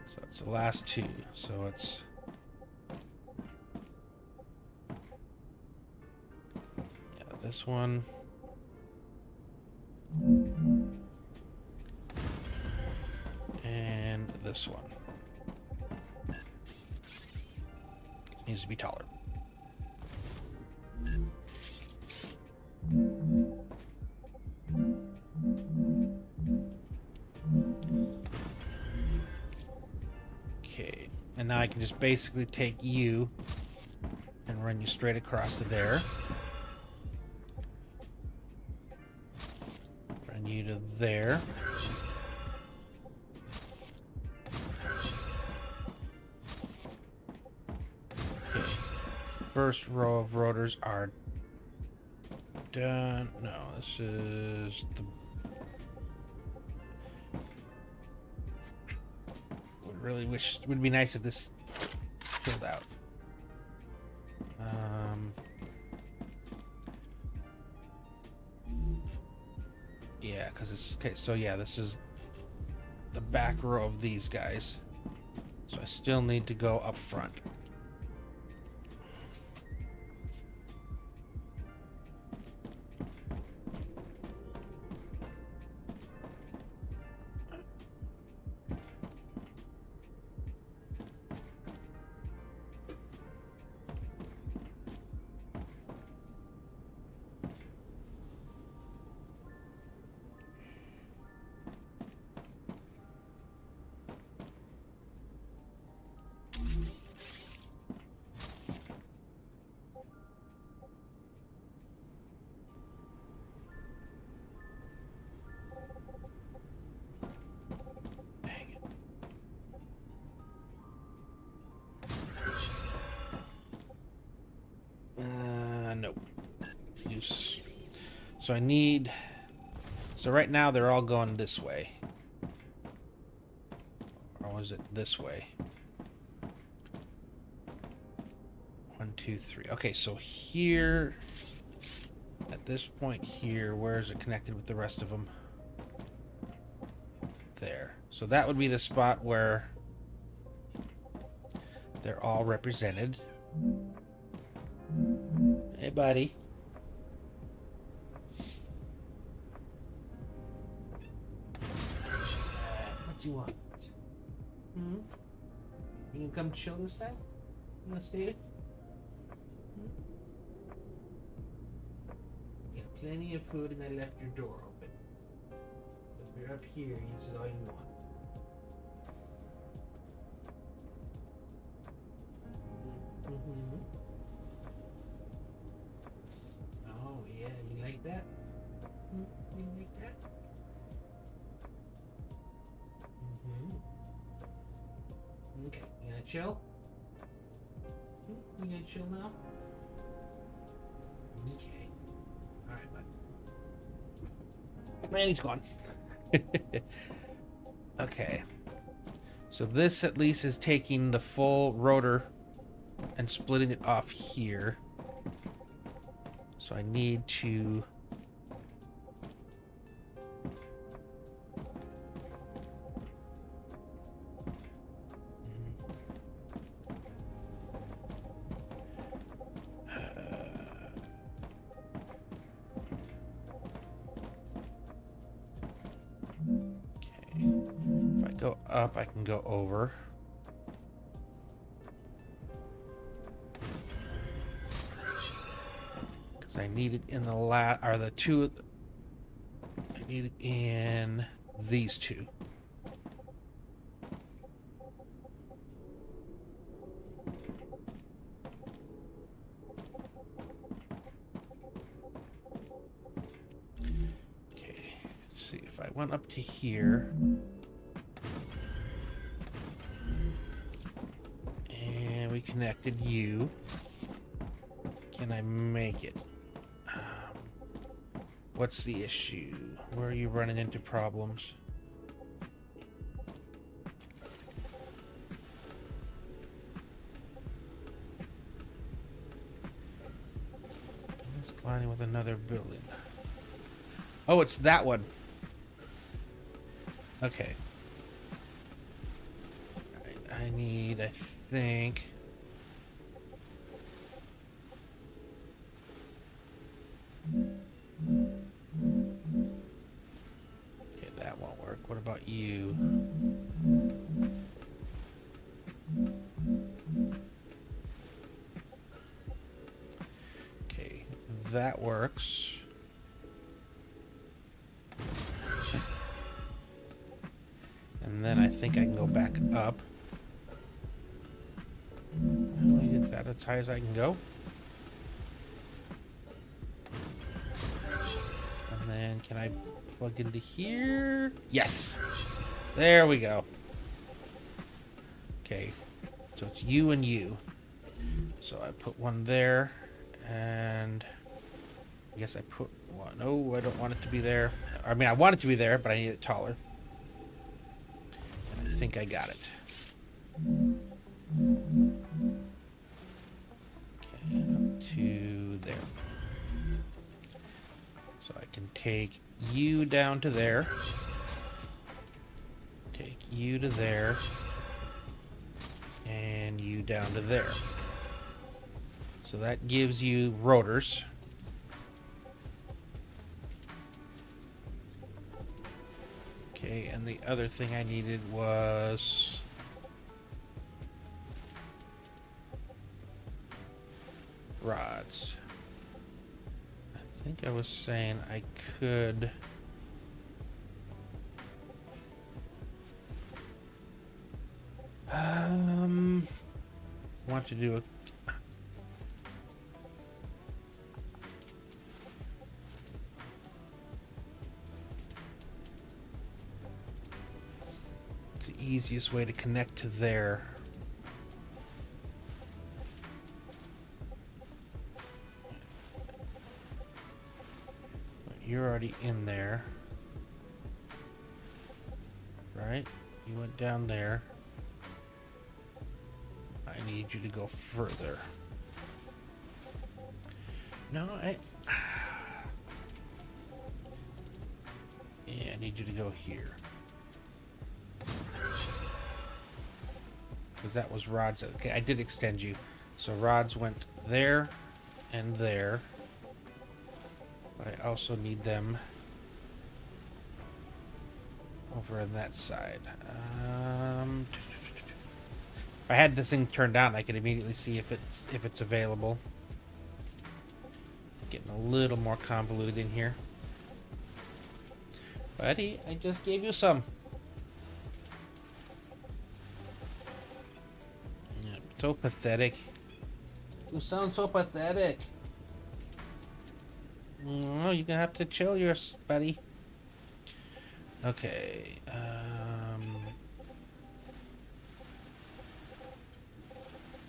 So it's the last two. So it's... yeah, this one. And this one. Needs to be taller. Okay, and now I can just basically take you and run you straight across to there. Run you to there. First row of rotors are done. No, this is the... would really wish... would be nice if this filled out. Yeah, because it's... okay, so yeah, this is the back row of these guys. So I still need to go up front. Nope. Use. So I need... so right now they're all going this way. Or was it this way? 1, 2, 3. Okay, so here... at this point here, where is it connected with the rest of them? There. So that would be the spot where they're all represented. Hey, buddy. What you want? Hmm? You can come chill this time? You want to stay? Hmm? You got plenty of food and I left your door open. If you're up here, this is all you want. Mm-hmm. Oh, yeah, you like that? You like that? Mm-hmm. Okay, you gonna chill? You gonna chill now? Okay. Alright, bud. Man, he's gone. Okay. So this at least is taking the full rotor and splitting it off here. So I need to... okay. If I go up, I can go over. I need it in the or the two. I need it in these two. Okay, let's see if I went up to here. And we connected you. Can I make it? What's the issue? Where are you running into problems? Combining with another building. Oh, it's that one. Okay. I need, I think... Okay, that won't work. What about you? Okay, that works. And then I think I can go back up. Is that as high as I can go? And then can I plug into here? Yes! There we go. Okay, so it's you and you. So I put one there, and I guess I put one. No, I don't want it to be there. I mean, I want it to be there, but I need it taller. And I think I got it. Okay, up to there. So I can take you down to there. Take you to there. And you down to there. So that gives you rotors. Okay, and the other thing I needed was rods. I think I was saying I could want to do a it's the easiest way to connect to there. You're already in there, right? You went down there. I need you to go further. No, yeah, I need you to go here. Because that was rods. Okay, I did extend you. So rods went there and there. But I also need them over on that side. If I had this thing turned on, I could immediately see if it's available. Getting a little more convoluted in here. Buddy, I just gave you some. Yeah, so pathetic. You sound so pathetic. Oh, you're gonna have to chill yours, buddy. Okay.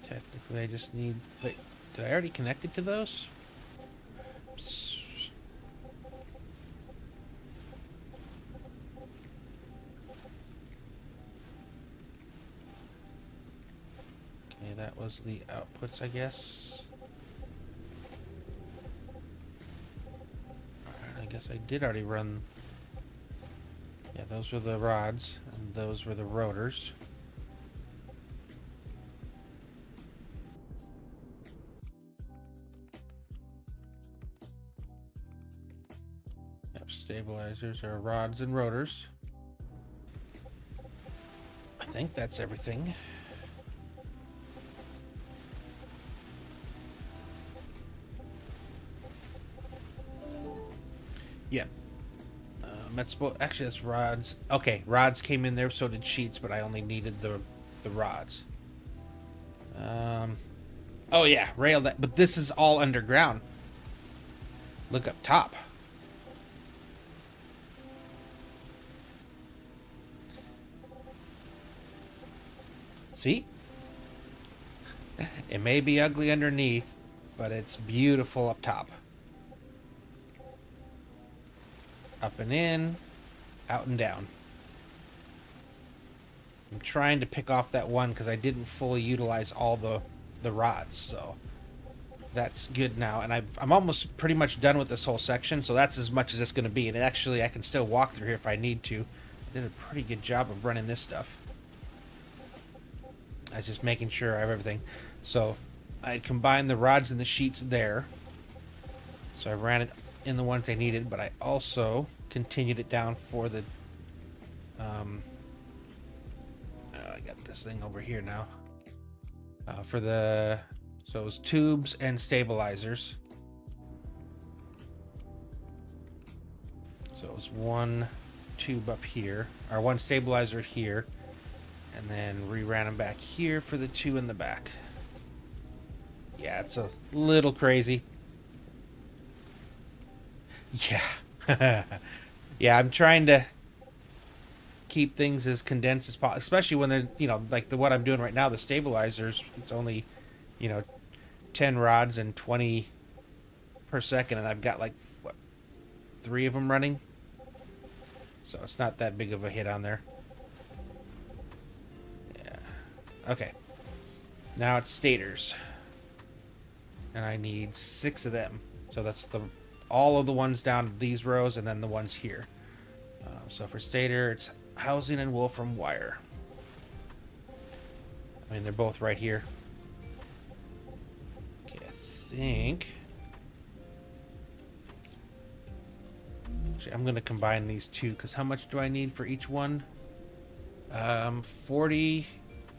Technically, I just need... Wait, did I already connect it to those? Okay, that was the outputs, I guess. I guess I did already run... Yeah, those were the rods, and those were the rotors. Yep, stabilizers are rods and rotors. I think that's everything. Yep. Actually, that's rods. Okay, rods came in there, so did sheets, but I only needed the rods. Oh yeah, rail that. But this is all underground. Look up top. See? It may be ugly underneath, but it's beautiful up top. Up and in, out and down. I'm trying to pick off that one because I didn't fully utilize all the rods, so That's good now, and I'm almost pretty much done with this whole section, so that's as much as it's going to be. And actually, I can still walk through here if I need to. I did a pretty good job of running this stuff. I was just making sure I have everything. So I combined the rods and the sheets there. So I ran it in the ones I needed, but I also continued it down for the... I got this thing over here now. For the... So it was tubes and stabilizers. So it was one tube up here, or one stabilizer here, and then reran them back here for the two in the back. Yeah, it's a little crazy. Yeah. Yeah, I'm trying to keep things as condensed as possible, especially when they're, you know, like what I'm doing right now, the stabilizers, it's only, you know, 10 rods and 20 per second, and I've got like, what, 3 of them running? So it's not that big of a hit on there. Yeah. Okay. Now it's stators. And I need 6 of them. So that's all of the ones down these rows and then the ones here. So for stator, it's housing and wolfram wire. I mean, they're both right here. Okay, I think... Actually, I'm going to combine these two, because how much do I need for each one? 40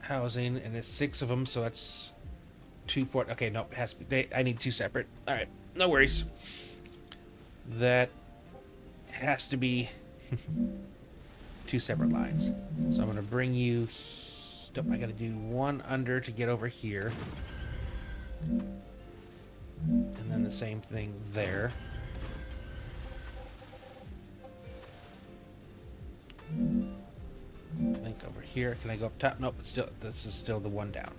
housing, and it's 6 of them, so that's 240. Okay, no, it has to be... I need 2 separate. All right, no worries. That has to be 2 separate lines. So I'm going to bring you... Nope, I got to do 1 under to get over here. And then the same thing there. I think over here. Can I go up top? Nope, it's still, this is still the one down.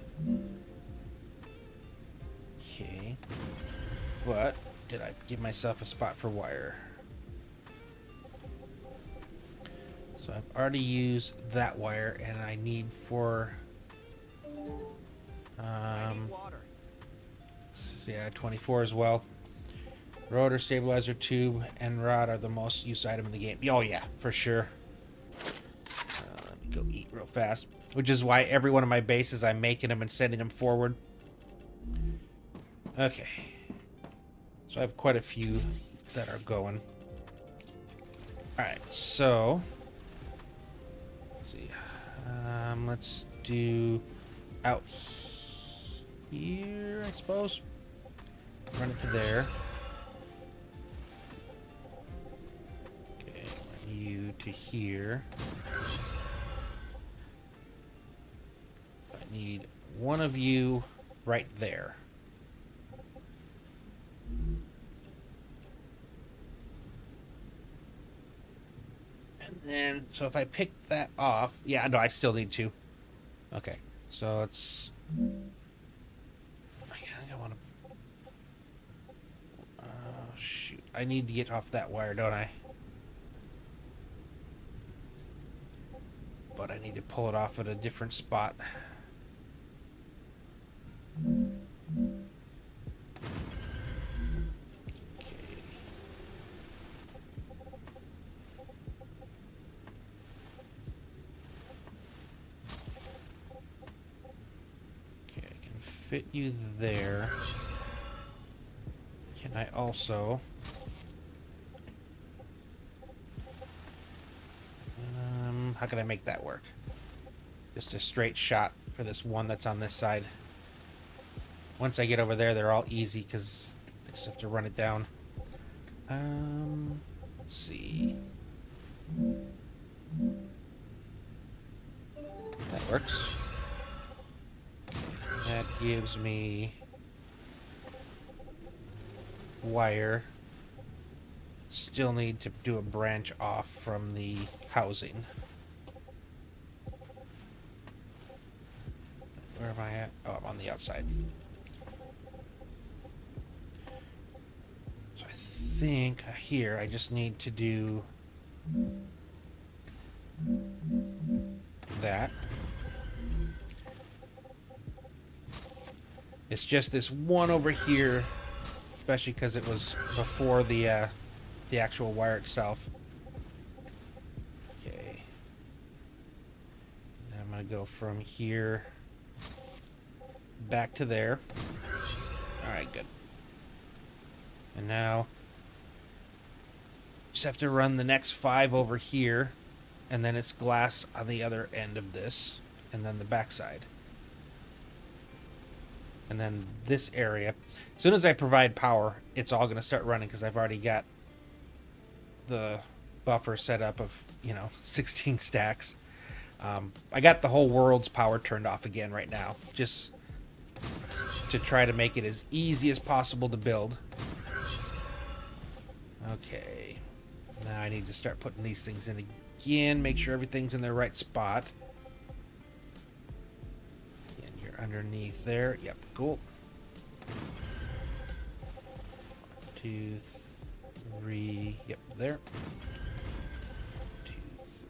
Okay. But did I give myself a spot for wire? So I've already used that wire, and I need for yeah, 24 as well. Rotor, stabilizer, tube, and rod are the most used item in the game. Oh yeah, for sure. Let me go eat real fast. Which is why every one of my bases, I'm making them and sending them forward. Okay. So I have quite a few that are going. Alright, so... Let's see. Let's do... out here, I suppose. Run it to there. Okay, run you to here. I need one of you right there. And then, so if I pick that off, yeah, no, I still need 2. Okay, so it's... I want to... shoot, I need to get off that wire, don't I? But I need to pull it off at a different spot. Okay, I can fit you there. Can I also... how can I make that work? Just a straight shot for this one that's on this side. Once I get over there, they're all easy because I just have to run it down. Let's see. That works. That gives me wire. Still need to do a branch off from the housing. Where am I at? Oh, I'm on the outside. So I think here I just need to do that. It's just this one over here, especially because it was before the actual wire itself. Okay. Now I'm gonna go from here back to there. All right, good. And now just have to run the next 5 over here, and then it's glass on the other end of this, and then the backside. And then this area, as soon as I provide power, it's all going to start running because I've already got the buffer set up of, 16 stacks. I got the whole world's power turned off again right now, just to try to make it as easy as possible to build. Okay, now I need to start putting these things in again, make sure everything's in the right spot. And you're underneath there. Yep, cool. 1, 2, 3. Yep, there. 2,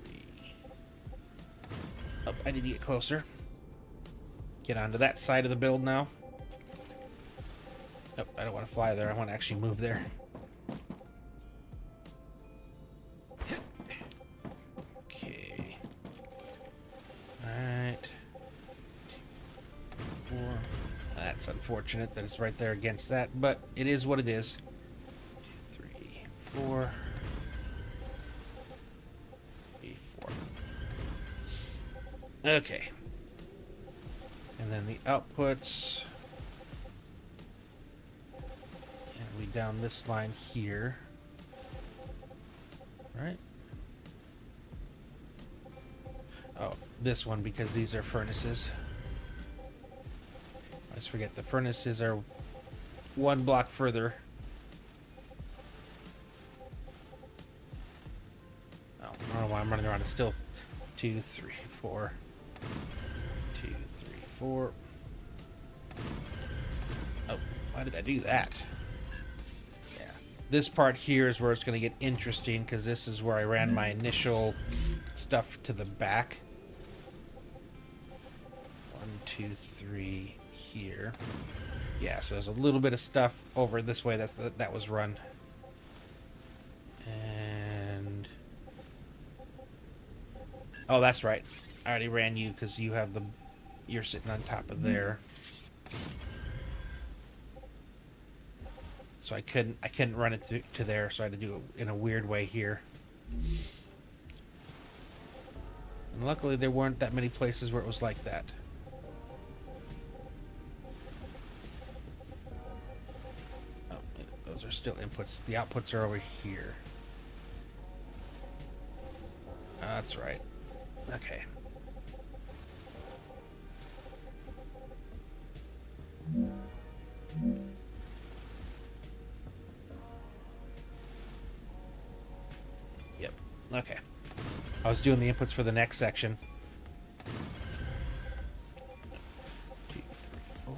3. Oh, I need to get closer. Get onto that side of the build now. Oh, I don't want to fly there. I want to actually move there. Okay. Alright. 2, 4. That's unfortunate that it's right there against that, but it is what it is. 2, 3, 4. 3, 4. Okay. And then the outputs. And we down this line here. Right? Oh, this one because these are furnaces. I always forget the furnaces are 1 block further. Oh, I don't know why I'm running around. It's still 2, 3, 4. 2, 3, 4. Oh, why did I do that? Yeah. This part here is where it's going to get interesting because this is where I ran my initial stuff to the back. 1, 2, 3 here. Yeah, so there's a little bit of stuff over this way that was run. And oh, that's right. I already ran you because you have you're sitting on top of there. So I couldn't run it to there, so I had to do it in a weird way here. And luckily there weren't that many places where it was like that. Oh, those are still inputs. The outputs are over here. That's right. Okay. Yep. Okay. I was doing the inputs for the next section. 2, 3, 4.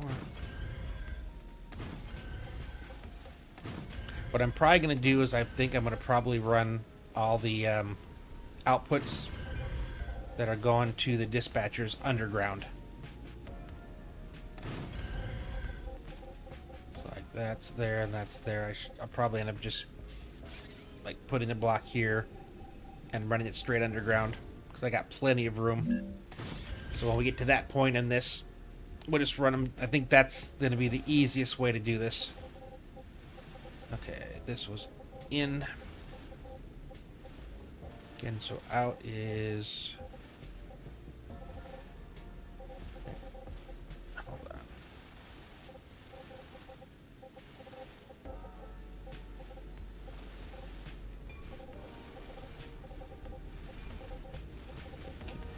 What I'm probably going to do is I think I'm going to probably run all the outputs that are going to the dispatchers underground. So like that's there and that's there. I'll probably end up just like putting a block here and running it straight underground because I got plenty of room. So when we get to that point in this, we'll just run them. I think that's going to be the easiest way to do this. Okay, this was in. Again, so out is... Hold on.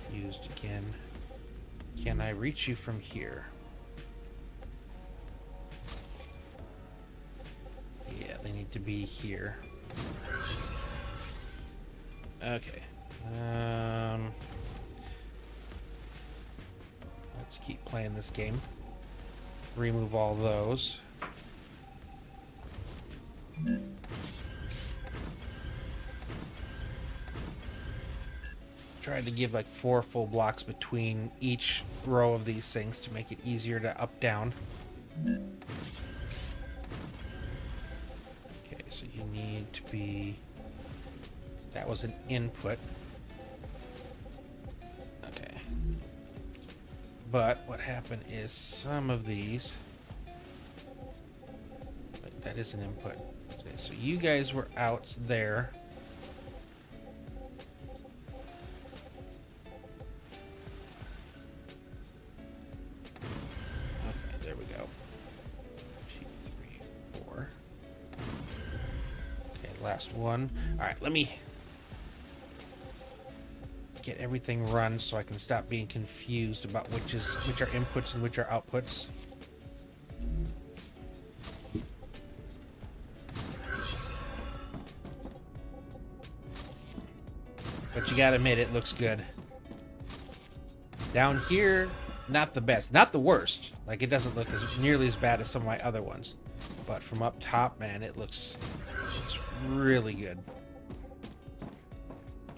Confused again. Can I reach you from here? Yeah, they need to be here. Okay. Let's keep playing this game. Remove all those. Tried to give like 4 full blocks between each row of these things to make it easier to up down. Okay, so you need to be... That was an input. Okay. But what happened is some of these... But that is an input. Okay, so you guys were out there. Okay, there we go. 2, 3, 4. Okay, last one. All right, let me get everything run so I can stop being confused about which are inputs and which are outputs. But you gotta admit, it looks good. Down here, not the best. Not the worst. Like, it doesn't look nearly as bad as some of my other ones. But from up top, man, it looks really good.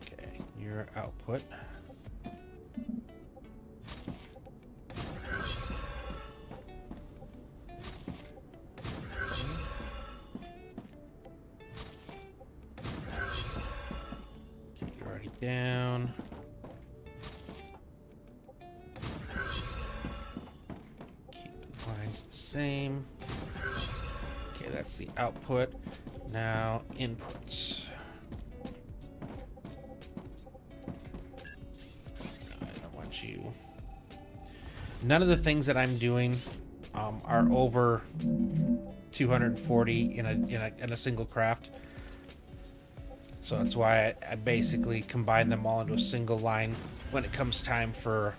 Okay, your output. Okay, you're already down. Keep the lines the same. Okay, that's the output. Now, inputs. I don't want you. None of the things that I'm doing are over 240 in a single craft. So that's why I basically combine them all into a single line when it comes time for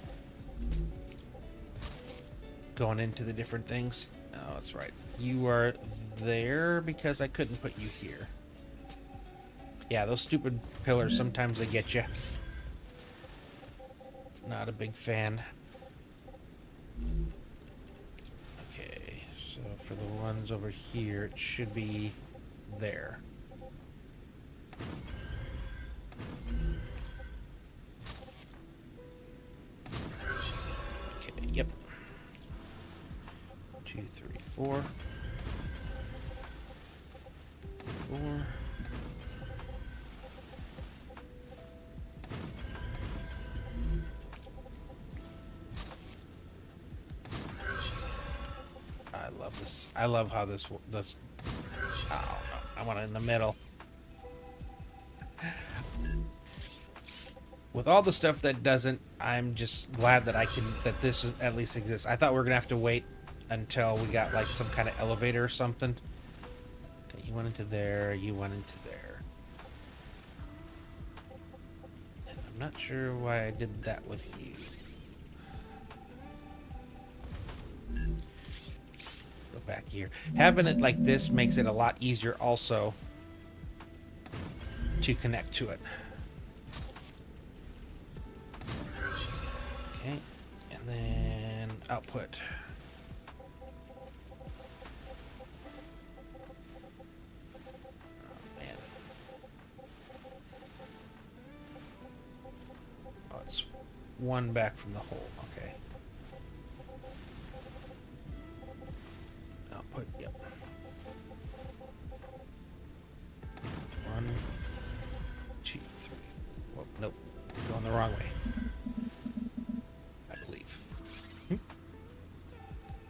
going into the different things. Oh, that's right. You are there because I couldn't put you here. Yeah, those stupid pillars, sometimes they get you. Not a big fan. Okay, so for the ones over here, it should be there. Okay, yep. 2, 3, 4. 4. I love this. I love how this. Oh, no, I want it in the middle. With all the stuff that doesn't, I'm just glad that that this at least exists. I thought we were gonna have to wait until we got like some kind of elevator or something. Okay, you went into there, you went into there. And I'm not sure why I did that with you. Go back here. Having it like this makes it a lot easier also to connect to it. Okay, and then output. Oh, man. Oh, it's one back from the hole. Okay. Output, yep. 1, 2, 3. Whoa, nope. Going the wrong way.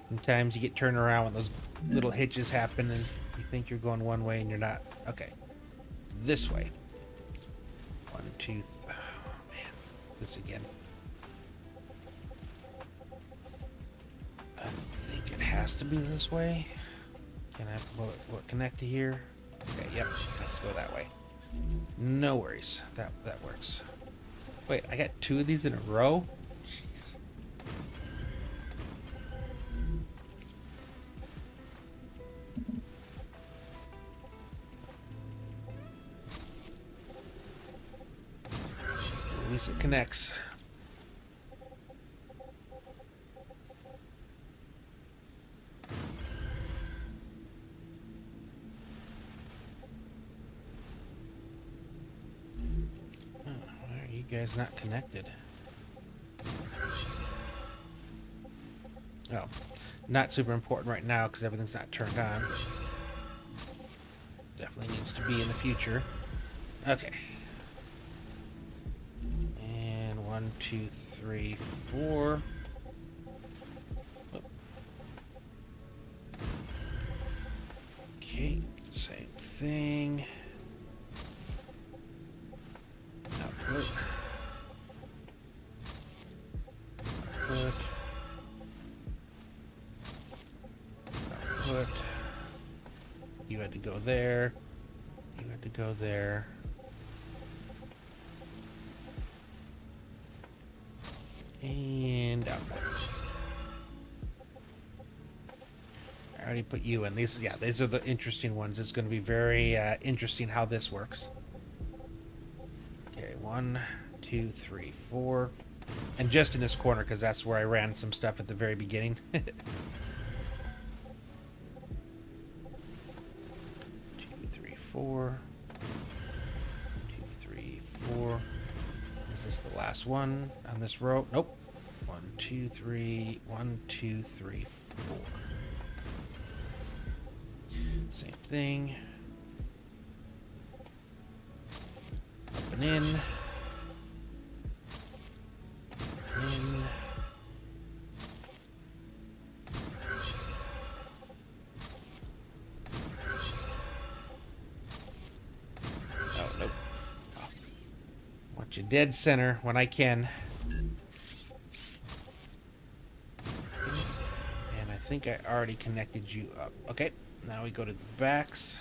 Sometimes you get turned around when those little hitches happen and you think you're going one way and you're not. Okay. This way. 1, 2, oh man. This again. I think it has to be this way. Can I what connect to here? Okay, yep. It has to go that way. No worries. That works. Wait, I got 2 of these in a row? Jeez. At least it connects. Oh, why are you guys not connected? Oh, Not super important right now because everything's not turned on. Definitely needs to be in the future. Okay. And 1, 2, 3, 4. Okay, same thing. Output. Output. Output. You had to go there. You had to go there. And output. I already put you in. These are the interesting ones. It's going to be very interesting how this works. Okay, 1, 2, 3, 4. And just in this corner, because that's where I ran some stuff at the very beginning. 2, 3, 4. 2, 3, 4. Is this the last one on this row? Nope. 1, 2, 3. 1, 2, 3, 4. Same thing. Up and in. In. Oh, nope. Oh. Want you dead center when I can. And I think I already connected you up. Okay, now we go to the backs.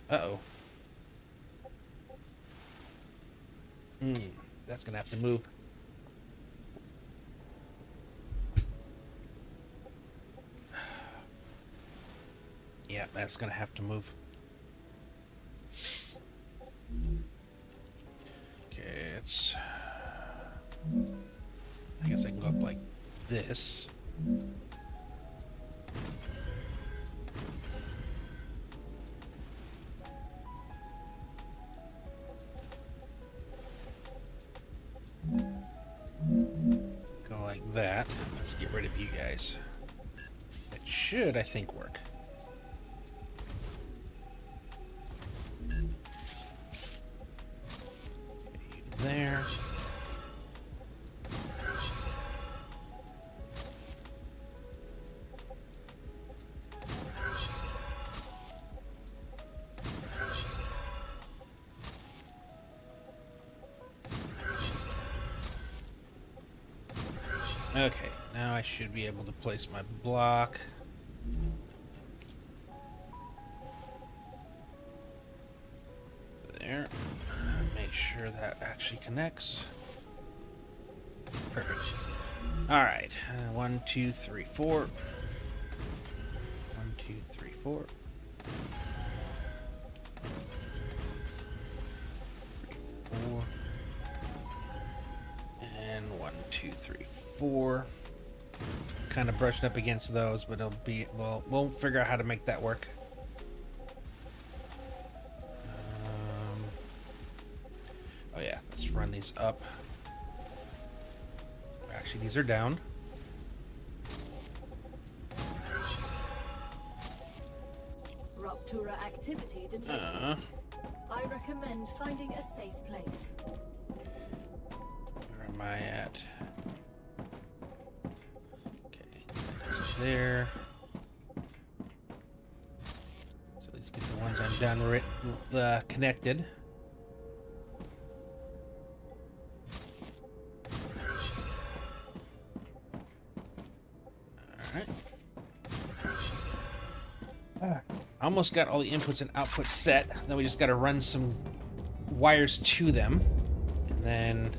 Uh-oh. That's gonna have to move. Yeah, that's gonna have to move. Okay, it's... I guess I can go up like this. Go like that. Let's get rid of you guys. It should, I think, work. There. Okay, now I should be able to place my block. There. Make sure that actually connects. Perfect. Alright. 1, 2, 3, 4. 1, 2, 3, 4. 3, 4. And 1, 2, 3, 4. Kind of brushing up against those, but it'll be... Well, we'll figure out how to make that work. Oh yeah, let's run these up. Actually, these are down. Ruptura activity detected. I recommend finding a safe place. Where am I at? Okay, so there. So let's get the ones I'm done connected. Almost got all the inputs and outputs set. Then we just got to run some wires to them. And then...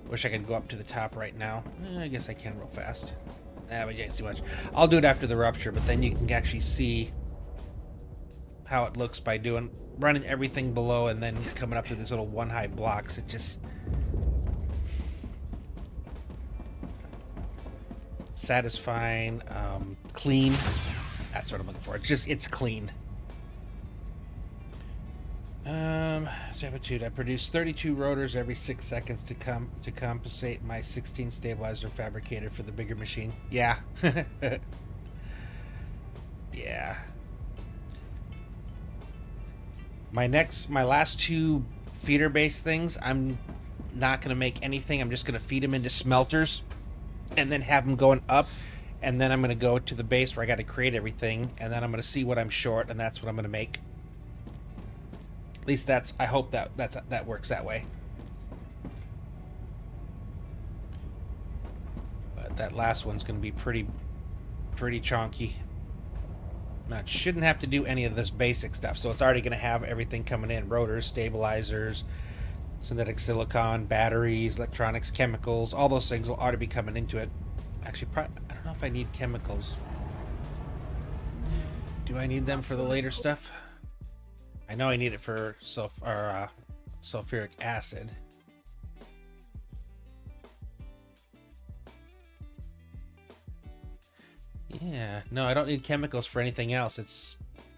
Wish I could go up to the top right now. I guess I can real fast. But you can't see much. I'll do it after the rupture, but then you can actually see how it looks by running everything below and then coming up to these little one-high blocks. It just... Satisfying, clean. That's what I'm looking for. It's clean. Sabotude. I produce 32 rotors every 6 seconds to compensate my 16 stabilizer fabricator for the bigger machine. Yeah. Yeah. My last two feeder base things, I'm not going to make anything. I'm just going to feed them into smelters and then have them going up. And then I'm going to go to the base where I got to create everything. And then I'm going to see what I'm short, and that's what I'm going to make. At least I hope that works that way. But that last one's going to be pretty chonky. Now, it shouldn't have to do any of this basic stuff, so it's already going to have everything coming in. Rotors, stabilizers, synthetic silicon, batteries, electronics, chemicals, all those things will already be coming into it. Actually, I don't know if I need chemicals. Do I need them for the later stuff? I know I need it for sulfuric acid. Yeah, no, I don't need chemicals for anything else. It's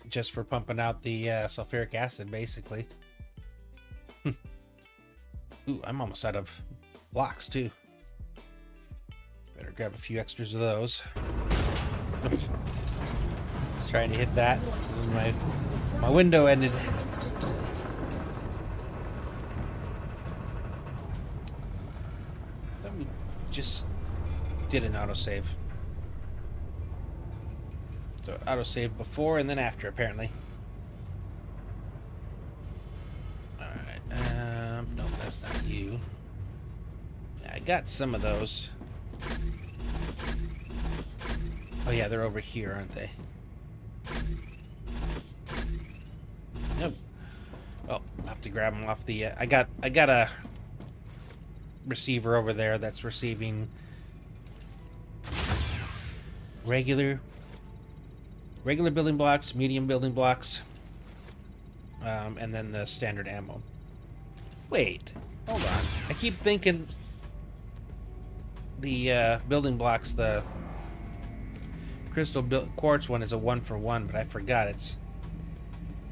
just for pumping out the sulfuric acid, basically. Ooh, I'm almost out of blocks, too. Better grab a few extras of those. Just trying to hit that. My window ended. Let me just did an autosave. So autosave before and then after, apparently. Alright, nope, that's not you. I got some of those. Oh yeah, they're over here, aren't they? Nope. Oh, I'll have to grab them off the... I got a receiver over there that's receiving regular building blocks, medium building blocks, and then the standard ammo. Wait, hold on. I keep thinking the building blocks, the crystal quartz one is a 1-for-1, but I forgot it's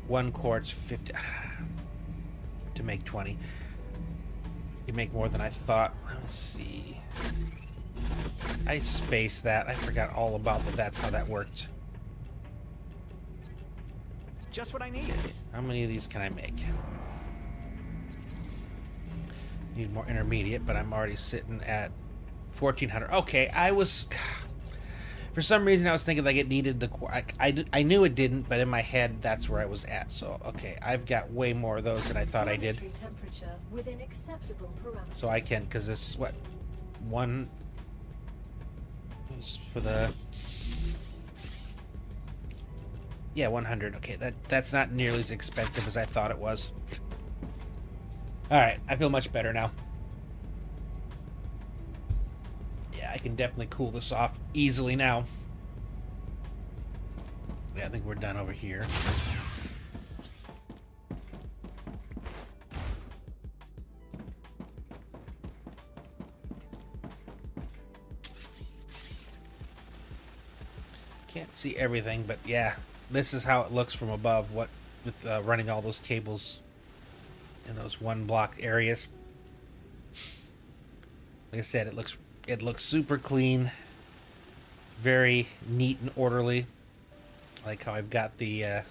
1 quartz 50 to make 20. You make more than I thought. Let's see. I spaced that. I forgot all about that. That's how that worked. Just what I needed. How many of these can I make? Need more intermediate, but I'm already sitting at 1,400. Okay, for some reason I was thinking like it needed the... I knew it didn't, but in my head that's where I was at. So, okay, I've got way more of those than I thought I did. Within acceptable parameters. So I can, because this is what? One... is for the... Yeah, 100. Okay, that's not nearly as expensive as I thought it was. Alright, I feel much better now. Yeah, I can definitely cool this off easily now. Yeah, I think we're done over here. Can't see everything, but yeah. This is how it looks from above, with running all those cables in those 1 block areas. Like I said, it looks super clean, very neat and orderly. Like how I've got the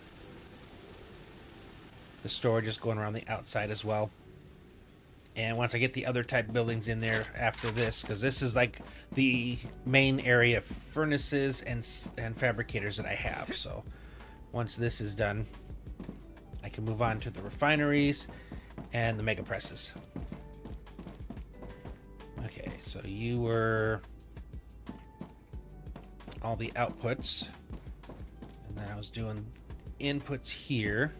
storages going around the outside as well. And once I get the other type buildings in there after this, because this is like the main area of furnaces and fabricators that I have. So once this is done, I can move on to the refineries and the mega presses. Okay, so you were all the outputs, and then I was doing inputs here,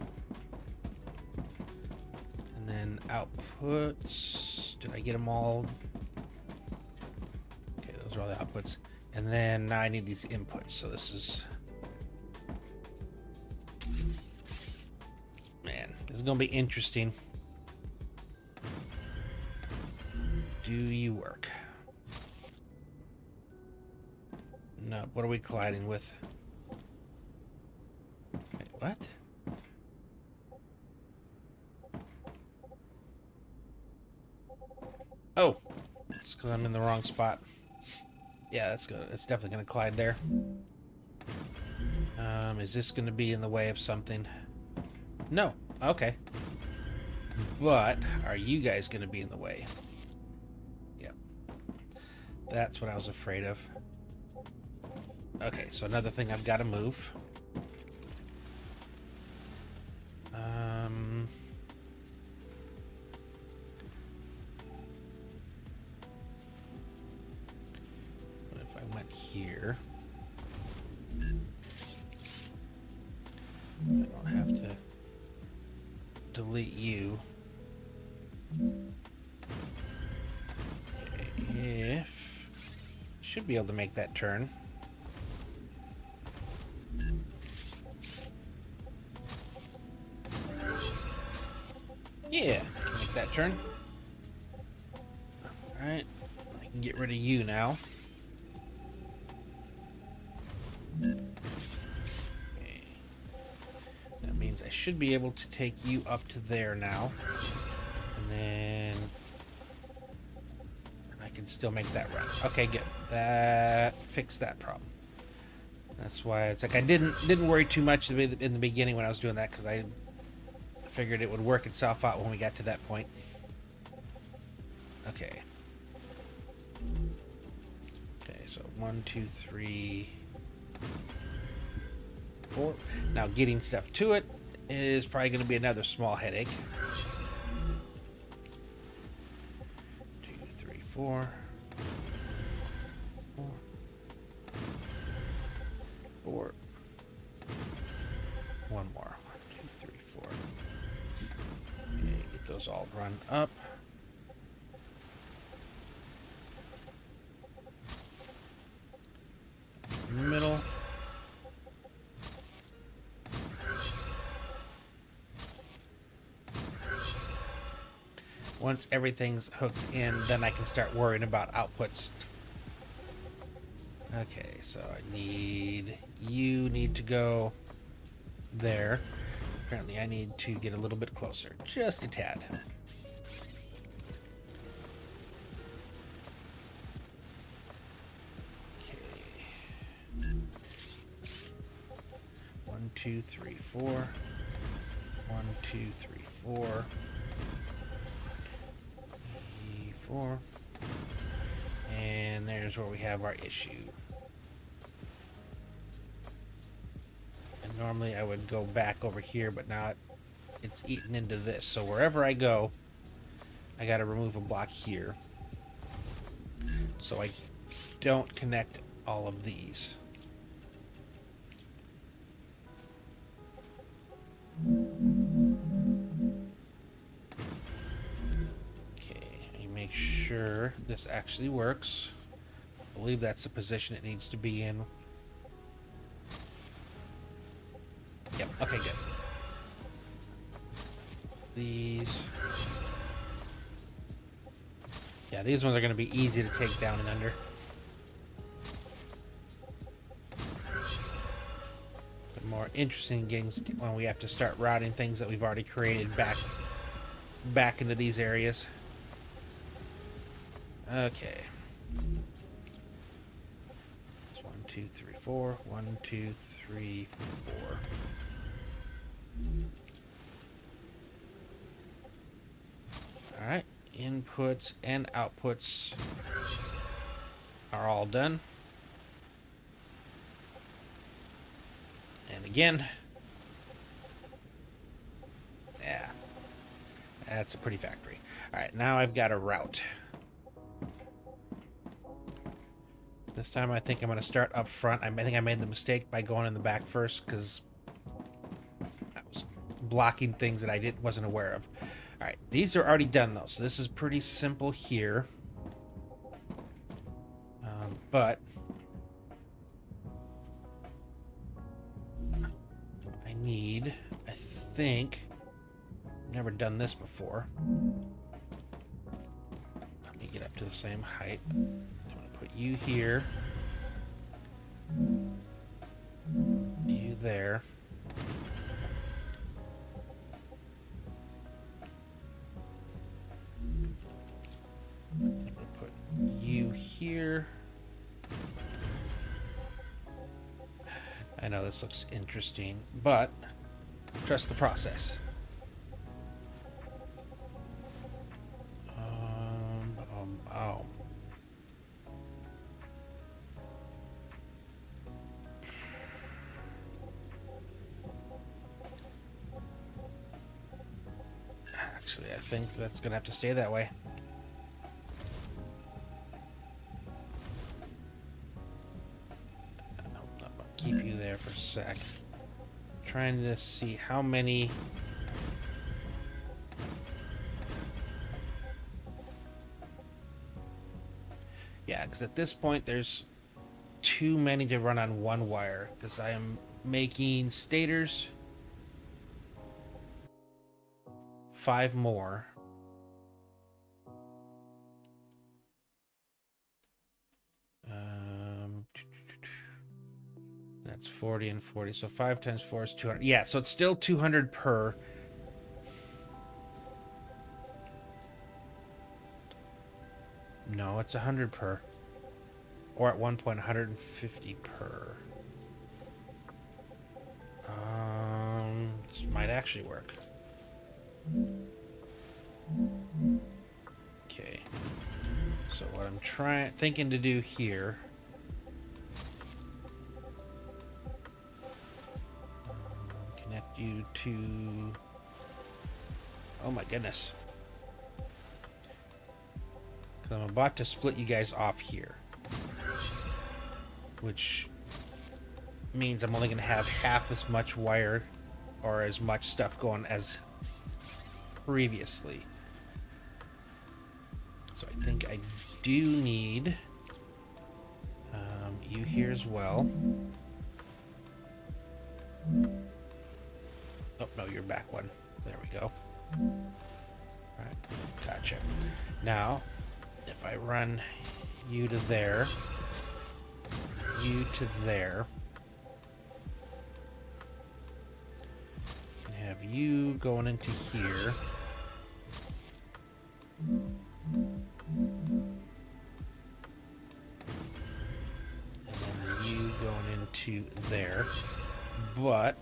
and then outputs. Did I get them all? Okay, those are all the outputs, and then now I need these inputs. So this is... Man, this is gonna be interesting. Do you work? No, what are we colliding with? Wait, what? Oh, it's because I'm in the wrong spot. Yeah, that's good. It's definitely going to collide there. Is this going to be in the way of something? No. Okay. But are you guys going to be in the way? Yep. That's what I was afraid of. Okay, so another thing I've got to move. What if I went here? I don't have to delete you. If should be able to make that turn. Yeah, can make that turn. Alright, I can get rid of you now. Okay. That means I should be able to take you up to there now. And then I can still make that run. Okay, good. That fixed that problem. That's why it's like I didn't worry too much in the beginning when I was doing that, because I figured it would work itself out when we got to that point. Okay. Okay, so 1, 2, 3, 4. Now getting stuff to it is probably going to be another small headache. 2, 3, 4. 4. 4. One more. 1, 2, 3, 4. Okay, get those all run up. Middle. Once everything's hooked in, then I can start worrying about outputs. Okay, so you need to go there. Apparently I need to get a little bit closer, just a tad. Okay. 1, 2, 3, 4. 1, 2, 3, 4. 4. And there's where we have our issue. And normally I would go back over here, but now it's eaten into this. So wherever I go, I got to remove a block here, so I don't connect all of these. Make sure this actually works. I believe that's the position it needs to be in. Yep, okay, good. These. Yeah, these ones are going to be easy to take down and under. The more interesting things when we have to start routing things that we've already created back into these areas. Okay. It's 1, 2, 3, 4. 1, 2, 3, 4. All right. Inputs and outputs are all done. And again, yeah, that's a pretty factory. All right, now I've got a route. This time I think I'm going to start up front. I think I made the mistake by going in the back first, because I was blocking things that I wasn't aware of. Alright, these are already done though, so this is pretty simple here. But I think, I've never done this before. Let me get up to the same height. Put you here. You there. here. I know this looks interesting, but trust the process. Oh. Actually, I think that's gonna have to stay that way. I'll keep you there for a sec. Trying to see how many. Yeah, because at this point there's too many to run on one wire, because I am making stators 5 more. That's 40 and 40, so 5 times 4 is 200. Yeah, so it's still 200 per. No, it's 100 per. Or at one point, 150 per. This might actually work. Okay. So what I'm thinking to do here. Connect you to. Oh my goodness. I'm about to split you guys off here, which means I'm only going to have half as much wire or as much stuff going as previously. So I think I do need you here as well. Oh, no, you're back one. There we go. All right, gotcha. Now, if I run you to there, you to there, and have you going into here, and then you going into there, but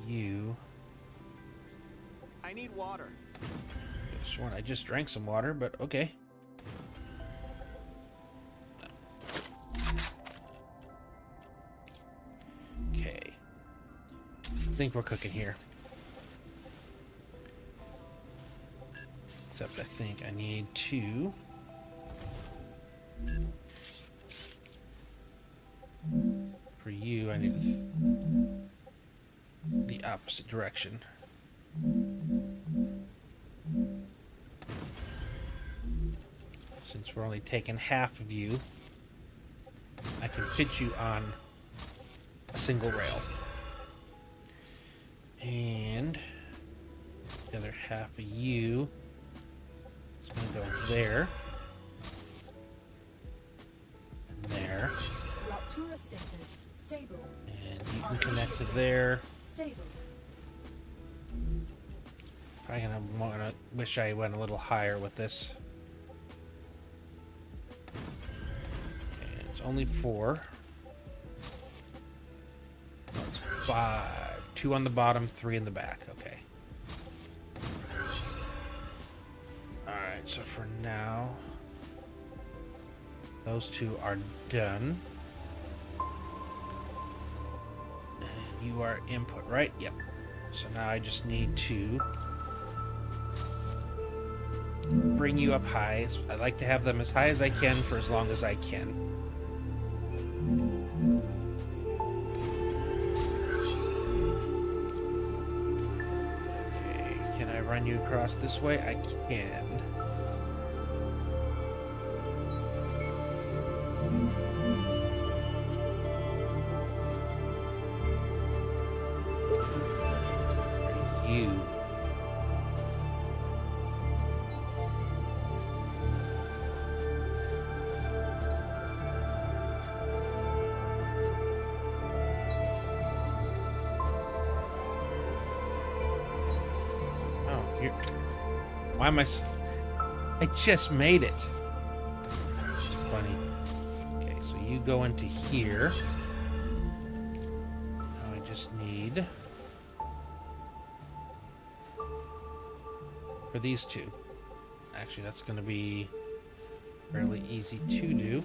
you. I need water. I sworn I just drank some water, but okay. Okay. I think we're cooking here. Except I think I need to. For you, I need the opposite direction. Since we're only taking half of you, I can fit you on a single rail. And the other half of you is going to go there. And there. Ruptura status stable. And you can connect to there. Stable. I'm gonna wish I went a little higher with this. Okay, it's only 4. That's 5. 2 on the bottom, 3 in the back. Okay. Alright, so for now, those 2 are done. And you are input, right? Yep. So now I just need to bring you up high. I like to have them as high as I can for as long as I can. Okay, can I run you across this way? I can. You. Why am I... I just made it. It's funny. Okay, so you go into here. Now I just need... for these two. Actually, that's going to be fairly easy to do.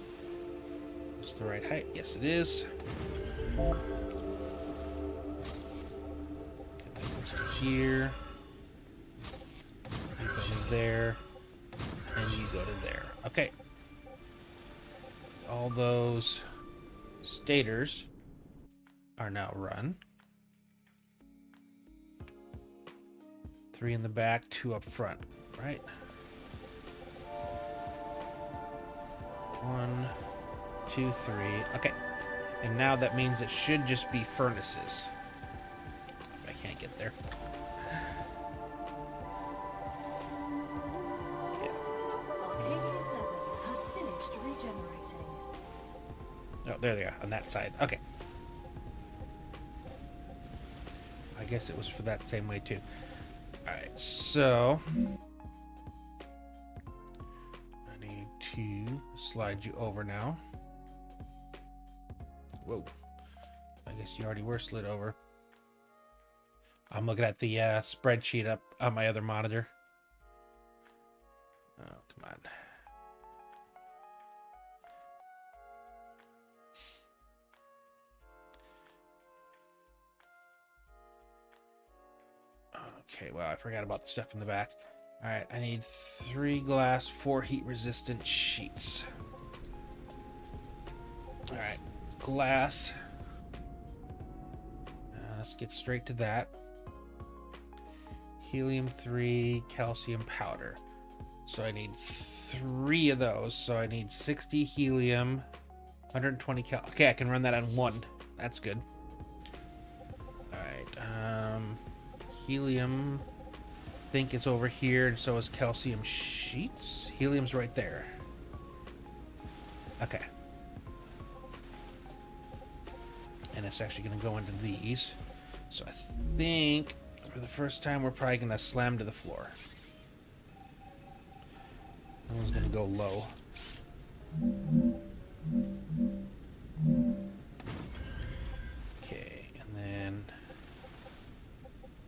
Is the right height? Yes, it is. Get that goes to here. You go to there. And you go to there. Okay. All those stators are now run. 3 in the back, 2 up front, right? 1, 2, 3. Okay. And now that means it should just be furnaces. I can't get there. Arcadia 7 has finished regenerating. Oh, there they are, on that side. Okay. I guess it was for that same way, too. Alright, so... I need to slide you over now. Whoa. I guess you already were slid over. I'm looking at the spreadsheet up on my other monitor. Oh, come on. Okay, well, I forgot about the stuff in the back. All right, I need 3 glass, 4 heat-resistant sheets. All right, glass. Let's get straight to that. Helium-3, calcium powder. So I need 3 of those. So I need 60 helium, 120 cal. Okay, I can run that on 1. That's good. All right, helium, I think, is over here, and so is calcium sheets. Helium's right there. Okay. And it's actually going to go into these. So I think for the first time we're probably going to slam to the floor. That one's going to go low. Okay, and then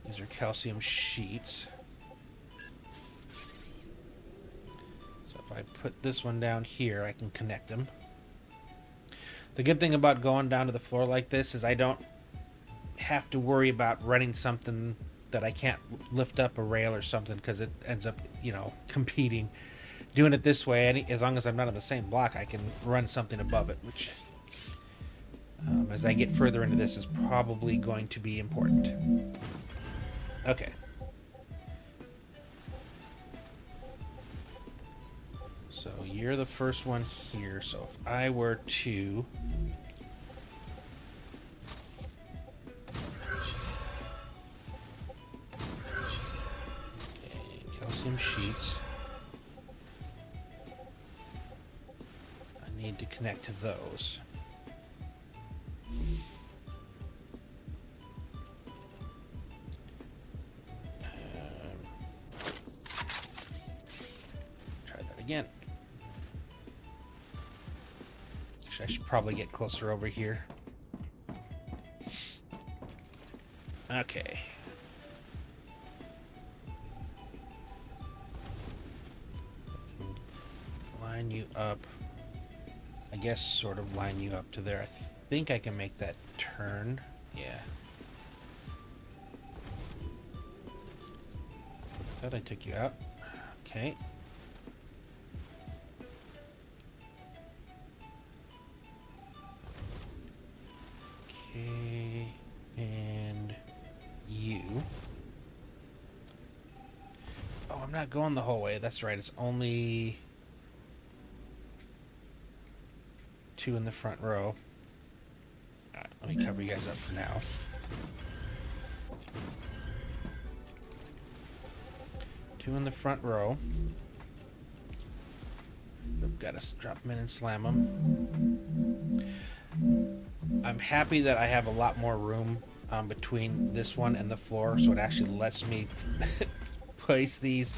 these are calcium sheets. So if I put this one down here, I can connect them. The good thing about going down to the floor like this is I don't have to worry about running something that I can't lift up a rail or something, because it ends up, you know, competing. Doing it this way, as long as I'm not on the same block, I can run something above it, which, as I get further into this, is probably going to be important. Okay. So you're the first one here. So if I were to... Okay, calcium sheets. I need to connect to those. Try that again. I should probably get closer over here. Okay. Line you up. I guess sort of line you up to there. I think I can make that turn. Yeah. Thought I took you out. Okay. Okay, and you. Oh, I'm not going the whole way. That's right. It's only 2 in the front row. All right, let me cover you guys up for now. Two in the front row. We've got to drop them in and slam them. I'm happy that I have a lot more room between this one and the floor, so it actually lets me place these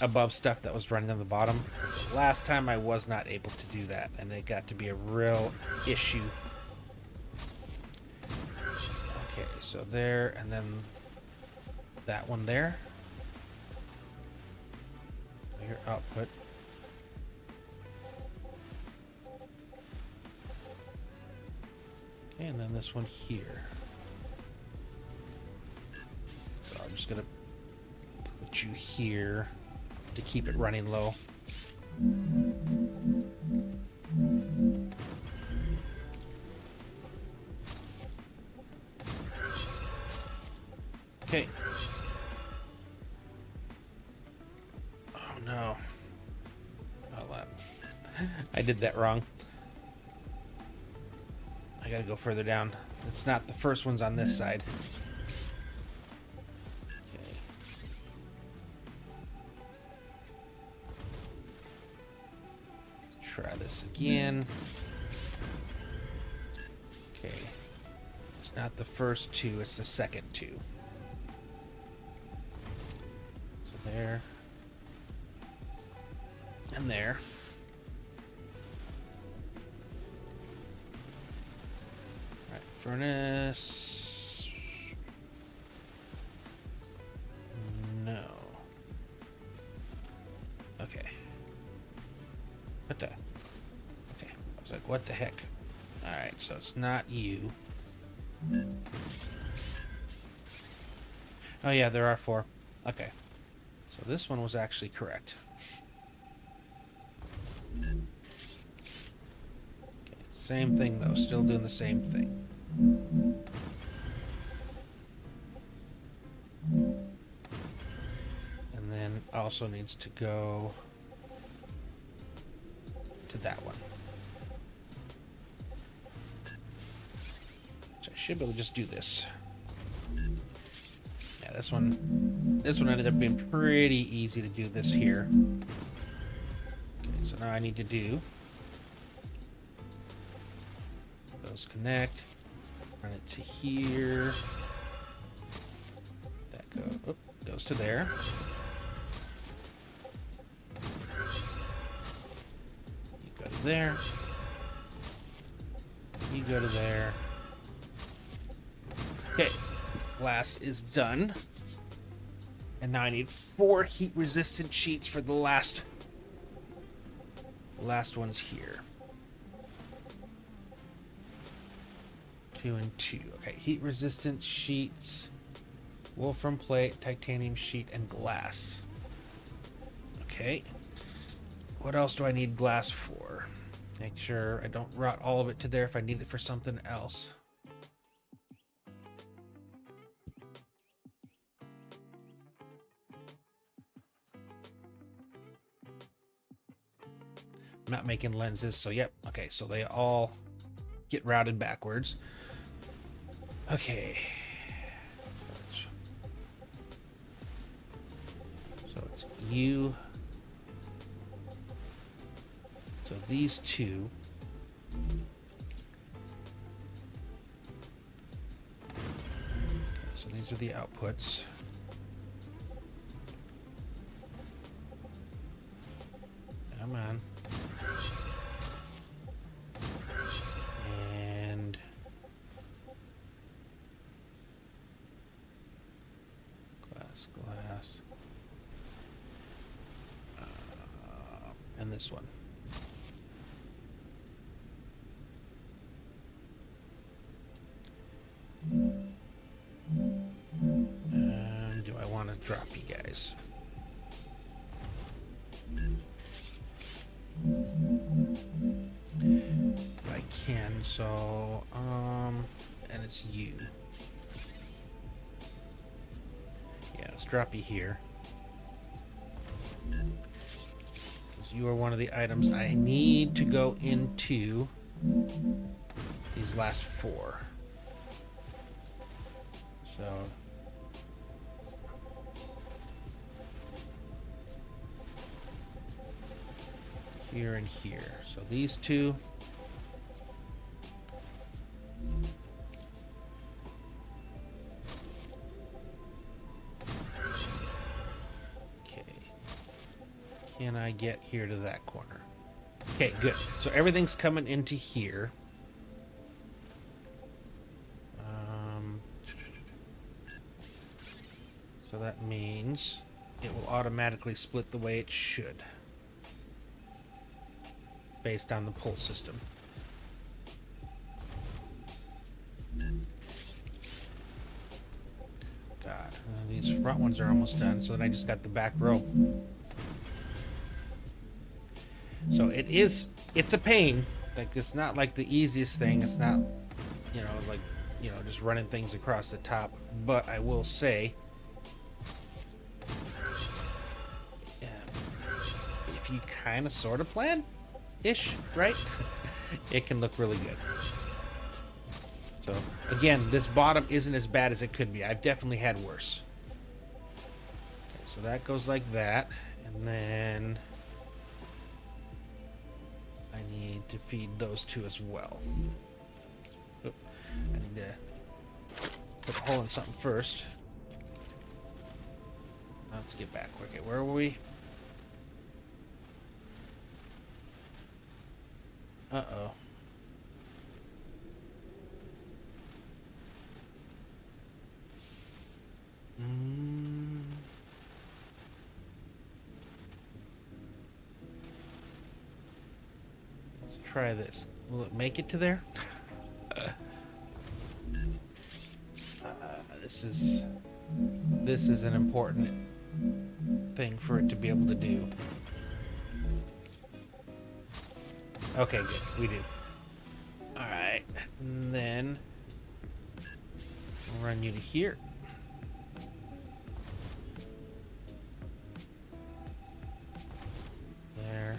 above stuff that was running on the bottom. So last time I was not able to do that, and it got to be a real issue. Okay, so there, and then that one there. Your output. Okay, and then this one here. So I'm just gonna put you here to keep it running low. Okay. Oh no. Oh, I did that wrong. I gotta go further down. It's not the first one's on this side. Okay. Try this again. Okay. It's not the first two, it's the second two. So there. And there. Right, furnace. No. Okay. What the? Okay. I was like, what the heck? Alright, so it's not you. Oh yeah, there are 4. Okay. So this one was actually correct. Okay, same thing though, still doing the same thing. And then also needs to go to that one. So I should be able to just do this. Yeah, this one ended up being pretty easy to do this here. Okay, so now I need to do those connect, run it to here. That goes to there. You go to there. You go to there. Okay, glass is done. And now I need 4 heat-resistant sheets for the last ones here. 2 and 2. Okay, heat-resistant sheets, wolfram plate, titanium sheet, and glass. Okay. What else do I need glass for? Make sure I don't route all of it to there if I need it for something else. I'm not making lenses, so yep. Okay, so they all get routed backwards. Okay. So it's you. So these 2. Okay, so these are the outputs. Come on. And glass. And this one. And do I want to drop you guys? I can, so and it's you. Yeah, let's drop you here. Because you are one of the items I need to go into these last 4. So here and here. So these 2. can I get here to that corner? Okay, good. So everything's coming into here. So that means it will automatically split the way it should, based on the pull system. God, these front ones are almost done, so then I just got the back row. So it's a pain. Like, it's not like the easiest thing. It's not, like, just running things across the top. But I will say, if you kind of sort of plan-ish, right? It can look really good. So, again, this bottom isn't as bad as it could be. I've definitely had worse. Okay, so that goes like that. And then I need to feed those two as well. Oop, I need to put a hole in something first. Let's get back. Okay, where were we? Uh-oh. Let's try this. Will it make it to there? This is an important thing for it to be able to do. Okay, good. We do. Alright. And then we'll run you to here. There.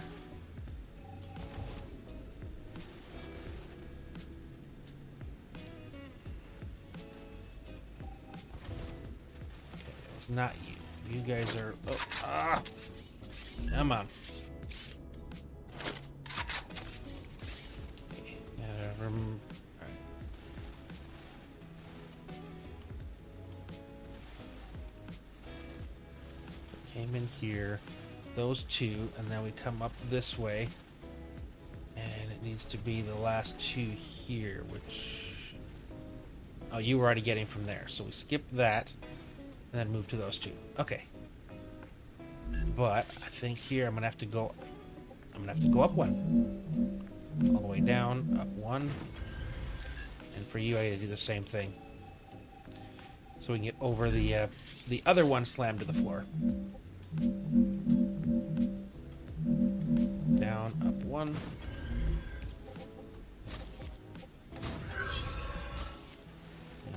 Okay, it was not you. You guys are... Oh, ah! Come on. Alright. Came in here, those two, and then we come up this way, and it needs to be the last two here, which... Oh, you were already getting from there, so we skip that, and then move to those two. Okay. But I think here I'm gonna have to go up one. All the way down, up one. And for you, I gotta do the same thing. So we can get over the other one slammed to the floor. Down, up one.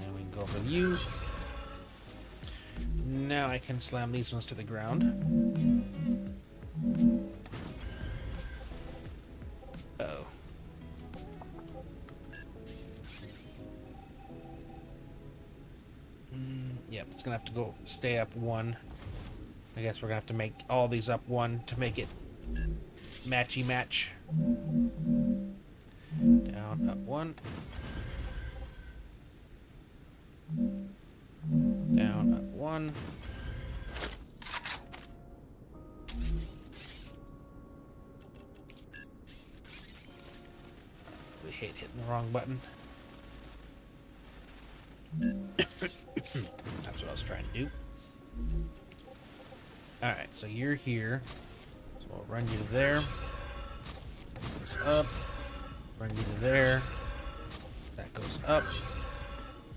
And we can go over you. Now I can slam these ones to the ground. Uh-oh. Yep, it's gonna have to stay up one. I guess we're gonna have to make all these up one to make it matchy match. Down, up one. Down, up one. We hate hitting the wrong button. That's what I was trying to do. Alright, so you're here. So I'll run you to there. Goes up. Run you to there. That goes up.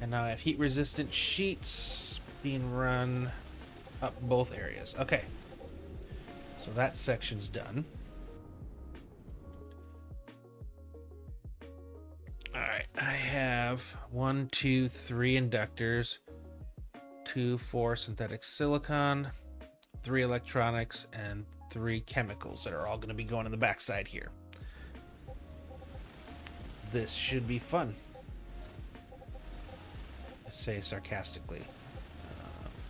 And now I have heat resistant sheets being run up both areas. Okay. So that section's done. Alright, I have 1, 2, 3 inductors, 2, 4 synthetic silicon, 3 electronics, and 3 chemicals that are all going to be going in the backside here. This should be fun. I say sarcastically.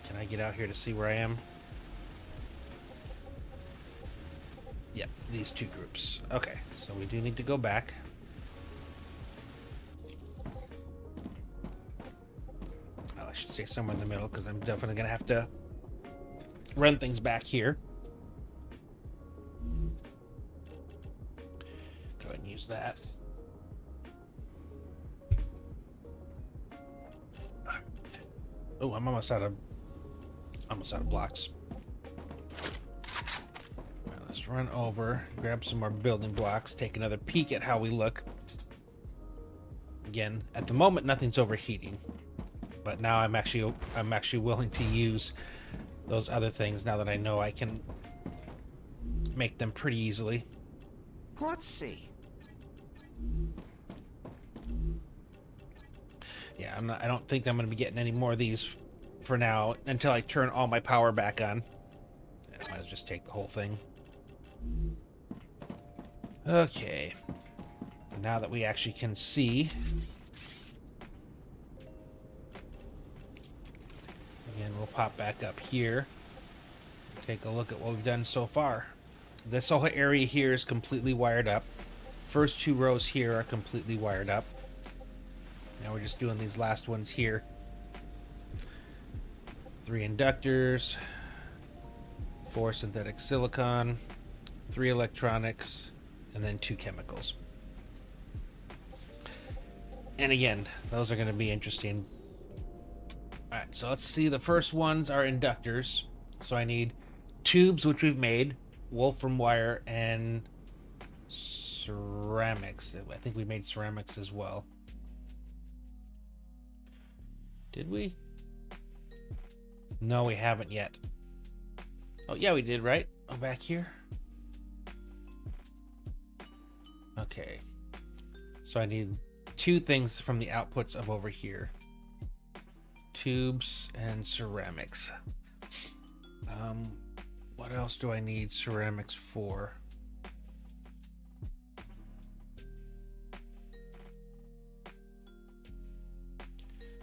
Can I get out here to see where I am? Yep, these two groups. Okay, so we do need to go back. Oh, I should say somewhere in the middle, because I'm definitely going to have to run things back here. Oh, I'm almost out of blocks. Right, let's run over, grab some more building blocks, take another peek at how we look. Again, at the moment nothing's overheating, but now I'm actually willing to use those other things now that I know I can make them pretty easily. Let's see. Yeah, I don't think I'm going to be getting any more of these for now until I turn all my power back on. Yeah, I might as well just take the whole thing. Okay. Now that we actually can see. Again, we'll pop back up here. Take a look at what we've done so far. This whole area here is completely wired up. First 2 rows here are completely wired up. Now we're just doing these last ones here. 3 inductors, 4 synthetic silicon, 3 electronics, and then 2 chemicals. And again, those are going to be interesting. Alright, so let's see. The first ones are inductors. So I need tubes, which we've made, wolfram wire, and ceramics. I think we made ceramics as well. Did we? No, we haven't yet. Oh, yeah, we did, right? Oh, back here? Okay. So I need 2 things from the outputs of over here. Tubes and ceramics. What else do I need ceramics for?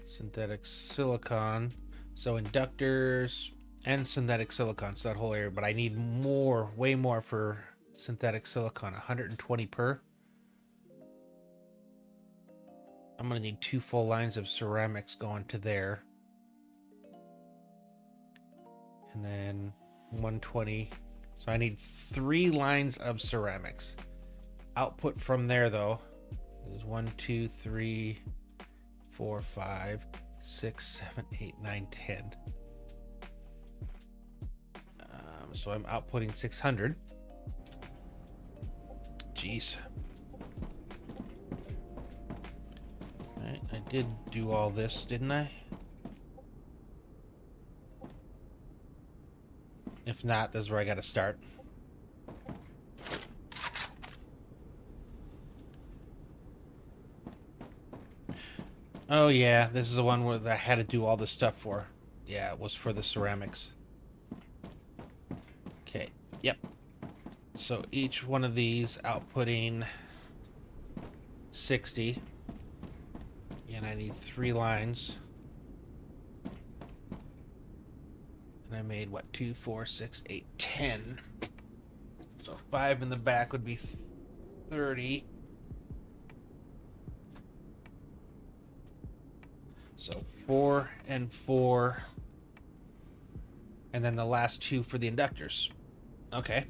Synthetic silicon. So inductors and synthetic silicon, so that whole area. But I need more, way more for synthetic silicon. 120 per. I'm going to need 2 full lines of ceramics going to there. And then 120. So I need 3 lines of ceramics. Output from there, though, is 1, 2, 3, 4, 5, 6, 7, 8, 9, 10. So I'm outputting 600. Jeez. Alright, I did do all this, didn't I? If not, this is where I gotta start. Oh yeah, this is the one where I had to do all this stuff for. Yeah, it was for the ceramics. Okay, yep. So each one of these outputting 60. And I need 3 lines. And I made, what, 2, 4, 6, 8, 10. So 5 in the back would be 30. So 4 and 4. And then the last 2 for the inductors. Okay.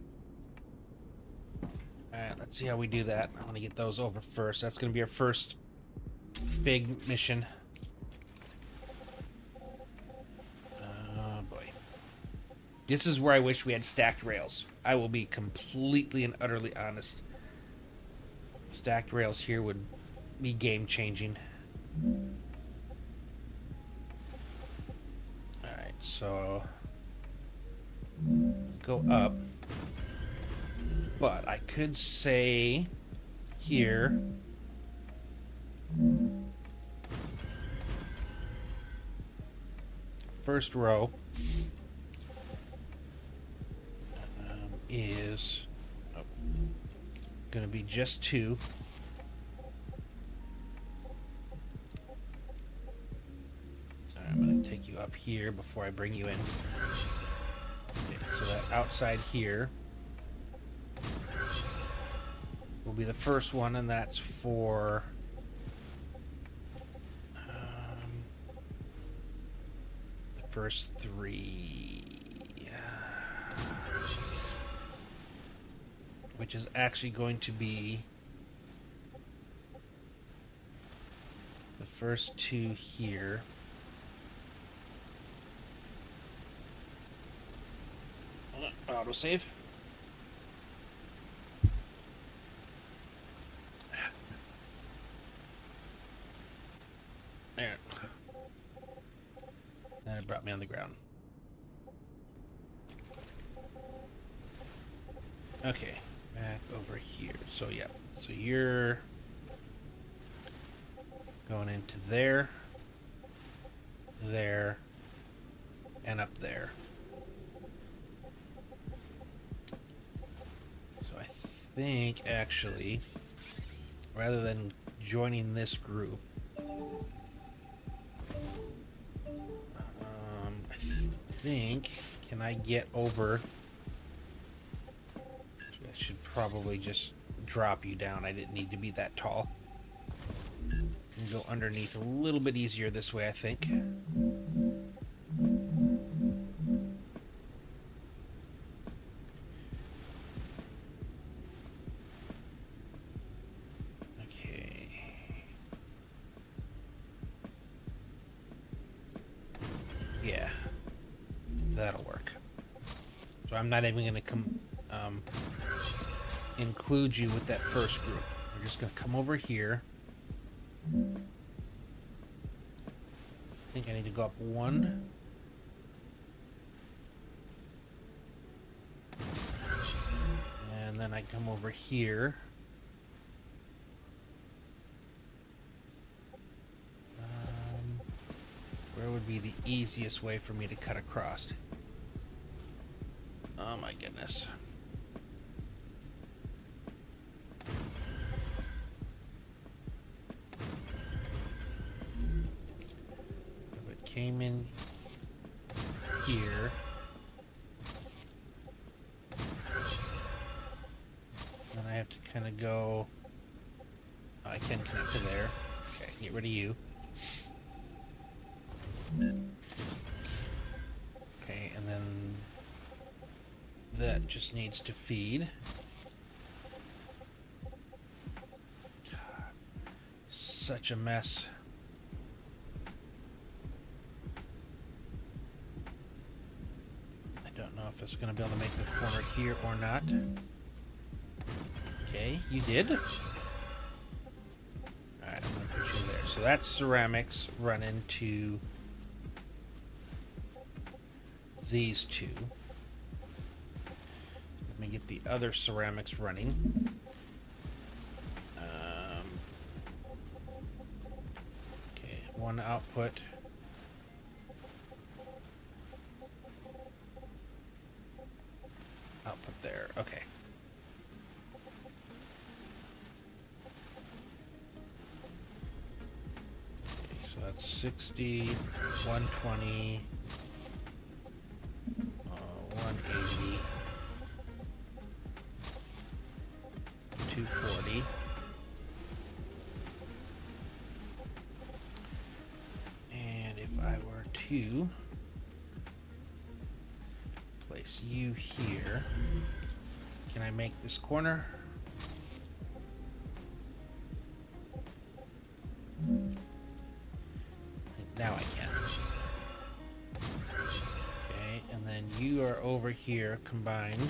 Alright, let's see how we do that. I want to get those over first. That's going to be our first big mission. Oh boy. This is where I wish we had stacked rails. I will be completely and utterly honest. Stacked rails here would be game changing. Alright, so go up. But I could say here first row is going to be just 2. I'm going to take you up here before I bring you in. Okay, so that outside here will be the first one, and that's for the first 3, which is actually going to be the first 2 here. autosave. There. And it brought me on the ground. Okay, back over here. So yeah, so you're going into there, there, and up there. So I think actually, rather than joining this group, I think, can I get over? I should probably just drop you down. I didn't need to be that tall. And go underneath a little bit easier this way, I think. Okay. Yeah. That'll work. So I'm not even going to include you with that first group. We're just going to come over here. I think I need to go up one. And then I come over here. Where would be the easiest way for me to cut across? Oh my goodness. If it came in here. Then I have to kind of go. Oh, I can connect to there. Okay, get rid of you. Okay, and then that just needs to feed. God, such a mess. I don't know if it's going to be able to make the corner here or not. Okay, you did. Alright, I'm going to put you there. So that's ceramics run into these two. Let me get the other ceramics running. Okay, one output. Output there. Okay. So that's 60, 120. 180, 240, and if I were to place you here, can I make this corner? Now I can. And then you are over here combined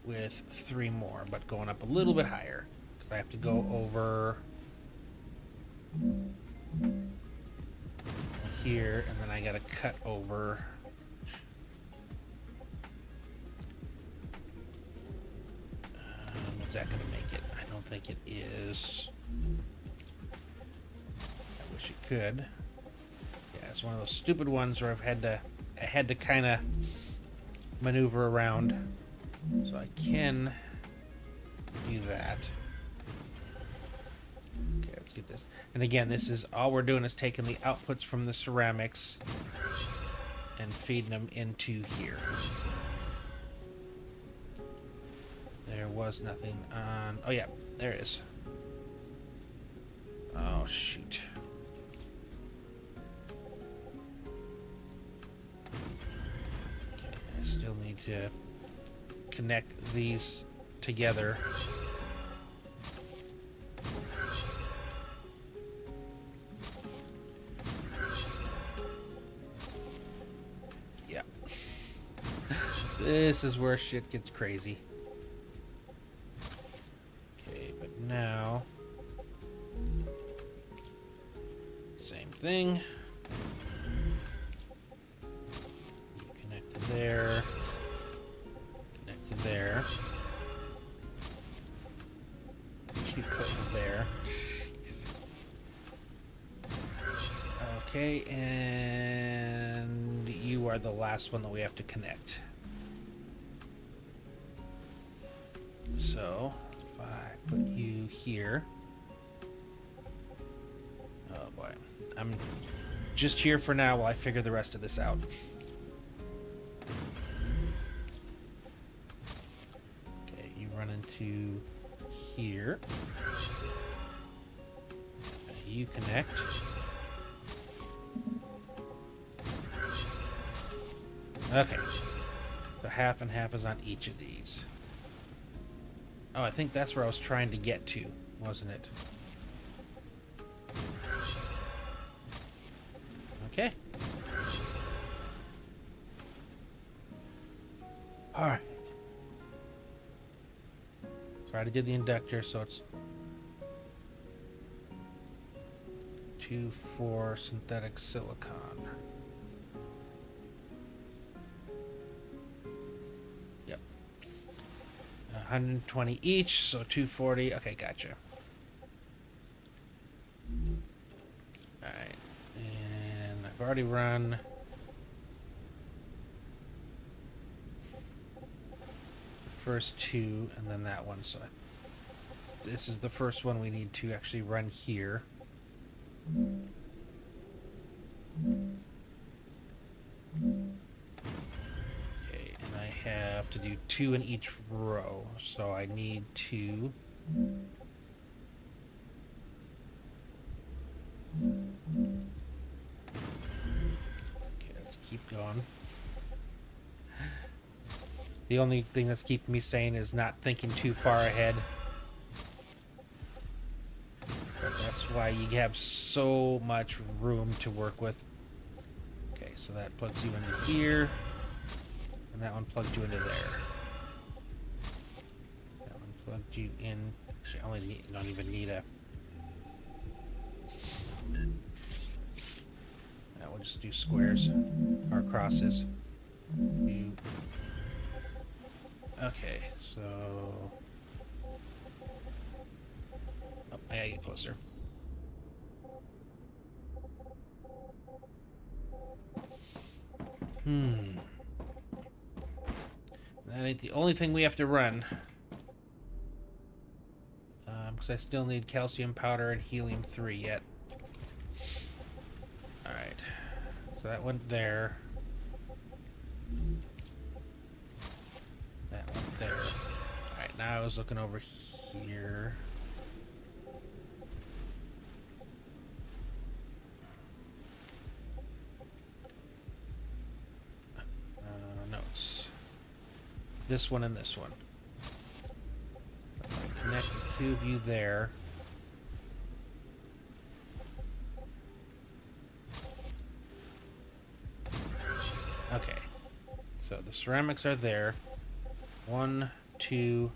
with 3 more, but going up a little bit higher because I have to go over here, and then I got to cut over. Is that going to make it? I don't think it is. I wish it could. Yeah, it's one of those stupid ones where I had to kind of maneuver around. So I can do that. Okay, let's get this. And again, this is all we're doing is taking the outputs from the ceramics and feeding them into here. There was nothing on. Oh yeah, there is. Oh shoot. Okay, I still need to connect these together. Yeah. This is where shit gets crazy. Okay, but now... Same thing. You connect to there. Connect to there. You put it there. Jeez. Okay, and you are the last one that we have to connect. So, if I put you here... Oh boy. I'm just here for now while I figure the rest of this out. Okay, you run into here. You connect. Okay. So half and half is on each of these. Oh, I think that's where I was trying to get to, wasn't it? Okay. Alright. Try to do the inductor so it's 2,4 synthetic silicon. Yep. 120 each, so 240. Okay, gotcha. Alright. And I've already run the first two and then that one, so this is the first one we need to actually run here. Okay, and I have to do 2 in each row, so I need to keep going. The only thing that's keeping me sane is not thinking too far ahead. But that's why you have so much room to work with. Okay, so that plugs you into here. And that one plugged you into there. That one plugged you in. Actually, I only don't even need a... We'll just do squares or crosses. Okay, so oh, I gotta get closer. That ain't the only thing we have to run. Because I still need calcium powder and helium-3 yet. Alright. So that went there. That went there. Alright, now I was looking over here. No, it's this one and this one. If I connect the two of you there. Okay, so the ceramics are there. 1, 2,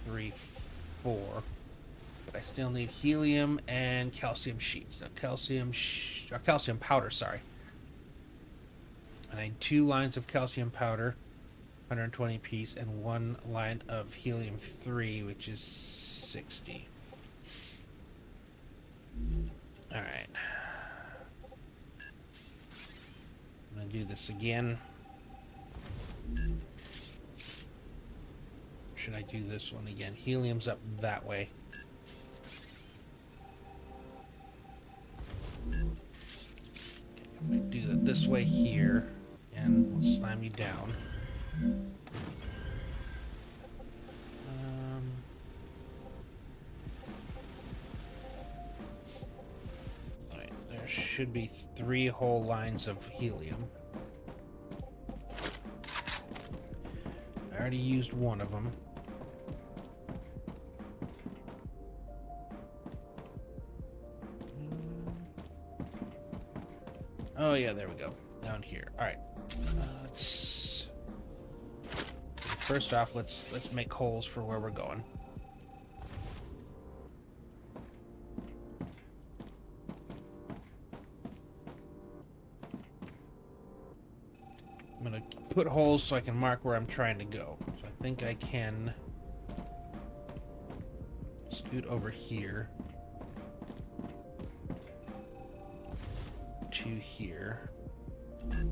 3, 4. But I still need helium and calcium sheets. Calcium powder, sorry. I need 2 lines of calcium powder, 120 piece, and 1 line of helium-3, which is 60. All right. I'm gonna do this again. Should I do this one again? Helium's up that way. Okay, I'm gonna do it this way here, and we'll slam you down. Alright, there should be 3 whole lines of helium. I already used one of them. Oh yeah, there we go. Down here. Alright. First off, let's make holes for where we're going. I'm gonna put holes so I can mark where I'm trying to go. So I think I can scoot over here to here. At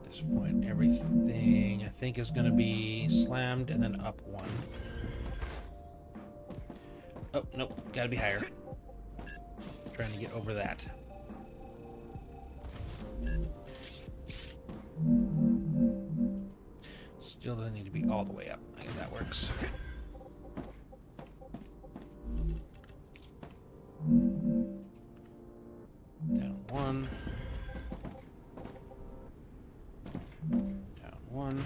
this point, everything I think is gonna be slammed and then up one. Oh, nope, gotta be higher. Trying to get over that. Still doesn't need to be all the way up. I guess that works. Down one. Down one.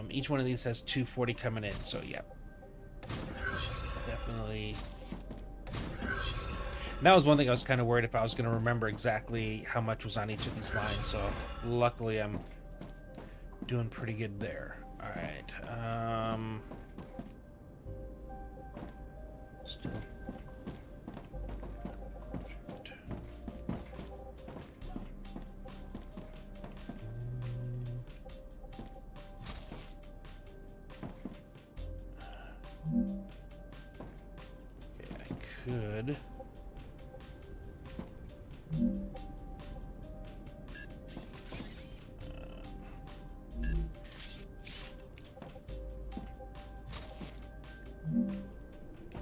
Each one of these has 240 coming in, so yep. Definitely. And that was one thing I was kind of worried if I was going to remember exactly how much was on each of these lines, so luckily I'm doing pretty good there. Alright, still. Okay, I could.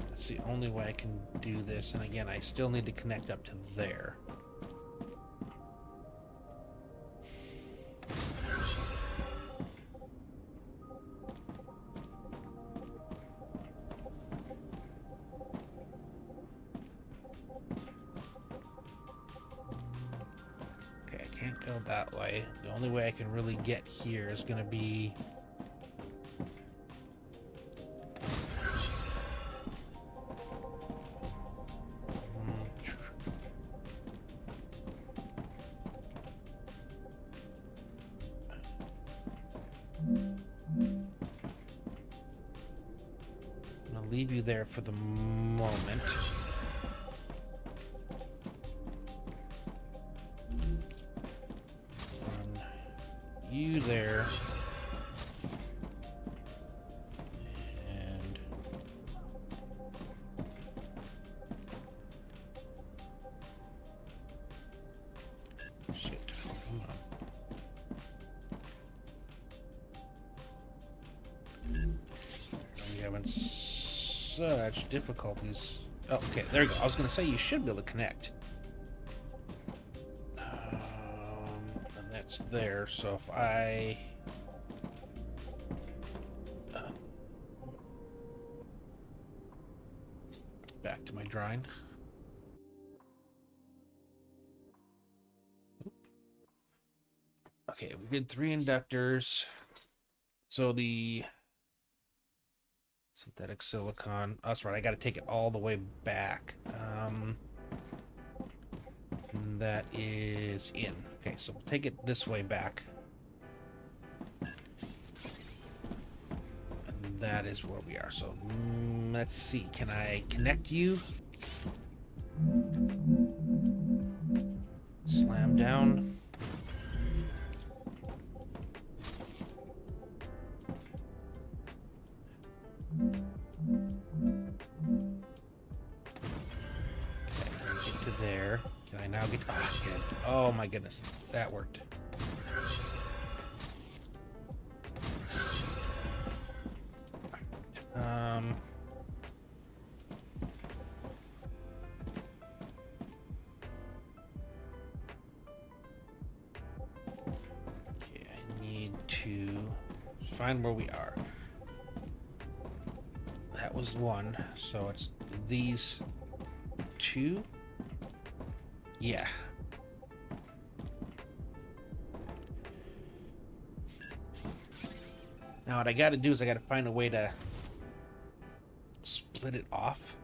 That's the only way I can do this, and again, I still need to connect up to there. Okay, I can't go that way. The only way I can really get here is going to be leave you there for the moment. You there. And shit, come on. I'm having such difficulties. Oh, okay, there you go. I was going to say you should be able to connect. And that's there. So if I back to my drawing. Okay, we did 3 inductors. So the synthetic silicon. Oh, that's right. I got to take it all the way back. And that is in. Okay, so we'll take it this way back. And that is where we are. So let's see. Can I connect you? Slam down. To there. Can I now get... Oh, good. Oh my goodness. That worked. Okay, I need to find where we are. That was 1, so it's these 2. Yeah. Now what I got to do is I got to find a way to split it off.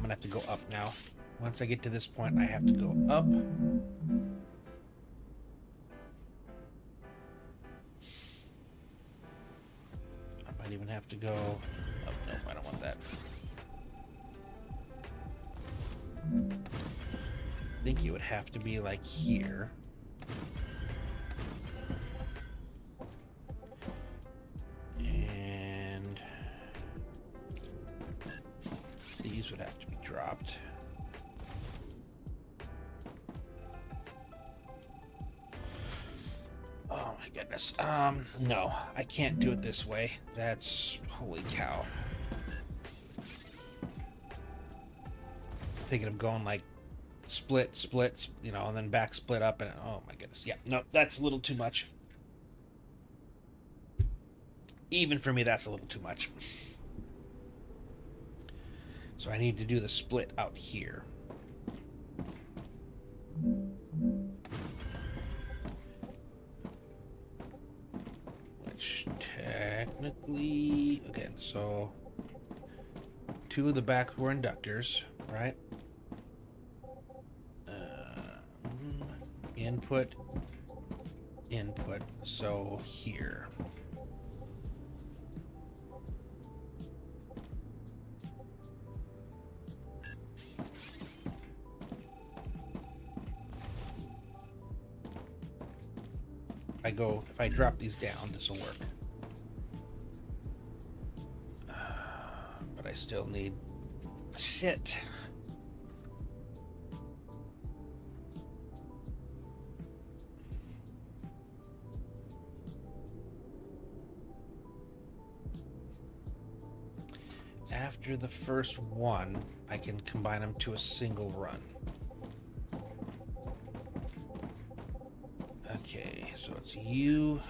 gonna have to go up now. Once I get to this point, I have to go up. I might even have to go up. Nope, I don't want that. I think it would have to be like here. And these would have to be dropped. Oh my goodness. No, I can't do it this way. That's, holy cow. Thinking of going like split, you know, and then back split up, and oh my goodness. Yeah, no, that's a little too much. Even for me, that's a little too much. So I need to do the split out here. Which technically, again, so 2 of the back were inductors, right? Input, so here. If I drop these down, this will work. But I still need shit. After the first one, I can combine them to a single run. Okay, so it's you.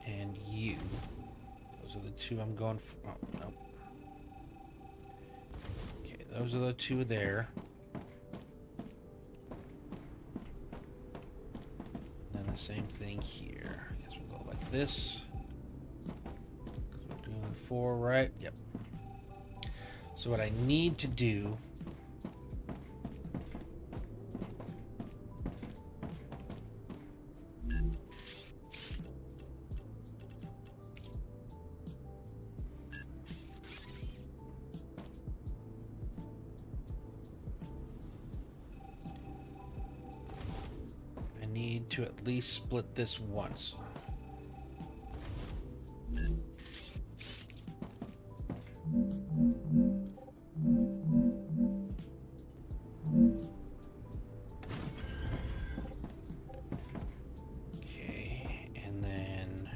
And you. Those are the 2 I'm going for. Oh, no. Okay, those are the 2 there. And then the same thing here. I guess we'll go like this. We're doing 4, right? Yep. So what I need to do to at least split this once. Okay, and then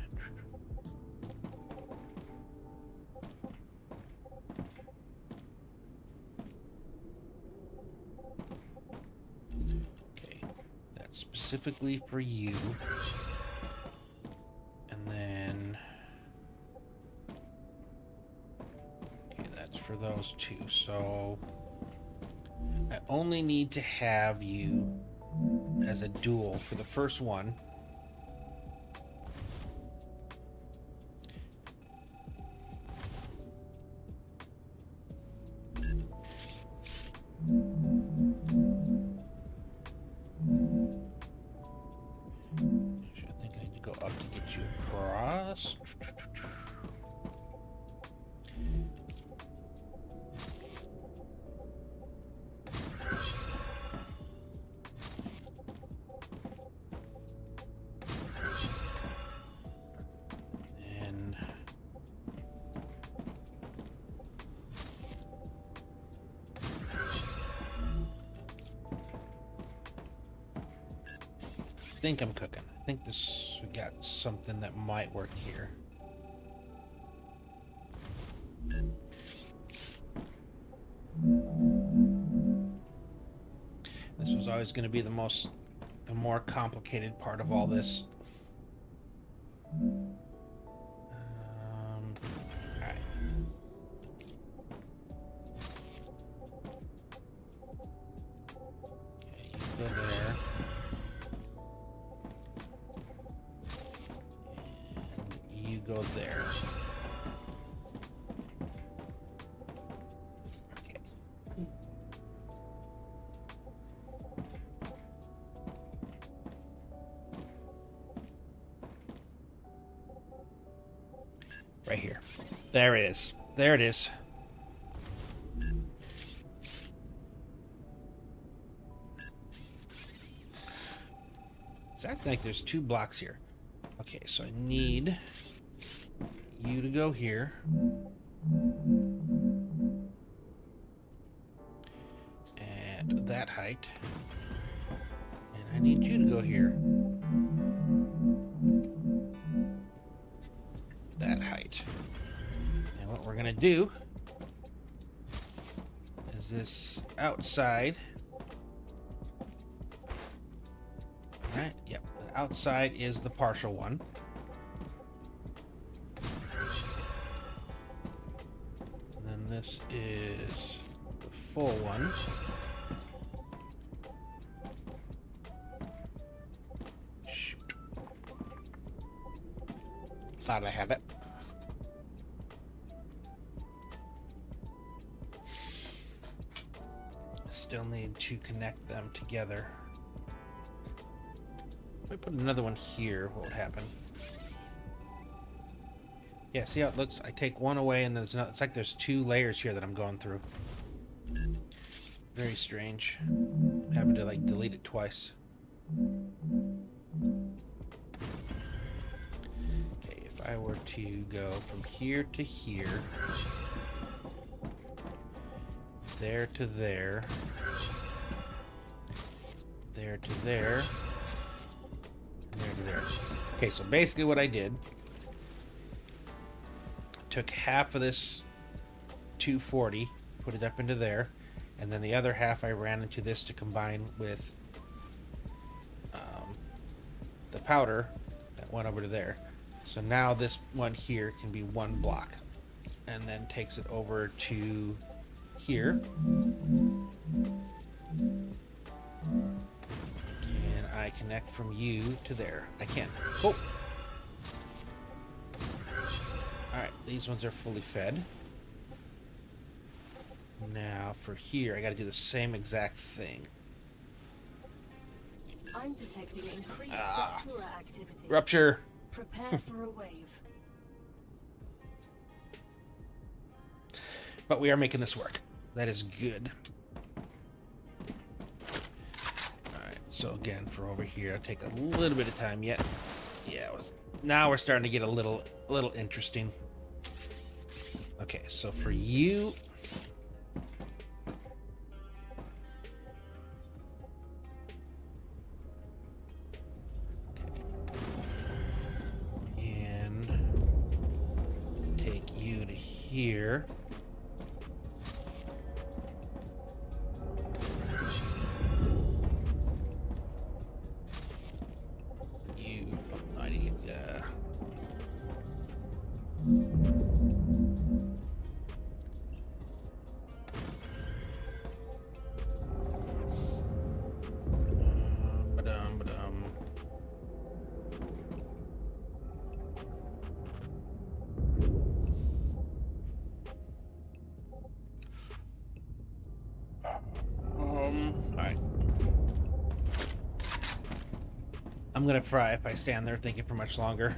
specifically for you, and then okay, that's for those 2. So I only need to have you as a dual for the first one. I think I need to go up to get you across. And I think I'm cooking. I think we got something that might work here. This was always going to be the more complicated part of all this. Alright. Okay, you go there. And you go there. Right here. There it is. There it is. It's acting like there's 2 blocks here. Okay, so I need you to go here. At that height. And I need you to go here. That height. And what we're gonna do is this outside. Right? Yep. The outside is the partial one. And then this is the full one. Shoot. Thought I had it. Still need to connect them together. If I put another one here, what would happen? Yeah, see how it looks? I take one away and there's it's like there's 2 layers here that I'm going through. Very strange. I'm having to like delete it twice. Okay, if I were to go from here to here, there to there, there to there, and there to there. Okay, so basically what I did, took half of this 240, put it up into there, and then the other half I ran into this to combine with the powder that went over to there. So now this one here can be 1 block, and then takes it over to here. Can I connect from you to there? I can. Oh! Alright, these ones are fully fed. Now for here, I gotta do the same exact thing. I'm detecting increased rupture activity. Rupture! Prepare for a wave. But we are making this work. That is good. Alright, so again, for over here, it'll take a little bit of time yet. Yeah, now we're starting to get a little interesting. Okay, so for you... Okay. And take you to here. Alright. I'm gonna fry if I stand there thinking for much longer.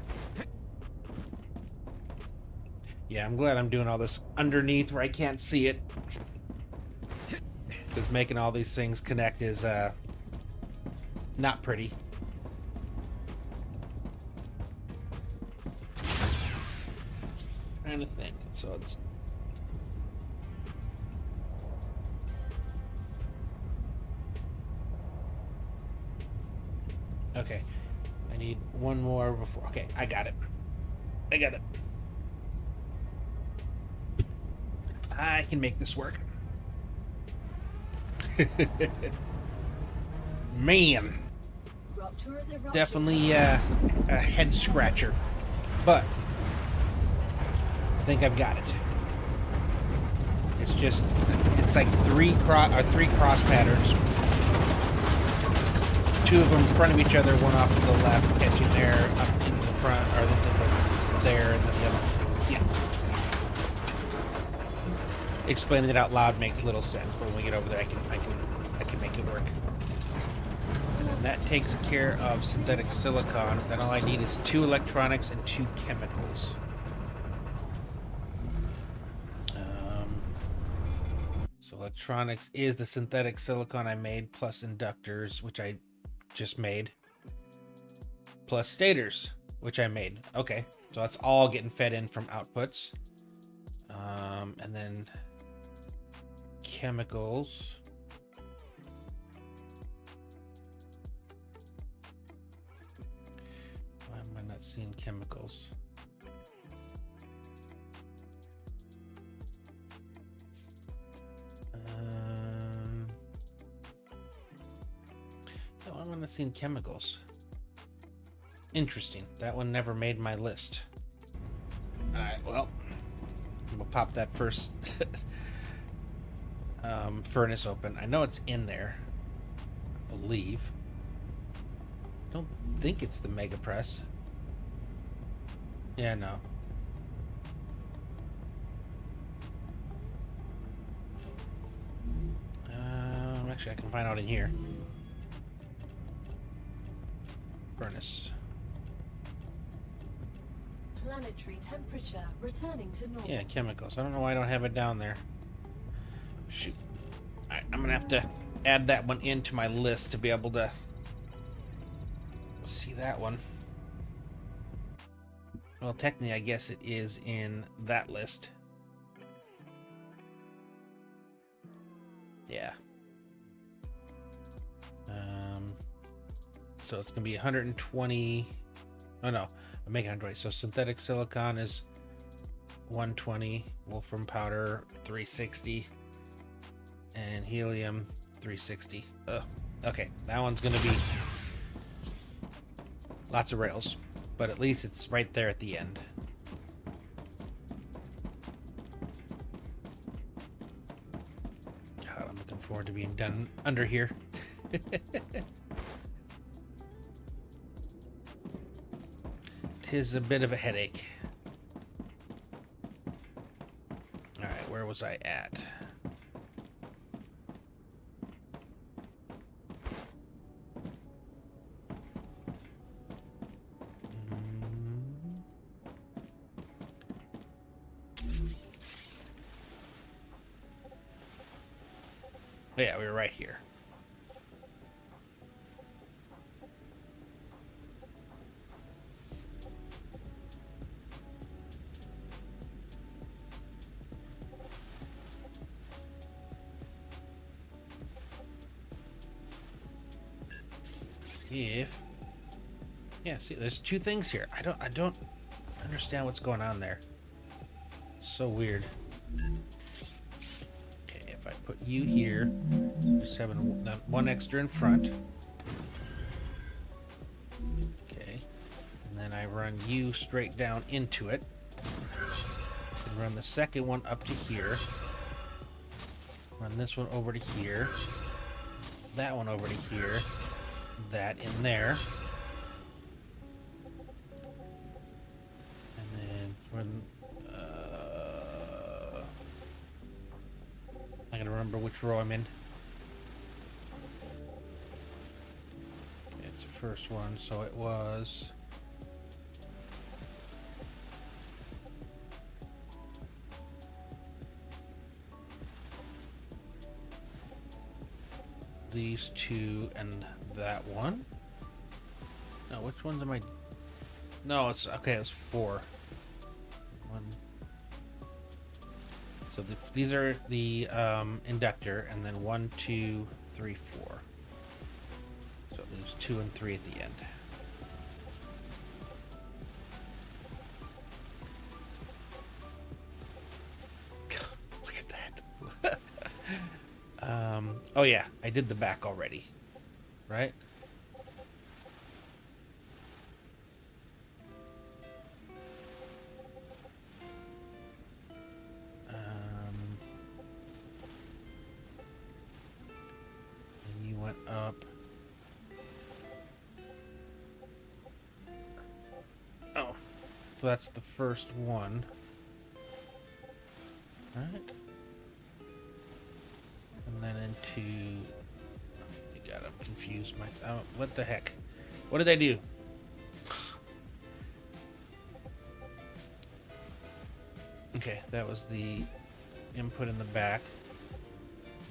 Yeah, I'm glad I'm doing all this underneath where I can't see it. Because making all these things connect is, not pretty. Trying to think. So it's... Okay. I need one more before... Okay, I got it. I got it. I can make this work. Man. Definitely a head scratcher. But I think I've got it. It's just... It's like three cross patterns. 2 of them in front of each other, one off to the left, catching there, up into the front, or there, and then the other. Yeah. Explaining it out loud makes little sense, but when we get over there, I can make it work. And then that takes care of synthetic silicon. Then all I need is 2 electronics and 2 chemicals. So electronics is the synthetic silicon I made, plus inductors, which I just made, plus stators, which I made. Okay, so that's all getting fed in from outputs. And then chemicals. Why am I not seeing chemicals? No, I'm not seeing chemicals. Interesting. That one never made my list. Alright, well, we'll pop that first furnace open. I know it's in there, I believe. I don't think it's the Mega Press. Yeah, no. Actually, I can find out in here. Furnace. Planetary temperature returning to normal. Yeah, chemicals. I don't know why I don't have it down there. Shoot. Alright, I'm gonna have to add that one into my list to be able to see that one. Well, technically, I guess it is in that list. Yeah. So it's gonna be 120. Oh no, I'm making 120. So synthetic silicon is 120, wolfram powder 360, and helium 360. Ugh. Okay, that one's gonna be lots of rails, but at least it's right there at the end. God, I'm looking forward to being done under here. Tis a bit of a headache. Alright, where was I at? Oh, yeah, we were right here. Yeah, see, there's two things here. I don't understand what's going on there. So weird. Okay, if I put you here, just having one extra in front. Okay, and then I run you straight down into it. And run the second one up to here. Run this one over to here. That one over to here. That in there. And then run. I gotta remember which row I'm in. Okay, it's the first one, so it was. These two and that one. No, which ones am I? No, it's okay. It's 4. One. So these are the inductor, and then 1, 2, 3, 4. So it leaves 2 and 3 at the end. Look at that. Oh yeah, I did the back already, right? And you went up. Oh, so that's the first one. All right. And then into. You got to confuse myself. What the heck? What did I do? Okay, that was the input in the back.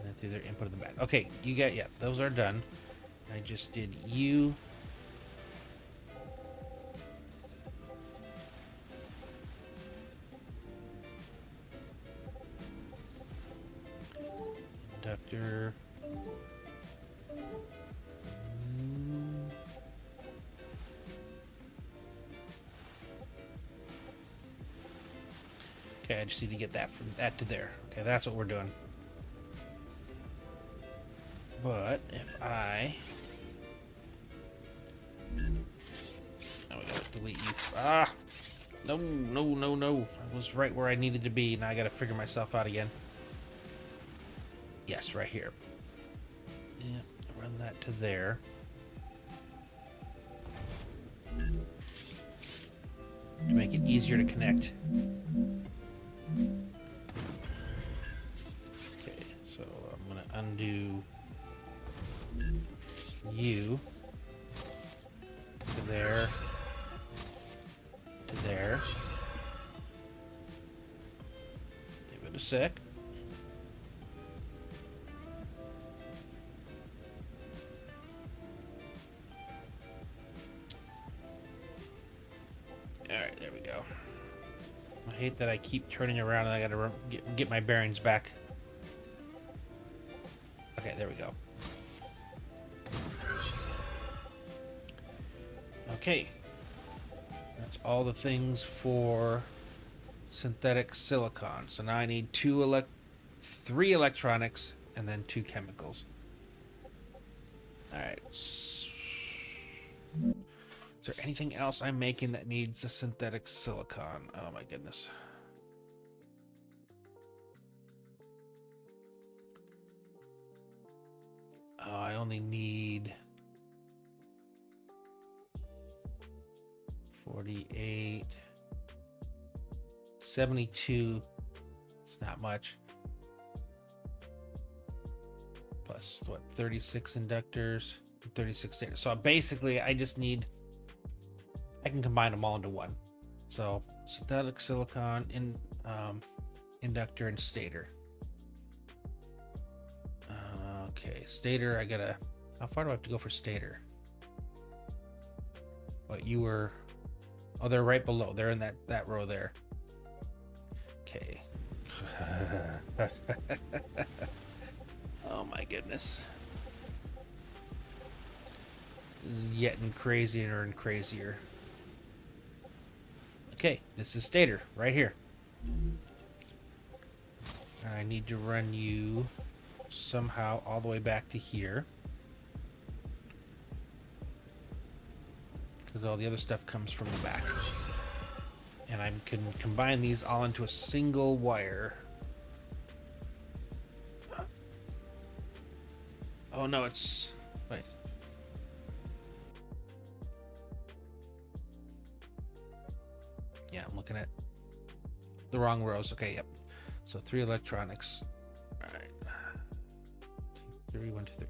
And then through their input in the back. Okay, you got, yeah, those are done. I just did you. Inductor. Okay, I just need to get that from that to there. Okay, that's what we're doing. But if I... Now we gotta delete you. Ah! No, no, no, no. I was right where I needed to be. Now I gotta figure myself out again. Yes, right here. Yeah, run that to there. To make it easier to connect. Okay, so I'm gonna undo you to there, to there. Give it a sec. Alright, there we go. I hate that I keep turning around and I gotta get my bearings back. Okay, there we go. Okay. That's all the things for synthetic silicon. So now I need 3 electronics and then 2 chemicals. Alright. Is there anything else I'm making that needs a synthetic silicon? Oh my goodness. Oh, I only need 48, 72. It's not much. Plus what, 36 inductors, 36 data. So basically I just need, I can combine them all into one. So synthetic silicon, inductor, and stator. Okay, stator, I gotta, how far do I have to go for stator? What, you were, oh, they're right below. They're in that row there. Okay. Oh my goodness. This is getting crazier and crazier. Okay, this is stator right here. I need to run you somehow all the way back to here, because all the other stuff comes from the back, and I can combine these all into a single wire. Oh no, it's, wait. Yeah, I'm looking at the wrong rows. Okay, yep. So 3 electronics. All right. 3, 1, 2, 3.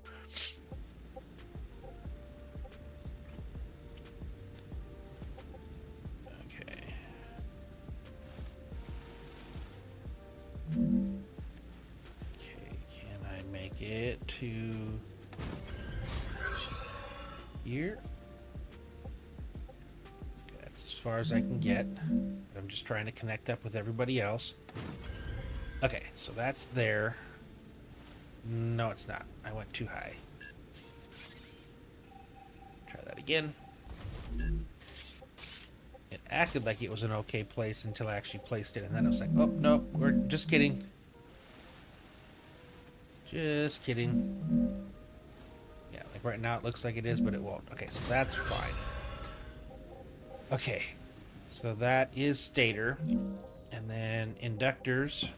Okay. Okay, can I make it to here? That's as far as I can get. I'm just trying to connect up with everybody else. Okay, so that's there. No, it's not. I went too high. Try that again. It acted like it was an okay place until I actually placed it, and then I was like, oh, no, we're just kidding. Just kidding. Yeah, like right now it looks like it is, but it won't. Okay, so that's fine. Okay, so that is stator. And then inductors.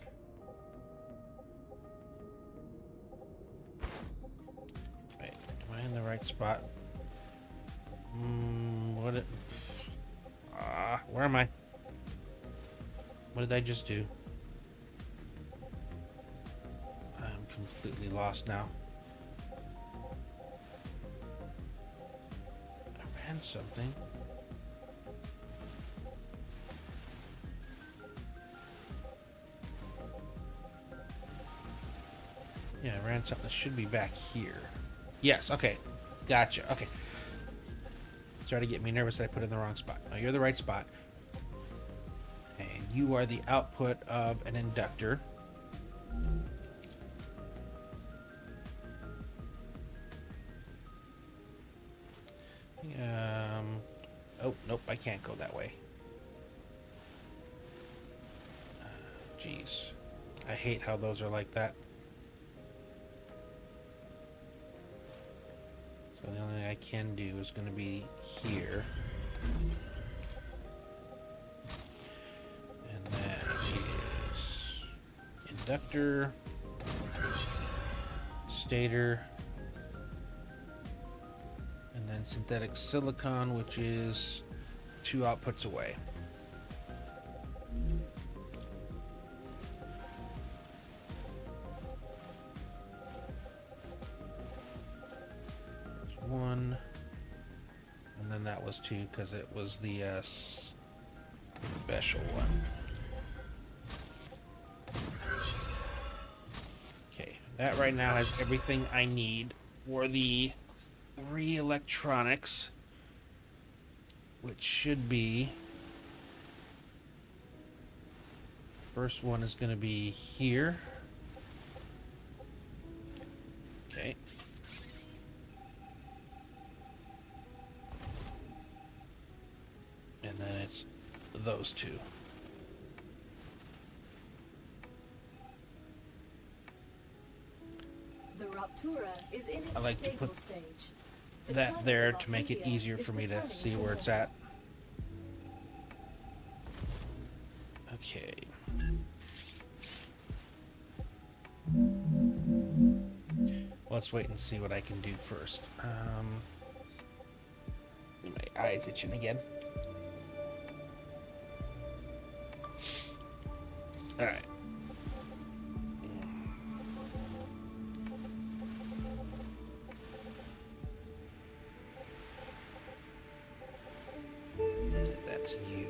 Wait, am I in the right spot? Where am I? What did I just do? I'm completely lost now. I ran something. Yeah, I ran something that should be back here. Yes, okay. Gotcha. Okay. Started to get me nervous that I put it in the wrong spot. No, you're the right spot. And you are the output of an inductor. Oh, nope, I can't go that way. Jeez. I hate how those are like that. So the only thing I can do is going to be here. And that is inductor, stator, and then synthetic silicon, which is 2 outputs away. There's 1, and then that was 2 because it was the special one. Okay, that right now has everything I need for the 3 electronics, which should be, first one is going to be here. Okay. And then it's those 2. The Raptura is in its I like to stable put stage. The that climate there of to make it Arcadia easier is for me to returning see to where it's normal. at. Okay. Let's wait and see what I can do first. My eyes itching again. All right. That's you.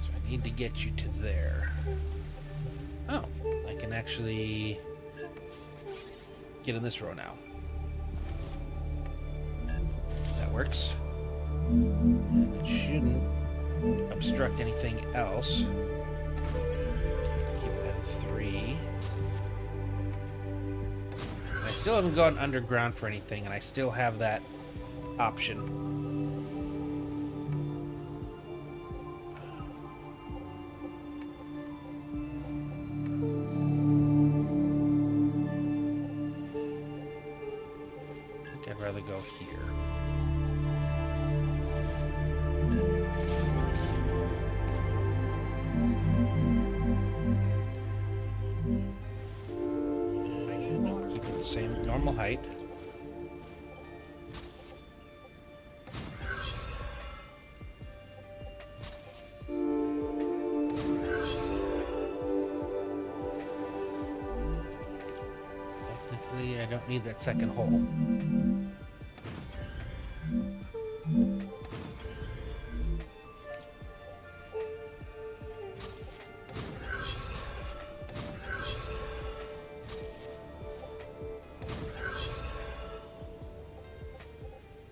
So I need to get you to there. Oh, I can actually get in this row now. That works. And it shouldn't obstruct anything else. Keep it at 3. I still haven't gone underground for anything, and I still have that option. I think I'd rather go here. Keep it the same normal height. Technically, I don't need that second hole.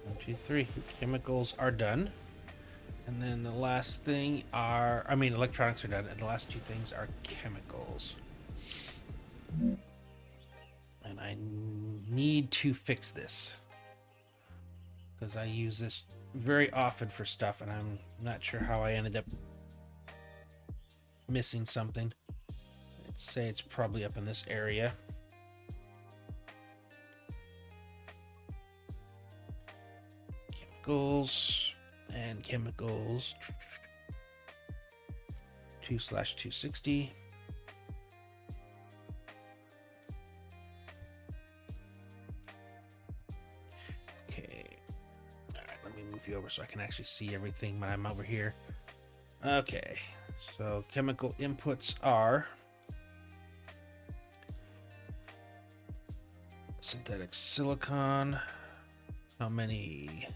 One, two, 3. Chemicals are done. And then the last thing are, electronics are done, and the last 2 things are chemicals. And I need to fix this, because I use this very often for stuff, and I'm not sure how I ended up missing something. I'd say it's probably up in this area. Chemicals and chemicals 2/260. Okay. All right, let me move you over so I can actually see everything when I'm over here. Okay. So chemical inputs are synthetic silicon. How many?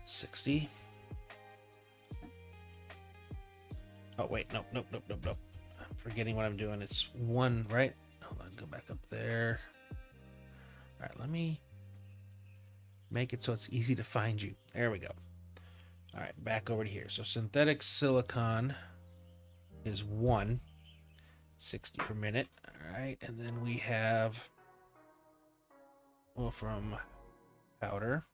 60. Oh, wait. Nope, nope, nope, nope, nope. I'm forgetting what I'm doing. It's 1, right? Hold on, go back up there. All right, let me make it so it's easy to find you. There we go. All right, back over to here. So synthetic silicon is 1, 60 per minute. All right, and then we have wolfram powder,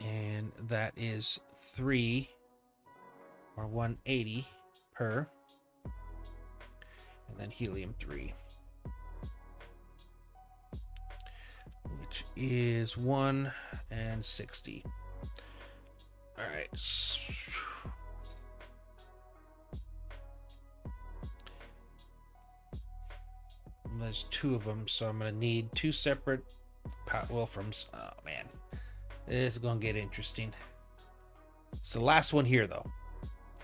and that is 3 or 180 per, and then helium 3, which is 1 and 60. All right. There's 2 of them, so I'm going to need 2 separate wolframs. Oh, man. This is going to get interesting. It's the last one here, though.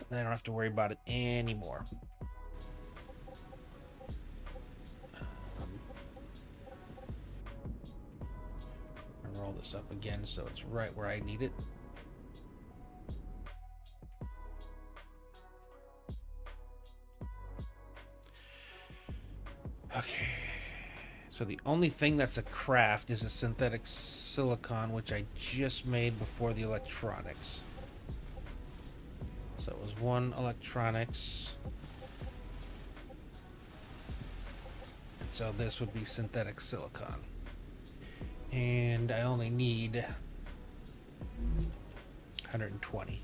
And I don't have to worry about it anymore. I'll roll this up again so it's right where I need it. Okay, so the only thing that's a craft is a synthetic silicon, which I just made before the electronics. So it was 1 electronics. And so this would be synthetic silicon. And I only need 120.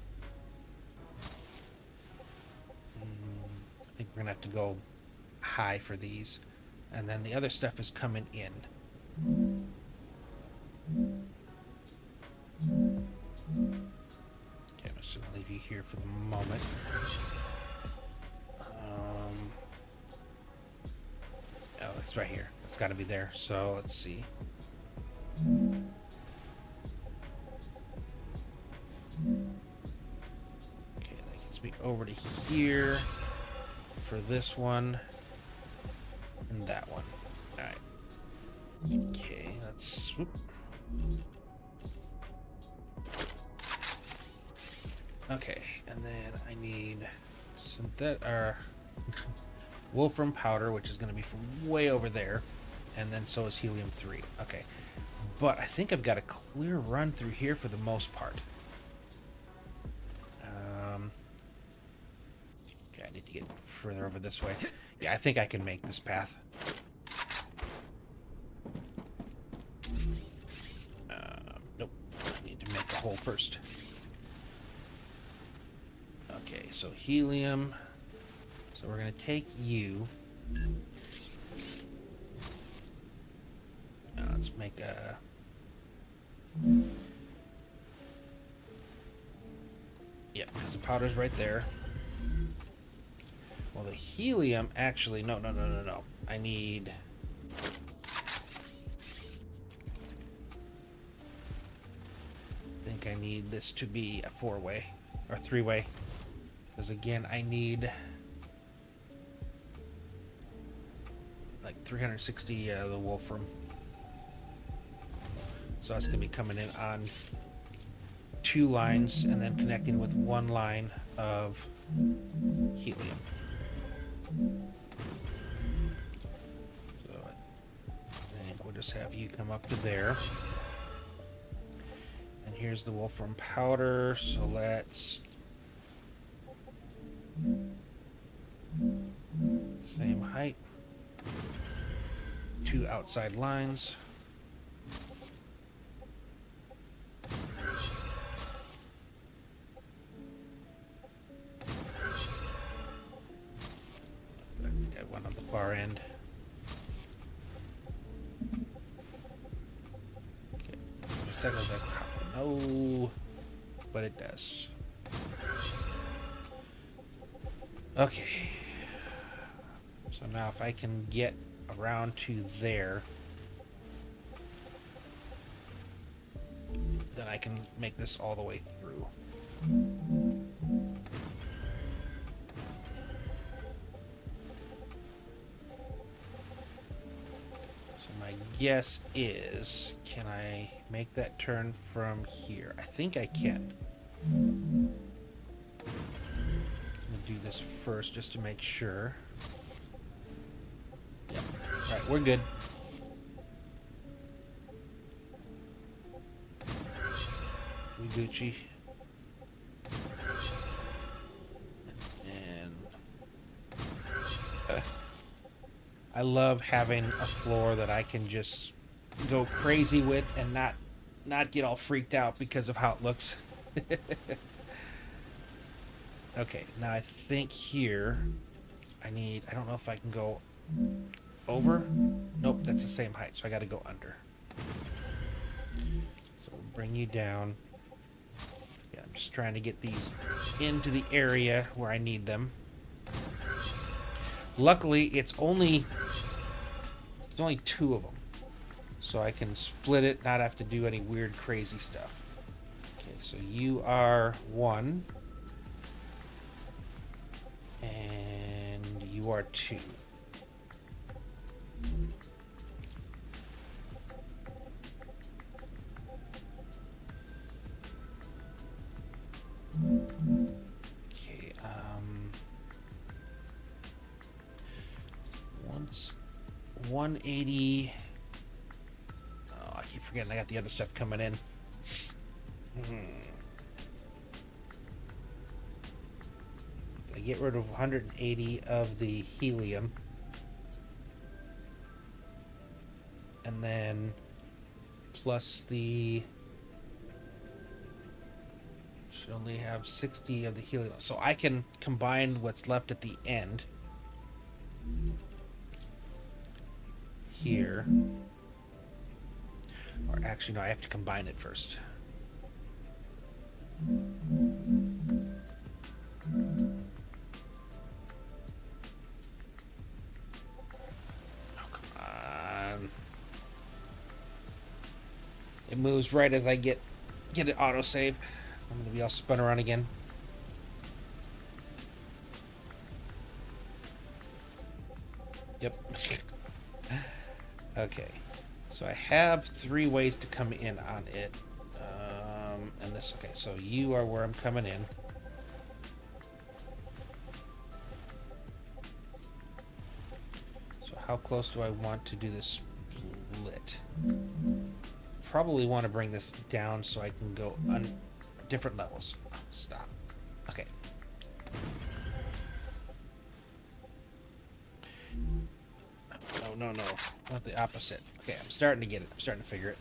I think we're gonna have to go high for these. And then the other stuff is coming in. Okay, I'm just gonna leave you here for the moment. Oh, it's right here. It's got to be there. So let's see. Okay, that gets me over to here for this one. And that one. Alright. Okay, let's whoop. Okay, and then I need wolfram powder, which is going to be from way over there, and then so is helium 3. Okay, but I think I've got a clear run through here for the most part. Okay, I need to get further over this way. Yeah, I think I can make this path. Nope. I need to make a hole first. Okay, so helium. So we're going to take you. Let's make a... Yep, because the powder's right there. Well, the helium actually... No. I need... I think I need this to be a 4-way or 3-way. Because again, I need like 360 the wolfram. So that's going to be coming in on 2 lines and then connecting with 1 line of helium. So I think we'll just have you come up to there. And here's the wolfram powder, so let's... Same height. 2 outside lines. Got one on the far end. Okay. For a second I was like, no, but it does. Okay. So now if I can get around to there, then I can make this all the way through. So my guess is, can I make that turn from here? I think I can. I'm gonna do this first just to make sure. Yep. Alright, we're good. We Gucci. And I love having a floor that I can just go crazy with and not get all freaked out because of how it looks. Okay, now I think here I don't know if I can go over. Nope, that's the same height, so I got to go under. So we'll bring you down. Yeah, I'm just trying to get these into the area where I need them. Luckily, it's only 2 of them. So I can split it, not have to do any weird, crazy stuff. Okay, so you are 1. And you are 2. Okay, once 180. Oh, I keep forgetting I got the other stuff coming in. So I get rid of 180 of the helium. And then plus the should only have 60 of the helium. So I can combine what's left at the end here. Or actually, no, I have to combine it first. Oh, come on. It moves right as I get it autosave. I'm gonna be all spun around again. Yep. Okay. So I have 3 ways to come in on it. And this, okay, so you are where I'm coming in. So how close do I want to do this split? Probably want to bring this down so I can go on different levels. Stop. Okay. No. I want the opposite. Okay, I'm starting to get it. I'm starting to figure it.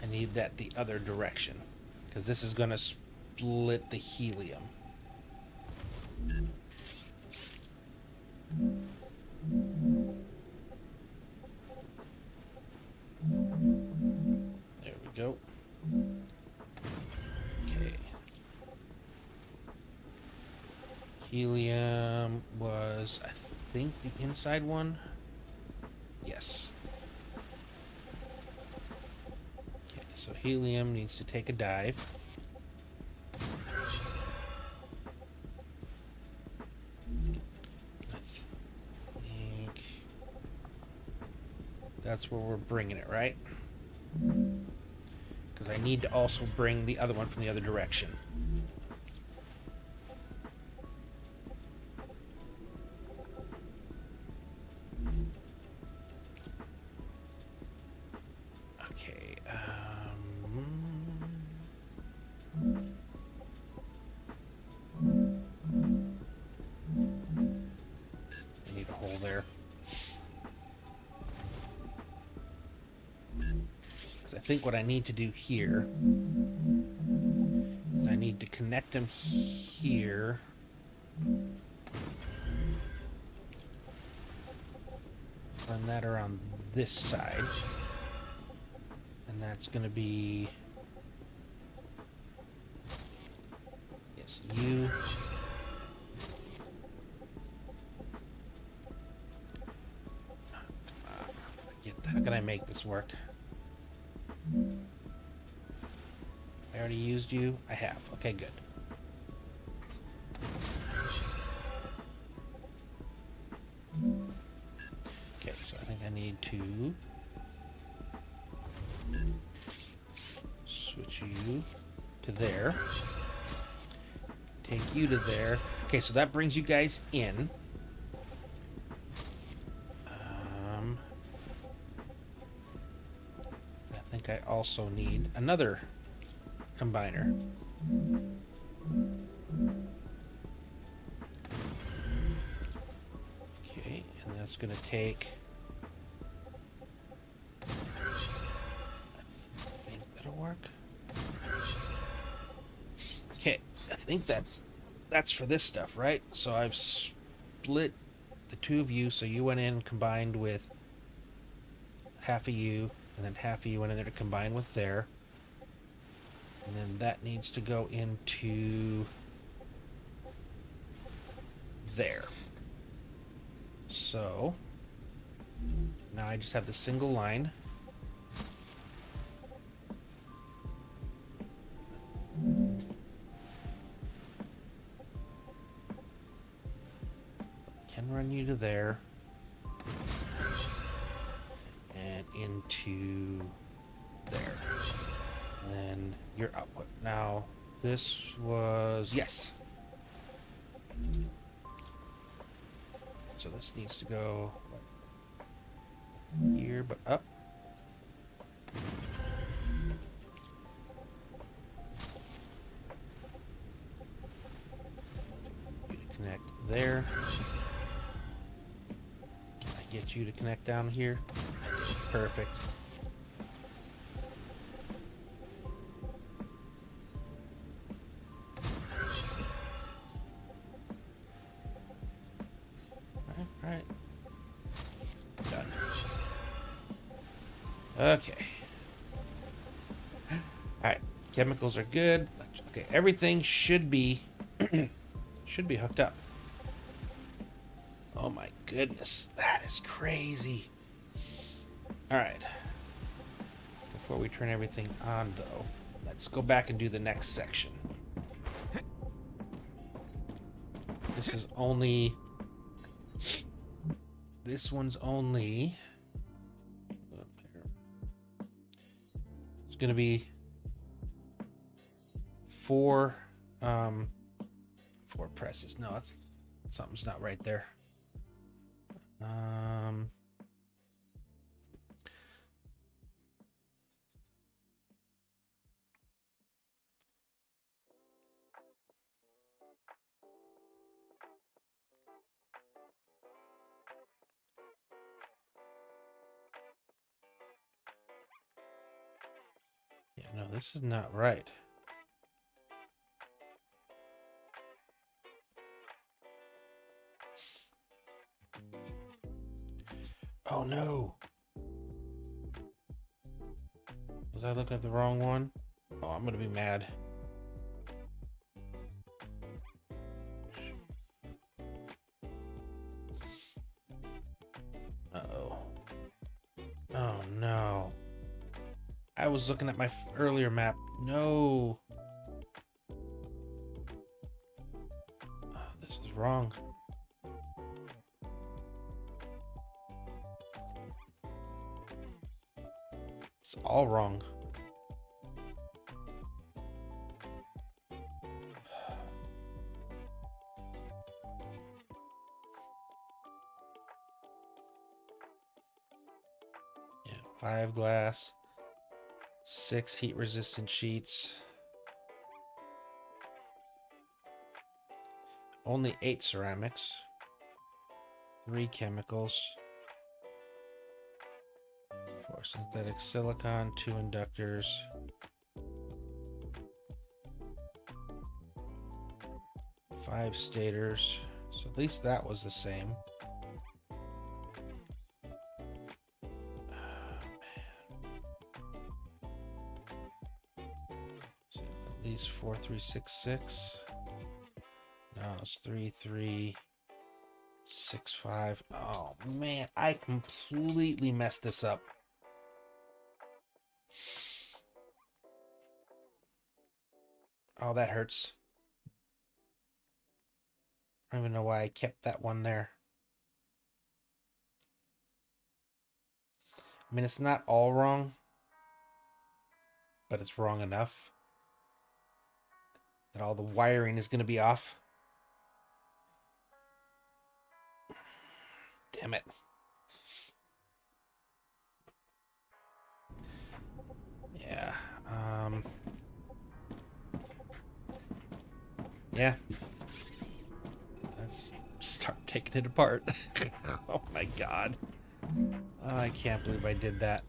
I need that the other direction, because this is going to split the helium. There we go. Okay. Helium was, I think, the inside one. Yes. Okay, so helium needs to take a dive. I think that's where we're bringing it, right? Because I need to also bring the other one from the other direction. Okay, I need a hole there. Because I think what I need to do here is I need to connect them here. Run that around this side. And that's going to be... Yes, you... How can I make this work? I already used you? I have. Okay, good. Okay, so I think I need to switch you to there. Take you to there. Okay, so that brings you guys in. I think I also need another combiner. Okay, and that's going to take... I think that'll work. Okay, I think that's for this stuff, right? So I've split the two of you, so you went in combined with half of you, and then half of you went in there to combine with there. And then that needs to go into there. So now I just have the single line. Can run you to there. And into there. And then your output. Now, this was... Yes! So this needs to go here, but up. You to connect there. Can I get you to connect down here? Perfect. Alright. Done. Okay. Alright. Chemicals are good. Okay, everything should be hooked up. Oh my goodness. That is crazy. Alright. Before we turn everything on though, let's go back and do the next section. This is only... This one's only... It's going to be four presses. No, that's... Something's not right there. Yeah, no, this is not right. Oh no! Was I looking at the wrong one? Oh, I'm gonna be mad. Uh-oh. Oh no. I was looking at my earlier map. No. Oh, this is wrong. It's all wrong. Yeah, 5 glass, 6 heat resistant sheets. Only 8 ceramics. 3 chemicals. 4 synthetic silicon, 2 inductors. 5 stators. So at least that was the same. So at least 4366. No, it's 3365. Oh man, I completely messed this up. Oh, that hurts. I don't even know why I kept that one there. I mean, it's not all wrong, but it's wrong enough that all the wiring is going to be off. Damn it. Yeah. Yeah. Let's start taking it apart. Oh my god. Oh, I can't believe I did that.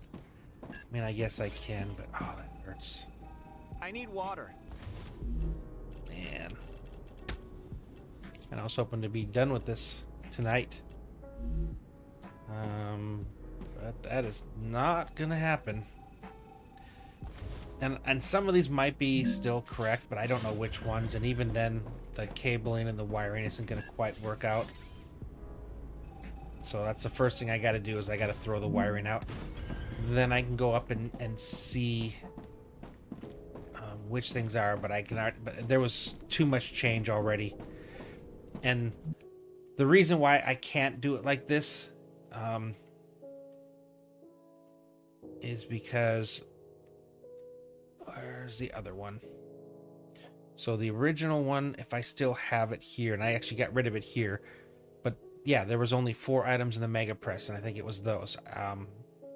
I mean, I guess I can, but oh, that hurts. I need water. Man. And I was hoping to be done with this tonight. But that is not gonna happen. And some of these might be still correct, but I don't know which ones. And even then, the cabling and the wiring isn't gonna quite work out. So that's the first thing I gotta do is I gotta throw the wiring out. Then I can go up and see which things are, but but there was too much change already. And the reason why I can't do it like this is because where's the other one? So the original one, if I still have it here, and I actually got rid of it here, but yeah, there was only 4 items in the Mega Press, and I think it was those.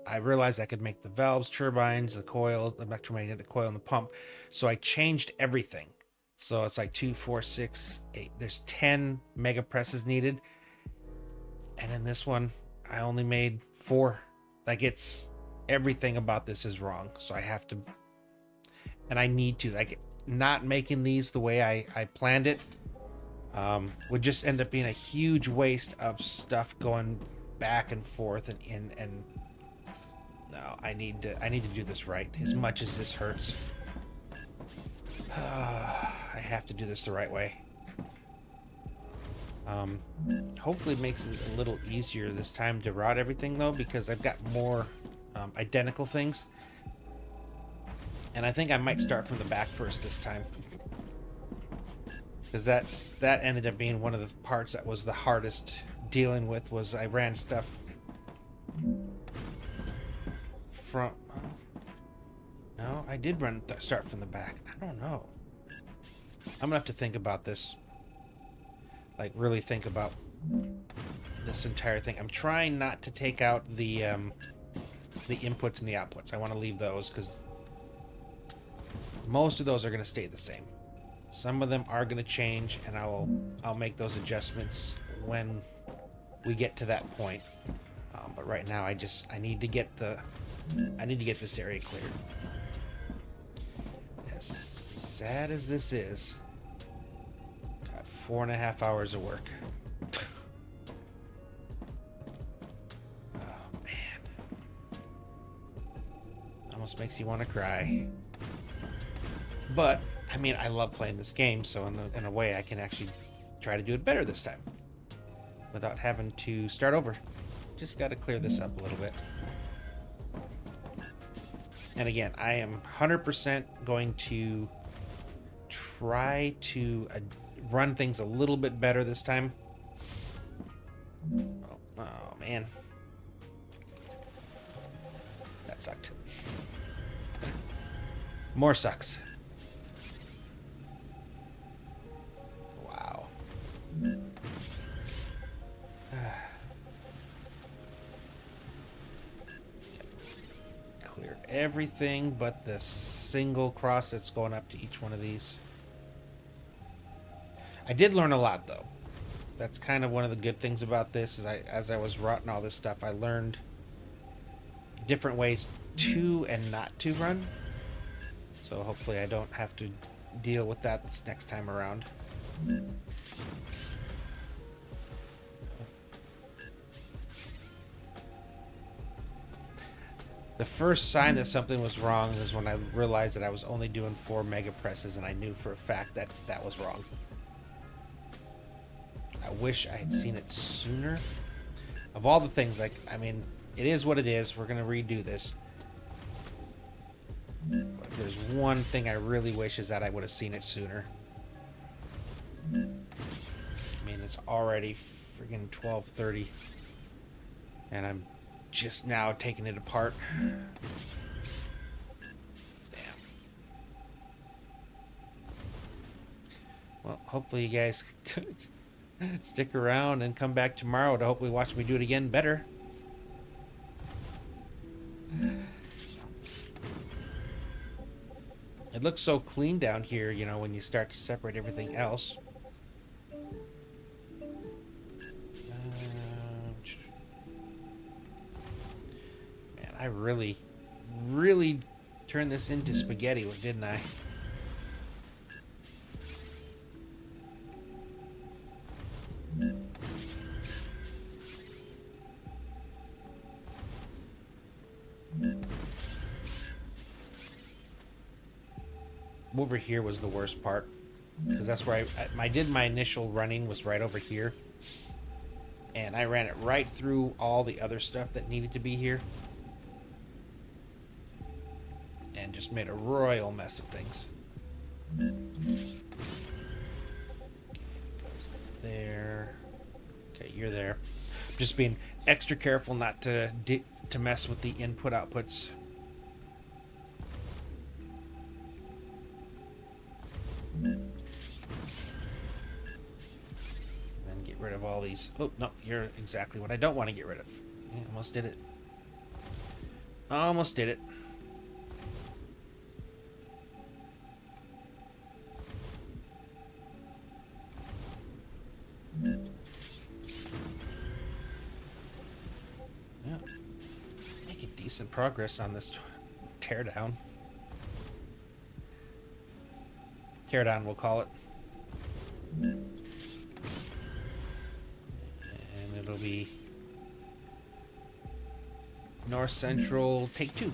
I realized I could make the valves, turbines, the coils, the electromagnetic coil, and the pump. So I changed everything. So it's like 2, 4, 6, 8. There's 10 Mega Presses needed. And in this one, I only made 4. Like, it's everything about this is wrong. So I have to, and I need to, like, not making these the way I planned it would just end up being a huge waste of stuff going back and forth and no, I need to do this right. As much as this hurts, I have to do this the right way. Hopefully it makes it a little easier this time to route everything though, because I've got more identical things. And I think I might start from the back first this time. Because that ended up being one of the parts that was the hardest dealing with, was I ran stuff from... No, I did start from the back. I don't know. I'm gonna have to think about this. Like, really think about this entire thing. I'm trying not to take out the inputs and the outputs. I want to leave those because most of those are going to stay the same. Some of them are going to change, and I'll make those adjustments when we get to that point. But right now, I need to get this area cleared. As sad as this is, got 4.5 hours of work. Oh man, almost makes you want to cry. But I mean, I love playing this game, so in a way, I can actually try to do it better this time without having to start over. Just got to clear this up a little bit. And again, I am 100% going to try to run things a little bit better this time. Oh man. That sucked. More sucks. Wow. Clear everything but the single cross that's going up to each one of these. I did learn a lot though. That's kind of one of the good things about this is as I was routing all this stuff, I learned different ways to and not to run. So hopefully I don't have to deal with that this next time around. The first sign that something was wrong is when I realized that I was only doing 4 mega presses, and I knew for a fact that that was wrong. I wish I had seen it sooner. Of all the things, like, I mean, it is what it is. We're gonna redo this. But if there's one thing I really wish is that I would have seen it sooner. I mean, it's already friggin' 12:30, and I'm just now taking it apart. Damn. Well, hopefully you guys stick around and come back tomorrow to hopefully watch me do it again better. It looks so clean down here, you know, when you start to separate everything else. Man, I really turned this into spaghetti, didn't I? Over here was the worst part, because that's where I did my initial running was right over here, and I ran it right through all the other stuff that needed to be here and just made a royal mess of things. There. Okay, you're there. Just being extra careful not to mess with the input outputs. And get rid of all these. Oh, no, you're exactly what I don't want to get rid of. Yeah, almost did it. Almost did it. Yeah. Making decent progress on this teardown. Teardown, we'll call it. And it'll be North Central take 2.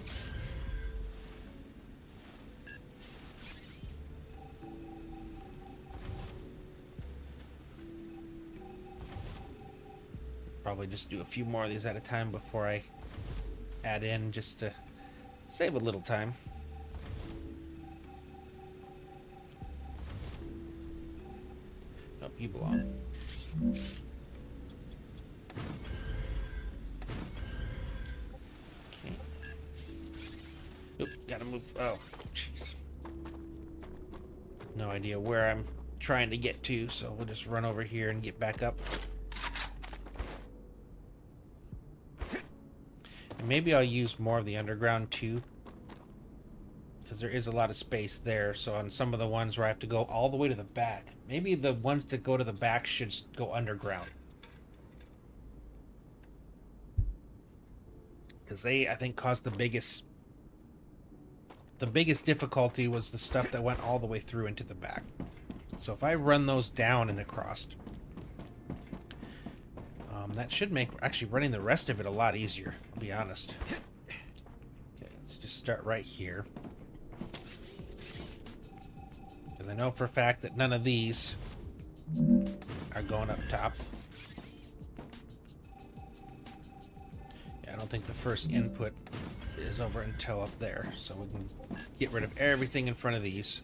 Probably just do a few more of these at a time before I add in, just to save a little time. Nope, you belong. Okay. Oop, gotta move. Oh, jeez. No idea where I'm trying to get to, so we'll just run over here and get back up. And maybe I'll use more of the underground too, because there is a lot of space there. So on some of the ones where I have to go all the way to the back, maybe the ones that go to the back should go underground, because they, I think, caused the biggest difficulty was the stuff that went all the way through into the back. So if I run those down and across, that should make actually running the rest of it a lot easier, I'll be honest. Okay, let's just start right here, because I know for a fact that none of these are going up top. Yeah, I don't think the first input is over until up there, so we can get rid of everything in front of these.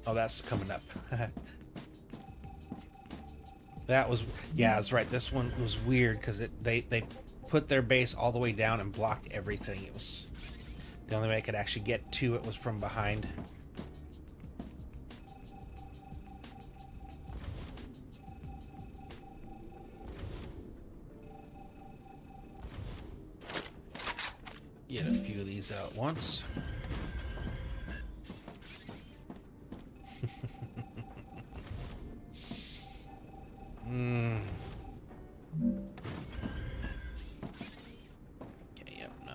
Oh, that's coming up. That was, yeah, that's right. This one was weird because they put their base all the way down and blocked everything. It was the only way I could actually get to it was from behind. Get a few of these out once. Okay, yep, no.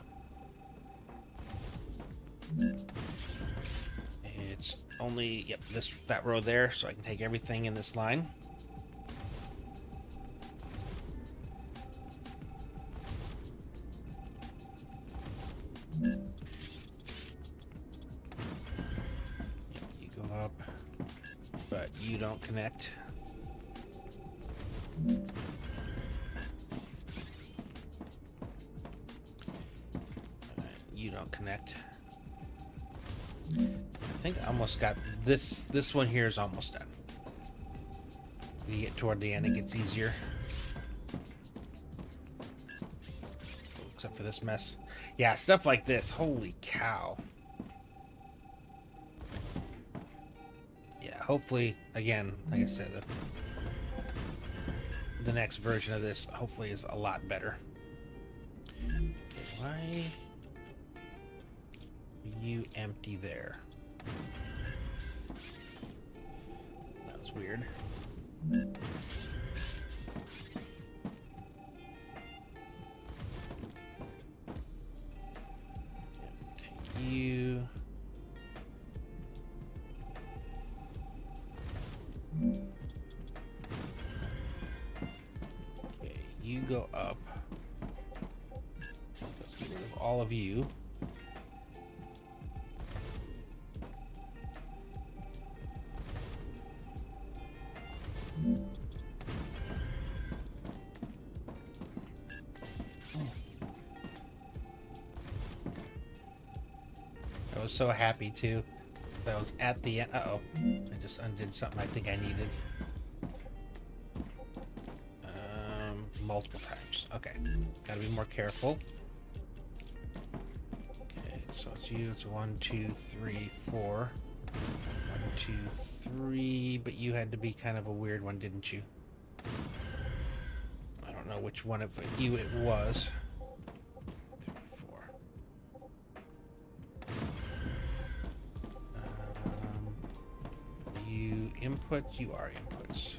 It's only, yep, that row there, so I can take everything in this line. Yep, you go up, but you don't connect. You don't connect. I think I almost got this. This one here is almost done. When you get toward the end, it gets easier. except for this mess. Yeah, stuff like this. Holy cow. Yeah, hopefully, again, like I said, the next version of this hopefully is a lot better. Okay, why are you empty there? That was weird. You. Okay, you go up. Let's get rid of all of you. I was so happy too. That was at the end. Uh-oh. I just undid something I think I needed. Multiple times. Okay. Gotta be more careful. Okay, so it's you. It's 1, 2, 3, 4. 1, 2, 3. But you had to be kind of a weird one, didn't you? I don't know which one of you it was. 3, 4. You inputs. You are inputs.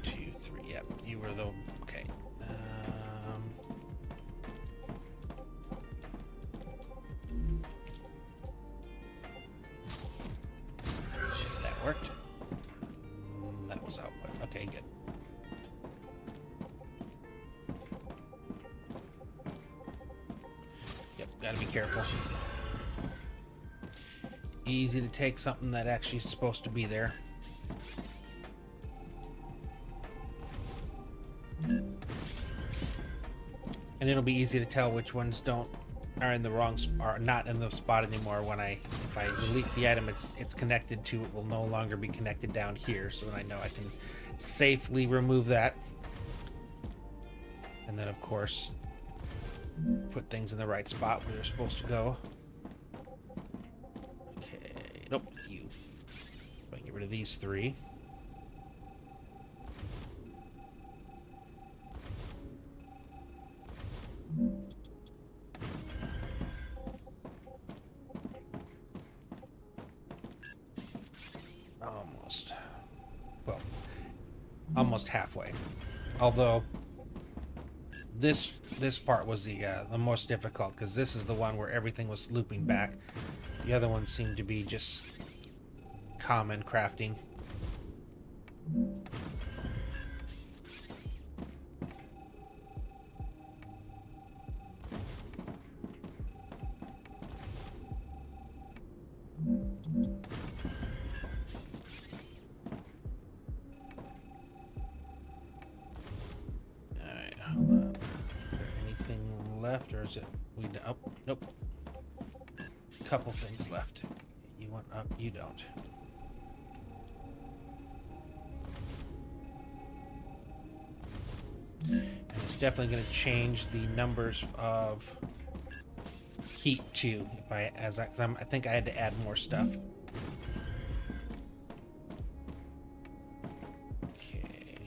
2, 3. Yep, you were the okay. That worked. That was output. Okay, good. Yep, gotta be careful. Easy to take something that actually is supposed to be there. And it'll be easy to tell which ones are in the wrong are not in the spot anymore when if I delete the item it's connected to, it will no longer be connected down here, so then I know I can safely remove that. And then of course put things in the right spot where they're supposed to go. Okay, nope, you. So I can get rid of these 3. Almost halfway. Although this part was the most difficult, because this is the one where everything was looping back. The other ones seemed to be just common crafting. Or is it oh, nope, couple things left. You want up, you don't. And it's definitely going to change the numbers of heat too if I think I had to add more stuff. Okay,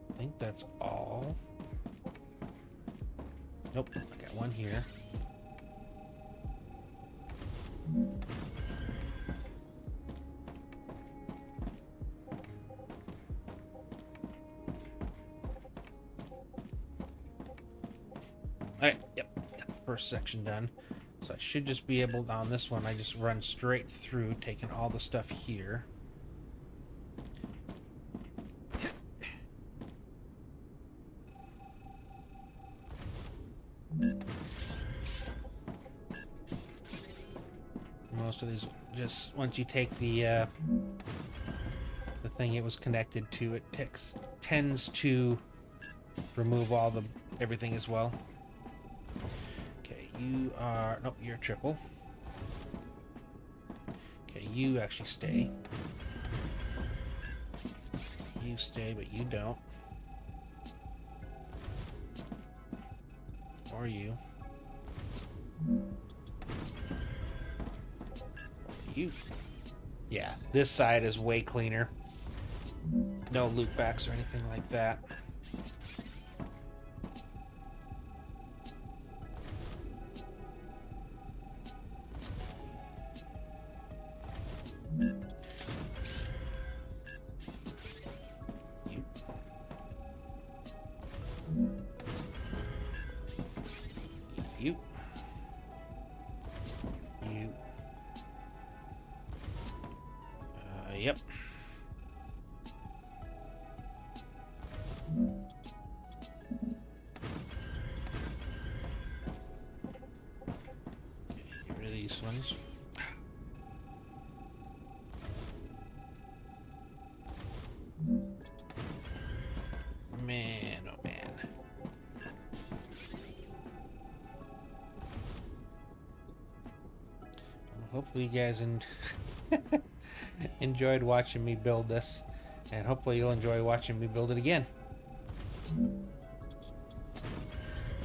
I think that's all. Nope, I got one here. Alright, yep, got the first section done. So I should just be able, on this one, I just run straight through, taking all the stuff here. Most of these, just once you take the thing it was connected to, it tends to remove everything as well. Okay, you are, nope, you're triple. Okay, you actually stay. You stay, but you don't. Or you. You. Yeah, this side is way cleaner. No loopbacks or anything like that. You. You. You. Yep. Okay, get rid of these ones. Man, oh man. Well, hopefully you guys enjoyed watching me build this, and hopefully you'll enjoy watching me build it again.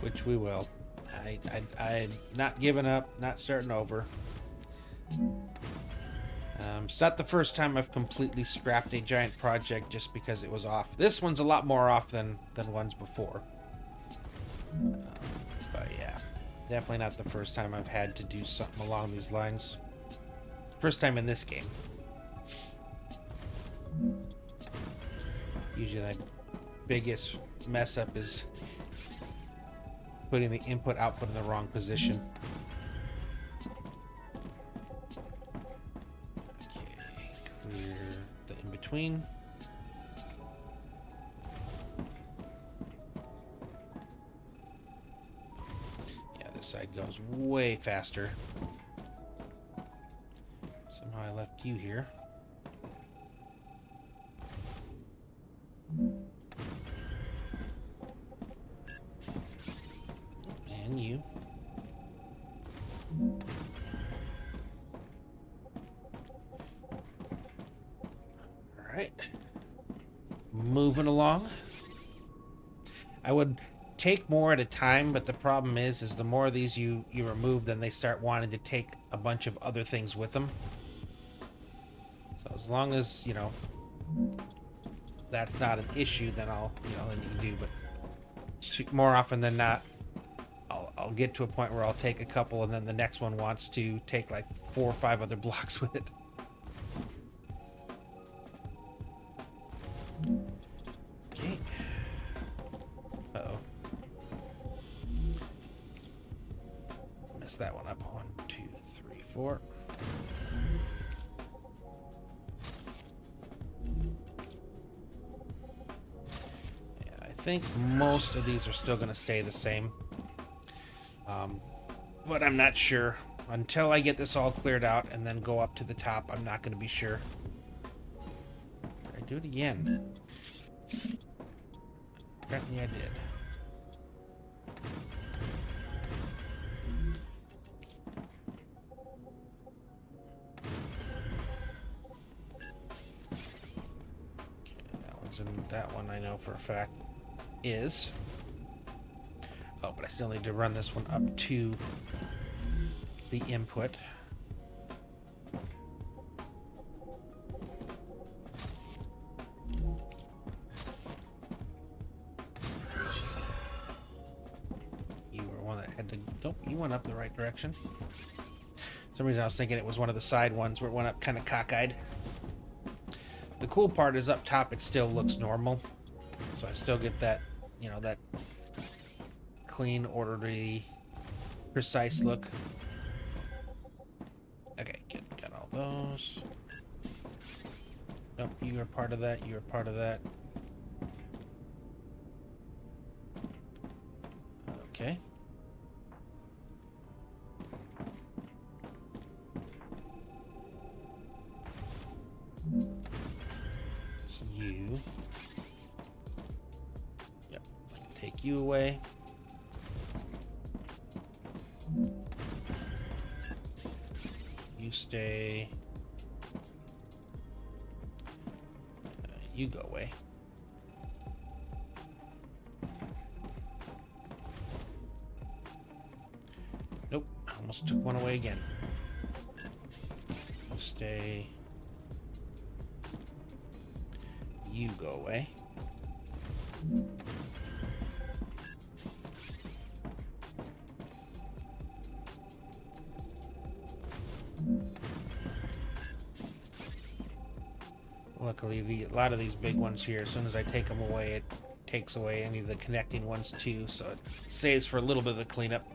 Which we will. I'm not giving up, not starting over. It's not the first time I've completely scrapped a giant project just because it was off. This one's a lot more off than ones before. But yeah, definitely not the first time I've had to do something along these lines. First time in this game. Usually my biggest mess up is putting the input output in the wrong position. Okay, clear the in-between. Yeah, this side goes way faster. Somehow I left you here. And you. All right. Moving along. I would take more at a time, but the problem is the more of these you remove, then they start wanting to take a bunch of other things with them. So as long as, you know, that's not an issue, then I'll, you know, then you can do, but more often than not, I'll get to a point where I'll take a couple and then the next one wants to take like 4 or 5 other blocks with it. Okay. Uh-oh. Messed that one up. 1, 2, 3, 4. Yeah, I think most of these are still going to stay the same. But I'm not sure. Until I get this all cleared out and then go up to the top, I'm not going to be sure. Did I do it again? Apparently I did. Okay, that one's in that one I know for a fact is. Oh, but I still need to run this one up to the input. You were one that had to... Nope, you went up the right direction. For some reason I was thinking it was one of the side ones where it went up kind of cockeyed. The cool part is up top it still looks normal. So I still get that, you know, that clean, orderly, precise look. Okay, good. Got all those. Nope, you are part of that. You are part of that. Okay. So you. Yep. Take you away. You stay. You go away. Nope. I almost took one away again. Stay. You go away. Luckily, a lot of these big ones here, as soon as I take them away, it takes away any of the connecting ones too, so it saves for a little bit of the cleanup.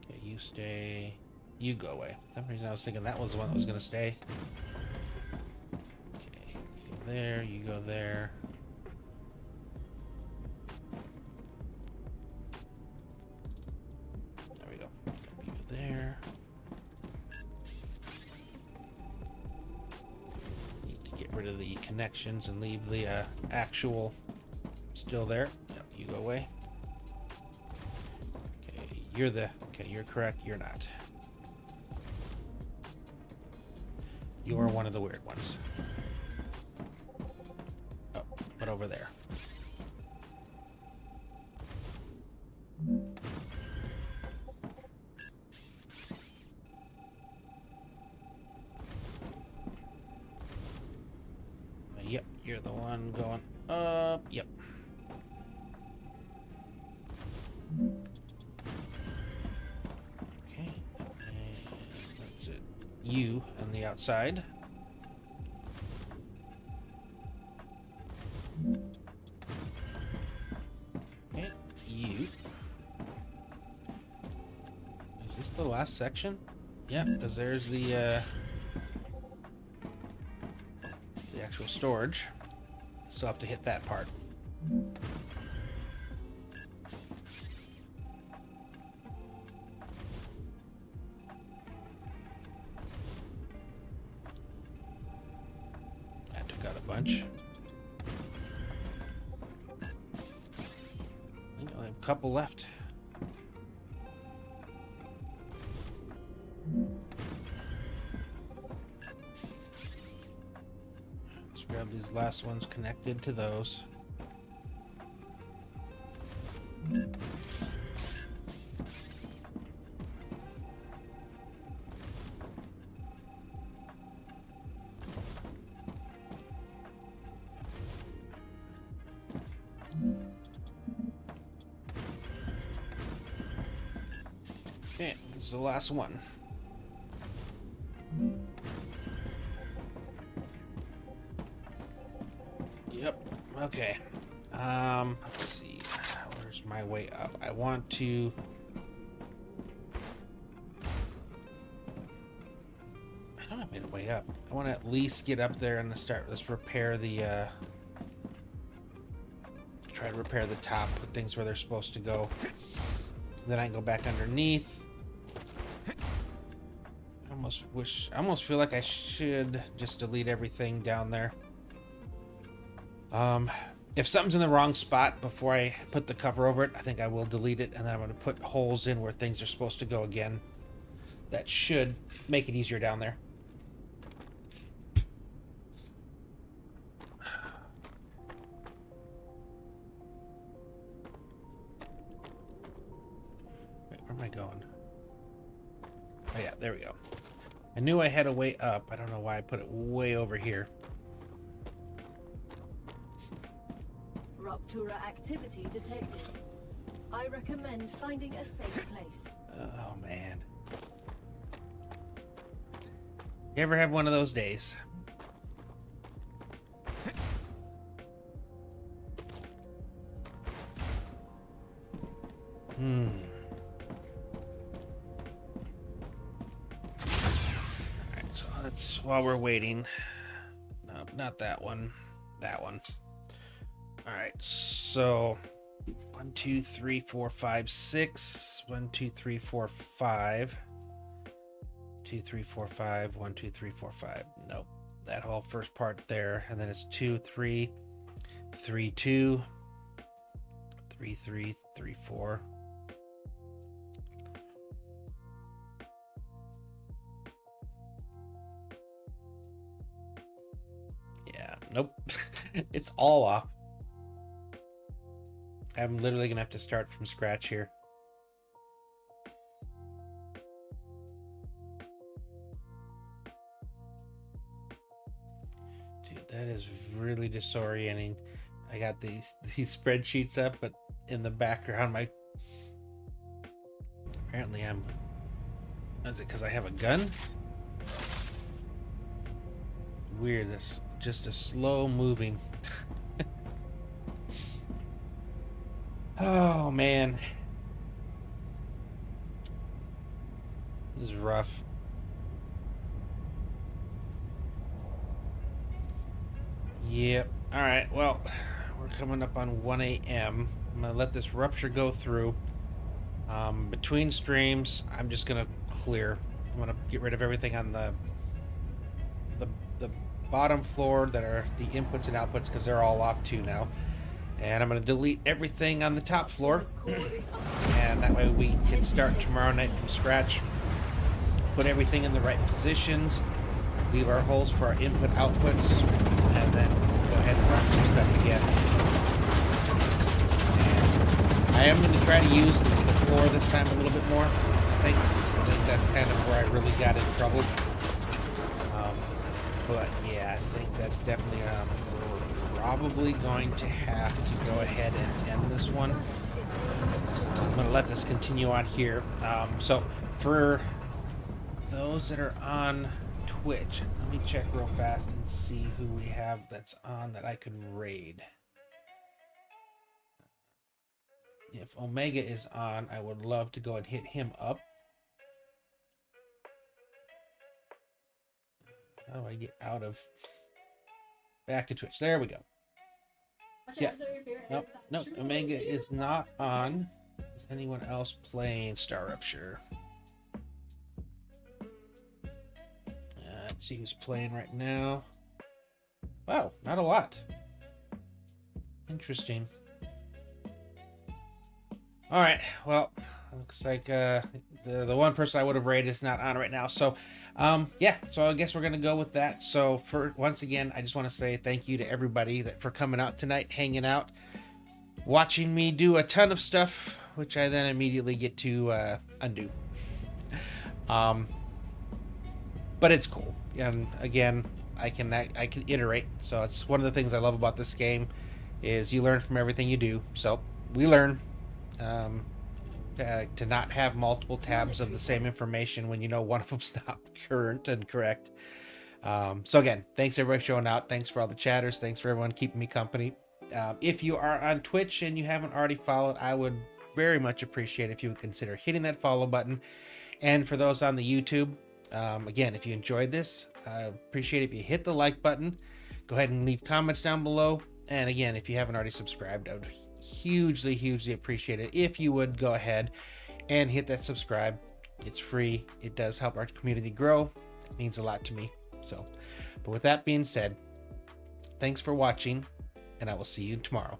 Okay, you stay. You go away. For some reason I was thinking that was the one that was going to stay. Okay, you go there, you go there. There. Need to get rid of the connections and leave the actual still there. Yep, you go away. Okay, you're correct, you're not. You are one of the weird ones. Oh, but over there. Yep, you're the one going up. Yep. Okay. And that's it. You on the outside. Okay, you. Is this the last section? Yeah, because there's the actual storage. Still have to hit that part. That took out a bunch. I think I only have a couple left. Grab these last ones connected to those. Okay, this is the last one. Yep. Okay. Let's see. Where's my way up? I want to. I know I made a way up. I want to at least get up there and start. Let's repair the. Try to repair the top. Put things where they're supposed to go. Then I can go back underneath. I almost feel like I should just delete everything down there. If something's in the wrong spot before I put the cover over it, I think I will delete it, and then I'm going to put holes in where things are supposed to go again. That should make it easier down there. Wait, where am I going? Oh yeah, there we go. I knew I had a way up. I don't know why I put it way over here. Ruptura activity detected. I recommend finding a safe place. Oh, man. You ever have one of those days? Alright, so let's, while we're waiting. No, not that one. That one. Alright, so 1, 2, 3, 4, 5, 6. 1, 2, 3, 4, 5. 2, 3, 4, 5. 1, 2, 3, 4, 5. Nope. That whole first part there. And then it's 2, 3, 3, 2. 3, 3, 3, 4. all off. I'm literally gonna have to start from scratch here. Dude, that is really disorienting. I got these spreadsheets up, but in the background, apparently is it because I have a gun? Weird. It's just a slow moving. Oh man, this is rough. Yep. All right. Well, we're coming up on 1 a.m. I'm gonna let this rupture go through. Between streams, I'm just gonna clear. I'm gonna get rid of everything on the bottom floor that are the inputs and outputs because they're all off too now. And I'm going to delete everything on the top floor, and that way we can start tomorrow night from scratch. Put everything in the right positions, leave our holes for our input outputs, and then go ahead and run some stuff again. And I am going to try to use the floor this time a little bit more. I think that's kind of where I really got in trouble. But yeah, I think that's definitely probably going to have to go ahead and end this one. I'm going to let this continue on here. So for those that are on Twitch, let me check real fast and see who we have that's on that I could raid. If Omega is on, I would love to go and hit him up. How do I get out of... Back to Twitch. There we go. Yeah. Nope. Omega is not on. Is anyone else playing Star Rupture? Let's see who's playing right now. Wow, not a lot. Interesting. All right. Well, looks like the one person I would have rated is not on right now. So, yeah. So I guess we're gonna go with that. So for once again, I just want to say thank you to everybody for coming out tonight, hanging out, watching me do a ton of stuff, which I then immediately get to undo. But it's cool, and again, I can iterate. So it's one of the things I love about this game is you learn from everything you do. So we learn. To not have multiple tabs of the same information when you know one of them's not current and correct. So again, thanks everybody for showing out. Thanks for all the chatters. Thanks for everyone keeping me company. If you are on Twitch and you haven't already followed, I would very much appreciate if you would consider hitting that follow button. And for those on the YouTube, again, if you enjoyed this, I appreciate if you hit the like button. Go ahead and leave comments down below. And again, if you haven't already subscribed, I would hugely appreciate it if you would go ahead and hit that subscribe. It's free. It does help our community grow. It means a lot to me. So, but with that being said, thanks for watching, and I will see you tomorrow.